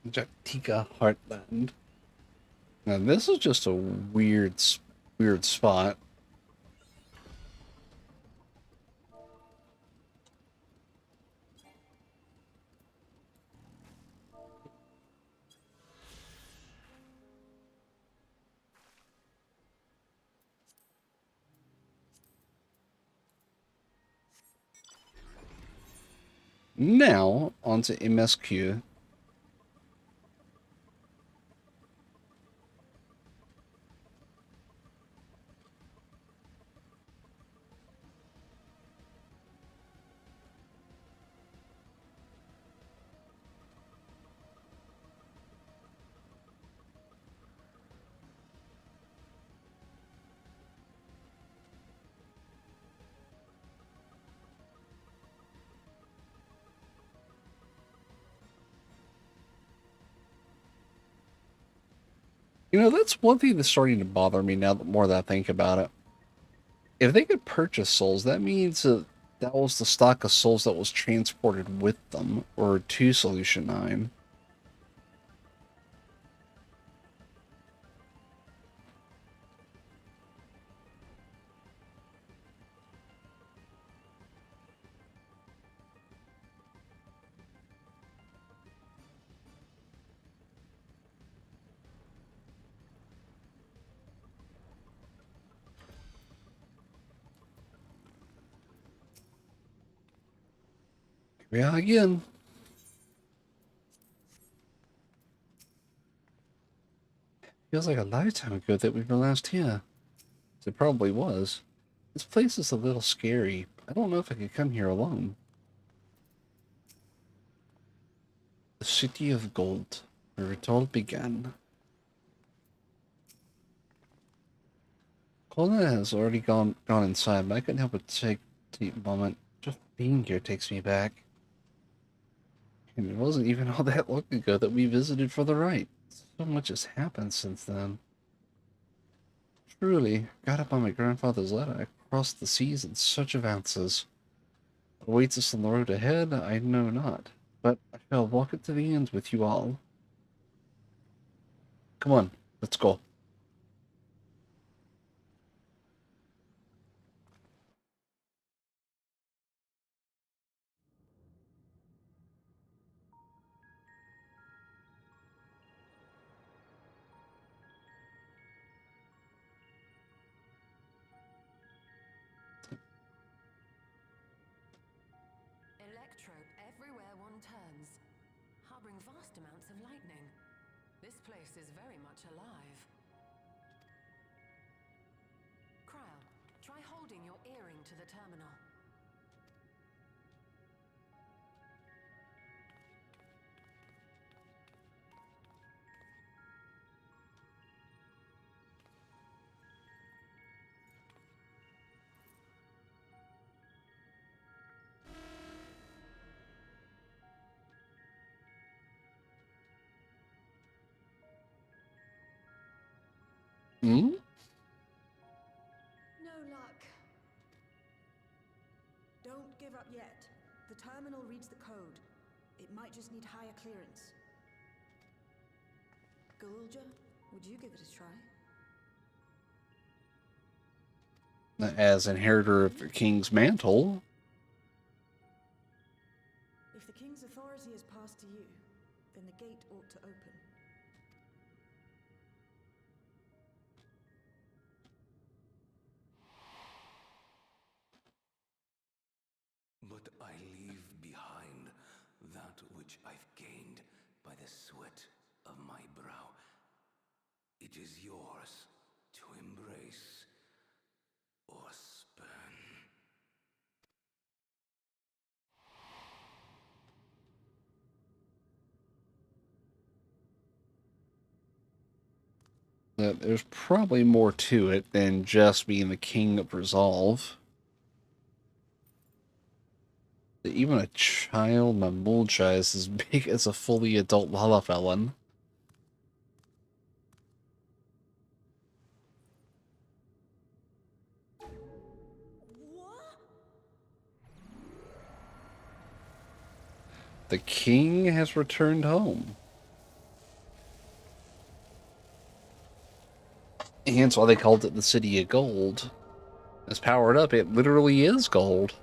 Jaktika Heartland. Now this is just a weird spot. Now onto MSQ. You know, that's one thing that's starting to bother me now the more that I think about it. If they could purchase souls, that means that that was the stock of souls that was transported with them, or to Solution 9. Yeah, again. Feels like a lifetime ago that we were last here. It probably was. This place is a little scary. I don't know if I could come here alone. The City of Gold, where it all began. Colin has already gone inside, but I couldn't help but take a deep moment. Just being here takes me back. And it wasn't even all that long ago that we visited for the rite. So much has happened since then. Truly, got up on my grandfather's ladder. I crossed the seas in search of answers. What awaits us on the road ahead, I know not. But I shall walk it to the end with you all. Come on, let's go. Electrope everywhere one turns, harboring vast amounts of lightning. This place is very much alive. Cryo, try holding your earring to the terminal. Hmm? No luck. Don't give up yet. The terminal reads the code. It might just need higher clearance. Gulja, would you give it a try? As inheritor of the king's mantle. If the king's authority is passed to you, then the gate ought to open. But I leave behind that which I've gained by the sweat of my brow. It is yours to embrace or spurn. There's probably more to it than just being the king of resolve. Even a child Mamulcha is as big as a fully adult Lalafellan. The king has returned home. Hence why they called it the City of Gold. It's powered up, it literally is gold.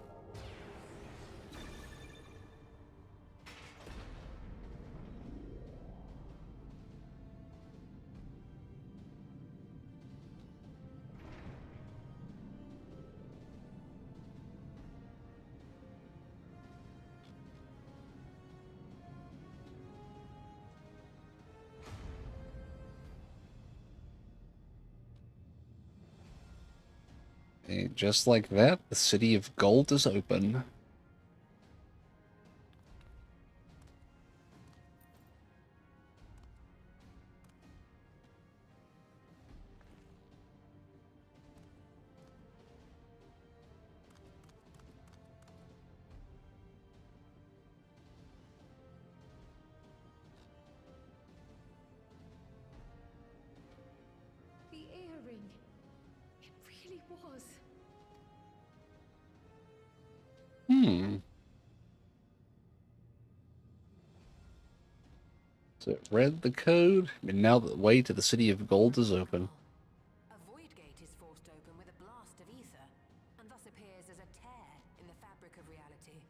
And just like that, the City of Gold is open. So it read the code, and now the way to the City of Gold is open. A void gate is forced open with a blast of ether, and thus appears as a tear in the fabric of reality.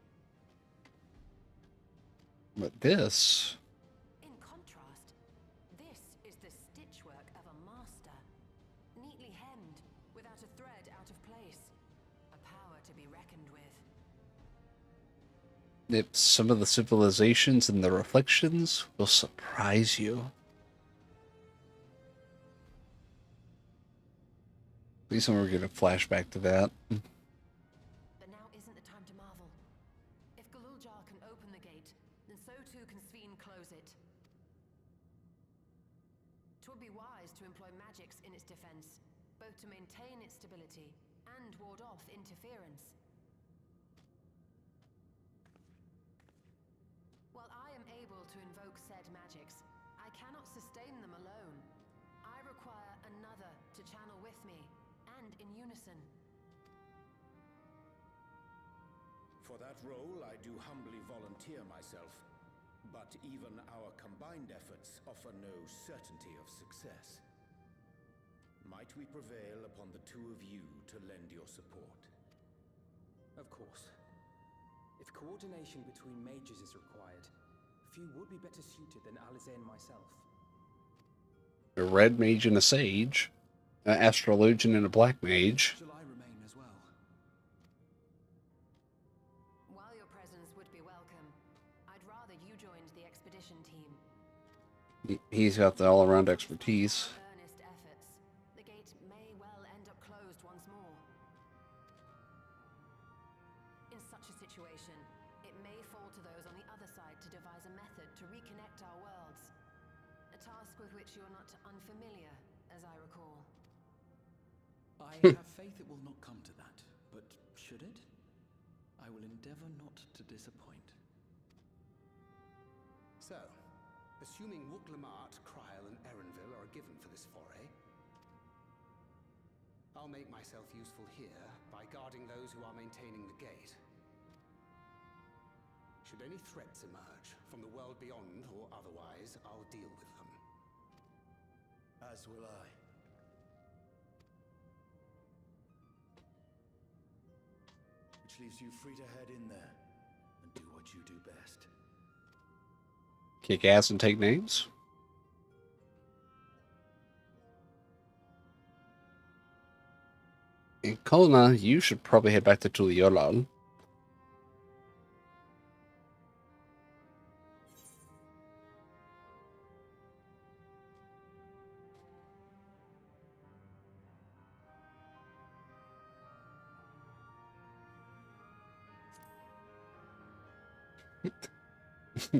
But this... In contrast, this is the stitchwork of a master. Neatly hemmed, without a thread out of place. A power to be reckoned with. Some of the civilizations and the reflections will surprise you. At least we're going to flashback to that. But now isn't the time to marvel. If Galuljar can open the gate, then so too can Sveen close it. 'Twould be wise to employ magics in its defense, both to maintain its stability and ward off interference. While I am able to invoke said magics, I cannot sustain them alone. I require another to channel with me, and in unison. For that role, I do humbly volunteer myself. But even our combined efforts offer no certainty of success. Might we prevail upon the two of you to lend your support? Of course. If coordination between mages is required, few would be better suited than Alize and myself. A red mage and a sage. An astrologian and a black mage. Shall I remain as well? While your presence would be welcome, I'd rather you joined the expedition team. He's got the all-around expertise. Earnest efforts, the gate may well end up closed once more. In such a situation, it may fall to those on the other side to devise a method to reconnect our worlds. A task with which you're not unfamiliar, as I recall. I have faith it will not come to that, but should it? I will endeavor not to disappoint. So, assuming Wooklamart, Kryl, and Erenville are given for this foray, I'll make myself useful here by guarding those who are maintaining the gate. Should any threats emerge, from the world beyond or otherwise, I'll deal with them. As will I. Which leaves you free to head in there and do what you do best. Kick ass and take names. And Kona, you should probably head back to Tuliolan.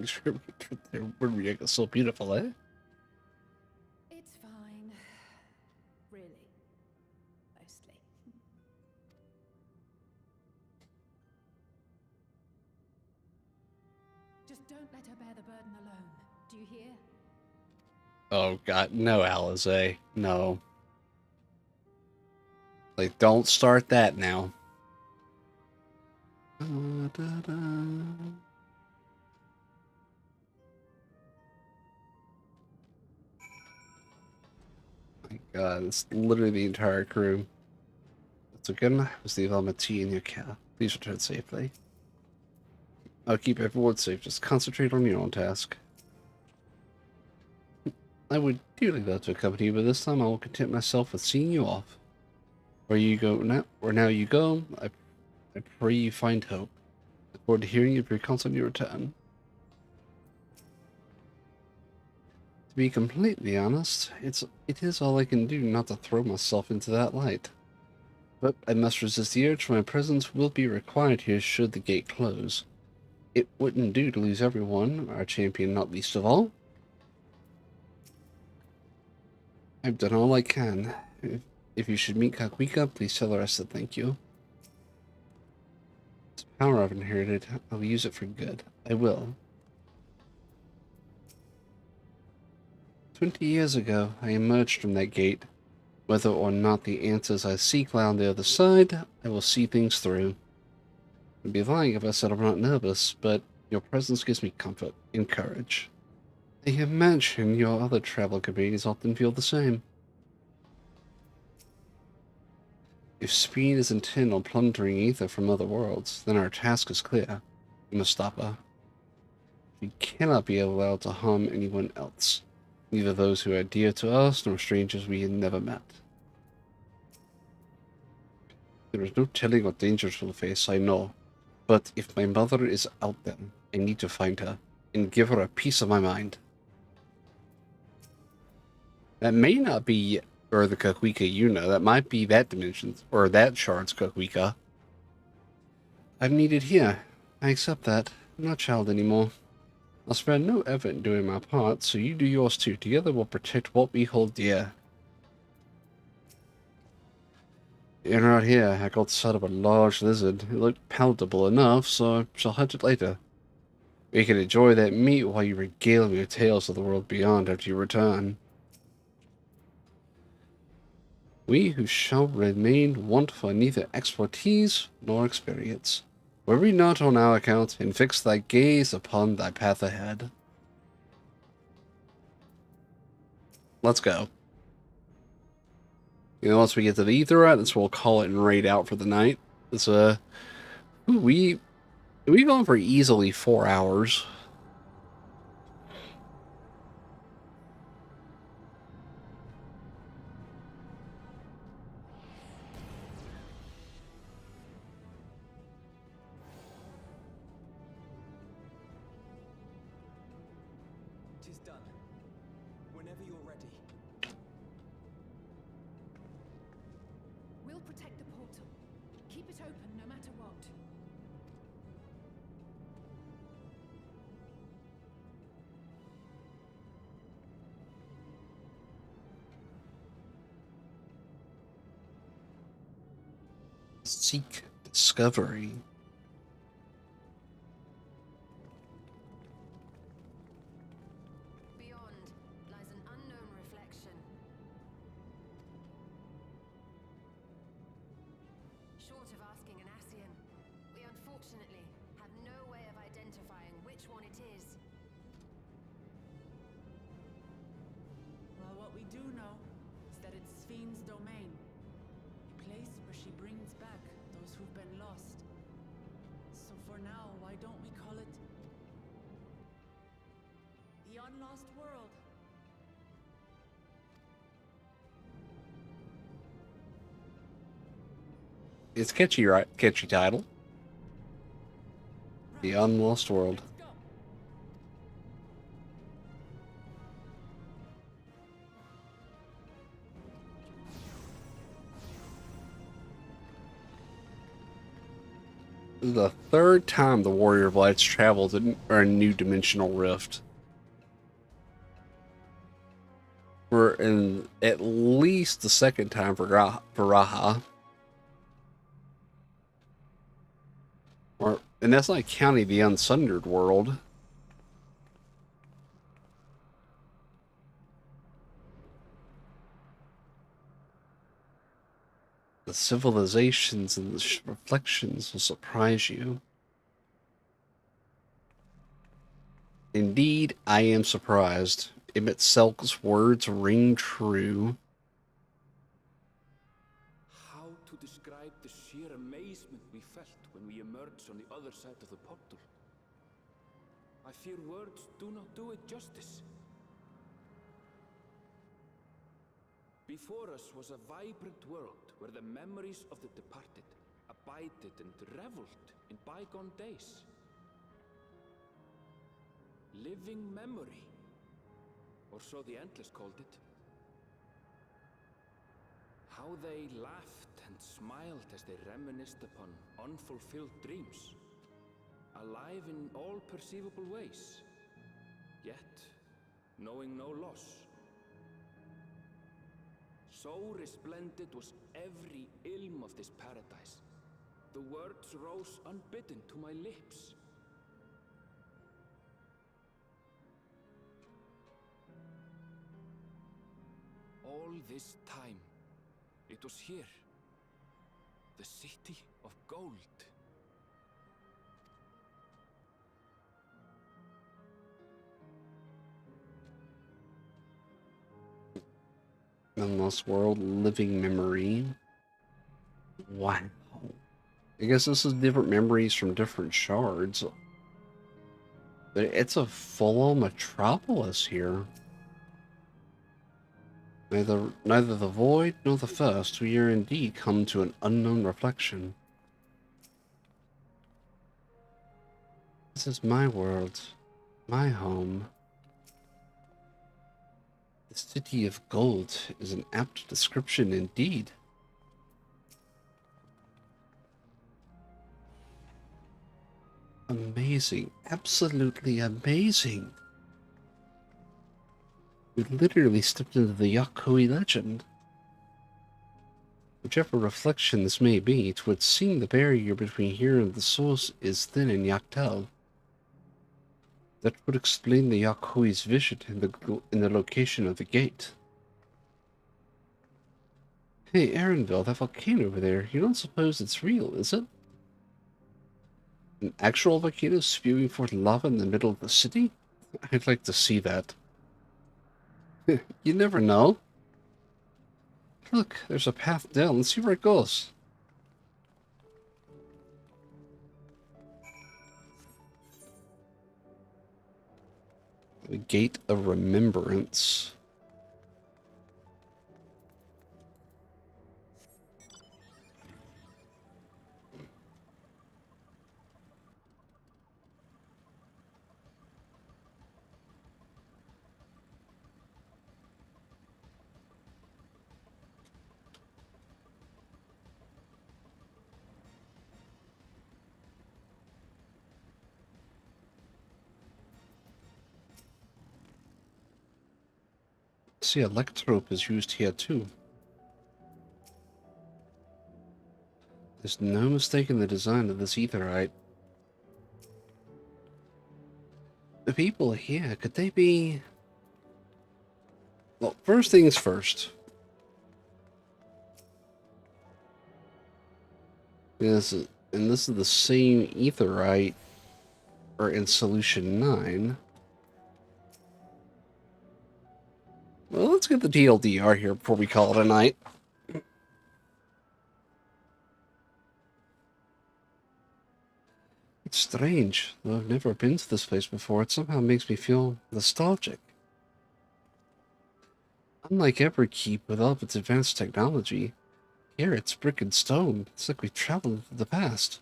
Sure, we're so beautiful, eh? It's fine. Really. Mostly. Just don't let her bear the burden alone. Do you hear? Oh god, no, Alize. No. Like, don't start that now. My god, it's literally the entire crew. That's again was the element tea in your car. Please return safely. I'll keep everyone safe. Just concentrate on your own task. I would dearly love to accompany you, but this time I will content myself with seeing you off. Where you go now, where now you go, I pray you find hope. Look forward to hearing of your constant return. To be completely honest, it is all I can do not to throw myself into that light. But I must resist the urge, for my presence will be required here should the gate close. It wouldn't do to lose everyone, our champion not least of all. I've done all I can. If you should meet Kakwika, please tell her I said thank you. It's power I've inherited. I'll use it for good. I will. 20 years ago, I emerged from that gate. Whether or not the answers I seek lie on the other side, I will see things through. I'd be lying if I said I'm not nervous, but your presence gives me comfort and courage. I imagine your other travel companions often feel the same. If Speed is intent on plundering ether from other worlds, then our task is clear. We must stop her. We cannot be allowed to harm anyone else, neither those who are dear to us nor strangers we had never met. There is no telling what dangers we'll face, I know, but if my mother is out there, I need to find her and give her a piece of my mind. That may not be or the Kakwika you know, that might be that dimension's or that shard's Kakwika. I'm needed here. I accept that. I'm not a child anymore. I'll spare no effort in doing my part, so you do yours too. Together we'll protect what we hold dear. And right here, I got sight of a large lizard. It looked palatable enough, so I shall hunt it later. We can enjoy that meat while you regale me with tales of the world beyond after you return. We who shall remain want for neither expertise nor experience. Worry not on our account, and fix thy gaze upon thy path ahead. Let's go. You know, once we get to the Etherite, that's what we'll call it and raid out for the night. It's we've gone for easily 4 hours. Tis done. Whenever you're ready. We'll protect the portal. Keep it open no matter what. Seek discovery. Beyond lies an unknown reflection. Short of asking an Ascian, we unfortunately have no way of identifying which one it is. Well, what we do know is that it's Sphne's domain. A place where she brings back those who've been lost. So for now, why don't we call it the Unlost World? It's catchy, right? Catchy title. The Unlost World. Let's go. This is the third time the Warrior of Light's traveled in a new dimensional rift. We're in at least the second time for Raha. And that's not counting the Unsundered world. The civilizations and the reflections will surprise you. Indeed, I am surprised. Emmett Selk's words ring true. How to describe the sheer amazement we felt when we emerged on the other side of the portal? I fear words do not do it justice. Before us was a vibrant world where the memories of the departed abided and reveled in bygone days. Living memory, or so the Endless called it. How they laughed and smiled as they reminisced upon unfulfilled dreams, alive in all perceivable ways, yet knowing no loss. So resplendent was every ilm of this paradise. The words rose unbidden to my lips. All this time, it was here, the city of gold. Endless World, Living Memory. Wow. I guess this is different memories from different shards. But it's a full-on metropolis here. Neither the void nor the first, we are indeed come to an unknown reflection. This is my world, my home. The city of gold is an apt description indeed. Amazing, absolutely amazing. We literally stepped into the Yakuy legend. Whichever reflection this may be, it would seem the barrier between here and the source is thin in Yaktel. That would explain the Yakuy's vision in the location of the gate. Hey, Erenville, that volcano over there, you don't suppose it's real, is it? An actual volcano spewing forth lava in the middle of the city? I'd like to see that. You never know. Look, there's a path down. Let's see where it goes. The Gate of Remembrance. See, electrope is used here too. There's no mistaking the design of this aetherite. The people here, could they be... Well, first things first. This is the same aetherite, or in solution 9. Well, let's get the TLDR here before we call it a night. It's strange, though I've never been to this place before. It somehow makes me feel nostalgic. Unlike Everkeep with all of its advanced technology, here it's brick and stone. It's like we've traveled into the past.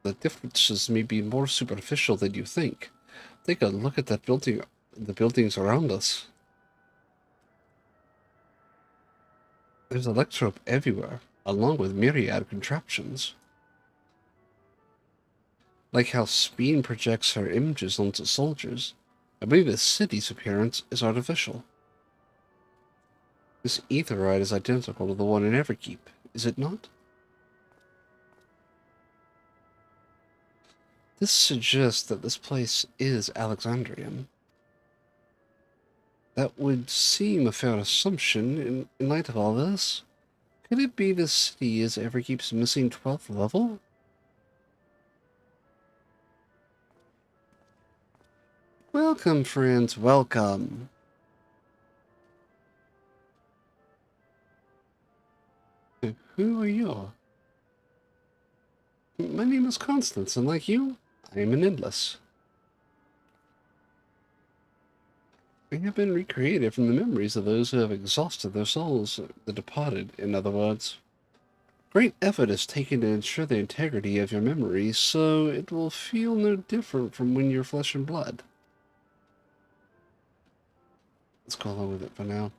The differences may be more superficial than you think. Take a look at that building, the buildings around us. There's electrope everywhere, along with myriad contraptions. Like how Speen projects her images onto soldiers, I believe the city's appearance is artificial. This aetherite is identical to the one in Everkeep, is it not? This suggests that this place is Alexandrian. That would seem a fair assumption in light of all this. Could it be this city is Everkeep's missing 12th level? Welcome, friends, welcome. Who are you? My name is Constance, and like you, I am an Endless. I have been recreated from the memories of those who have exhausted their souls, the departed, in other words. Great effort is taken to ensure the integrity of your memories, so it will feel no different from when you're flesh and blood. Let's go along with it for now.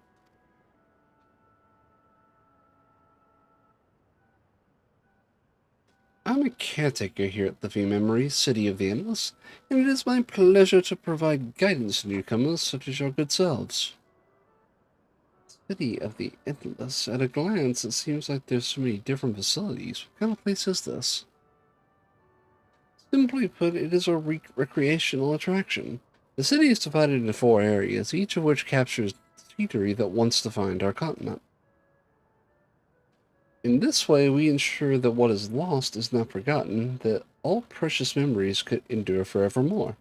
I'm a caretaker here at Living Memories, City of the Endless, and it is my pleasure to provide guidance to newcomers such as your good selves. City of the Endless. At a glance, it seems like there's so many different facilities. What kind of place is this? Simply put, it is a recreational attraction. The city is divided into 4 areas, each of which captures the scenery that once defined our continent. In this way, we ensure that what is lost is not forgotten, that all precious memories could endure forevermore.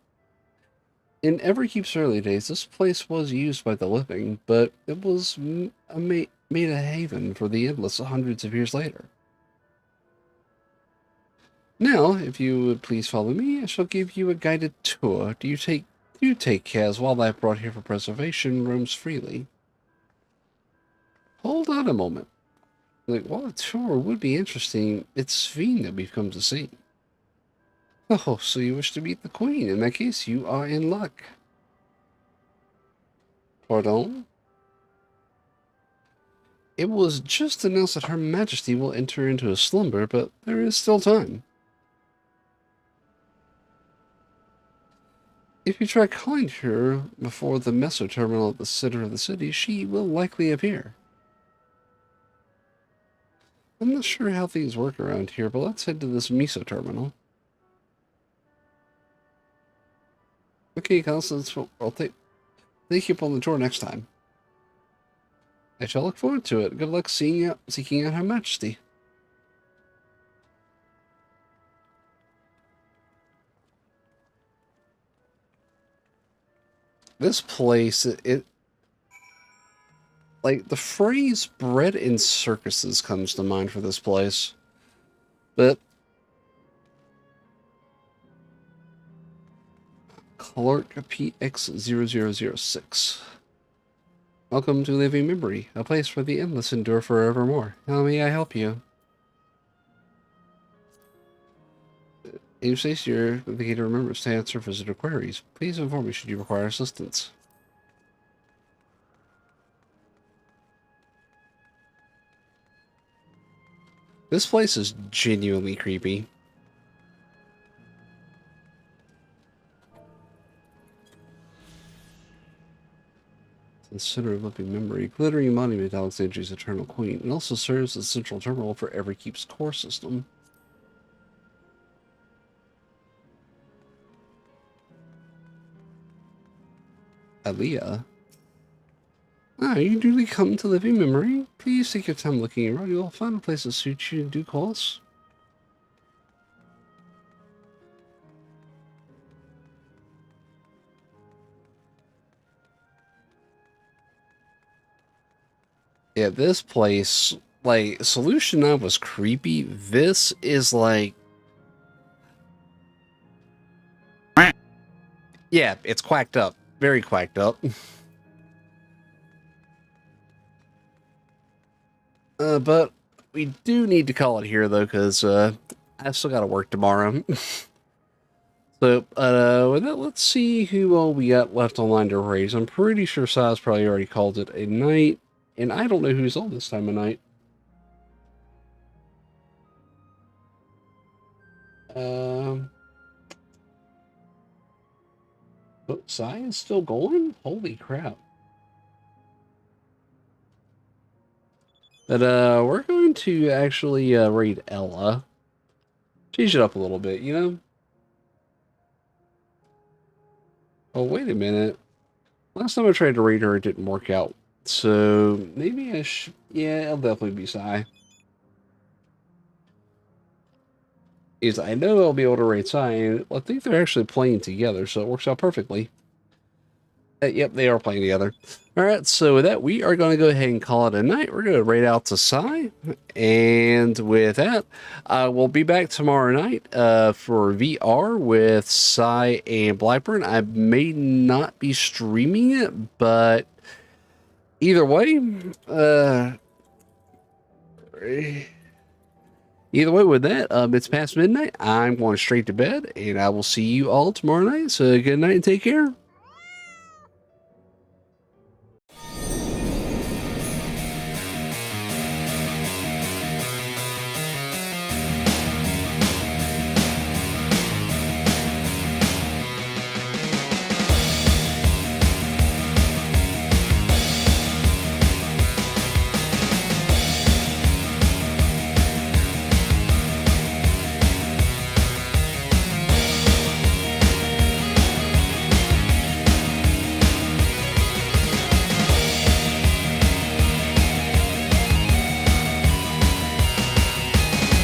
In Everkeep's early days, this place was used by the living, but it was made a haven for the endless hundreds of years later. Now, if you would please follow me, I shall give you a guided tour. Do you take care, as wildlife brought here for preservation roams freely. Hold on a moment. Like, while a tour would be interesting, it's Sveen that we've come to see. Oh, so you wish to meet the Queen. In that case, you are in luck. Pardon? It was just announced that Her Majesty will enter into a slumber, but there is still time. If you try calling her before the Meso terminal at the center of the city, she will likely appear. I'm not sure how things work around here, but let's head to this Meso terminal. Okay, Constance, I'll take you up on the tour next time. I shall look forward to it. Good luck seeking out Her Majesty. This place, like, the phrase bread and circuses comes to mind for this place. But Clark PX0006. Welcome to Living Memory, a place where the endless endure forevermore. How may I help you? In case your navigator remembers to answer visitor queries, please inform me should you require assistance. This place is genuinely creepy. The center of living memory, glittering monument to Alexandria's eternal queen. It also serves as a central terminal for Everkeep's core system. Aaliyah? Ah, you newly come to living memory? Please take your time looking around. You'll find a place that suits you in due course. Yeah, this place, like, Solution 9 was creepy. This is like... Yeah, it's quacked up. Very quacked up. But we do need to call it here, though, because I've still got to work tomorrow. So, with that, let's see who all we got left online to raise. I'm pretty sure Saz probably already called it a night. And I don't know who's on this time of night. Oh, Sai is still going? Holy crap. But, we're going to actually, raid Ella. Change it up a little bit, you know? Oh, wait a minute. Last time I tried to raid her, it didn't work out. So, maybe I should... Yeah, I'll definitely be Sai. I know I'll be able to raid Sai, and I think they're actually playing together, so it works out perfectly. Yep, they are playing together. Alright, so with that, we are going to go ahead and call it a night. We're going to raid out to Sai, and with that, we'll be back tomorrow night for VR with Sai and Blackburn. I may not be streaming it, but... Either way, with that, it's past midnight. I'm going straight to bed, and I will see you all tomorrow night. So good night and take care.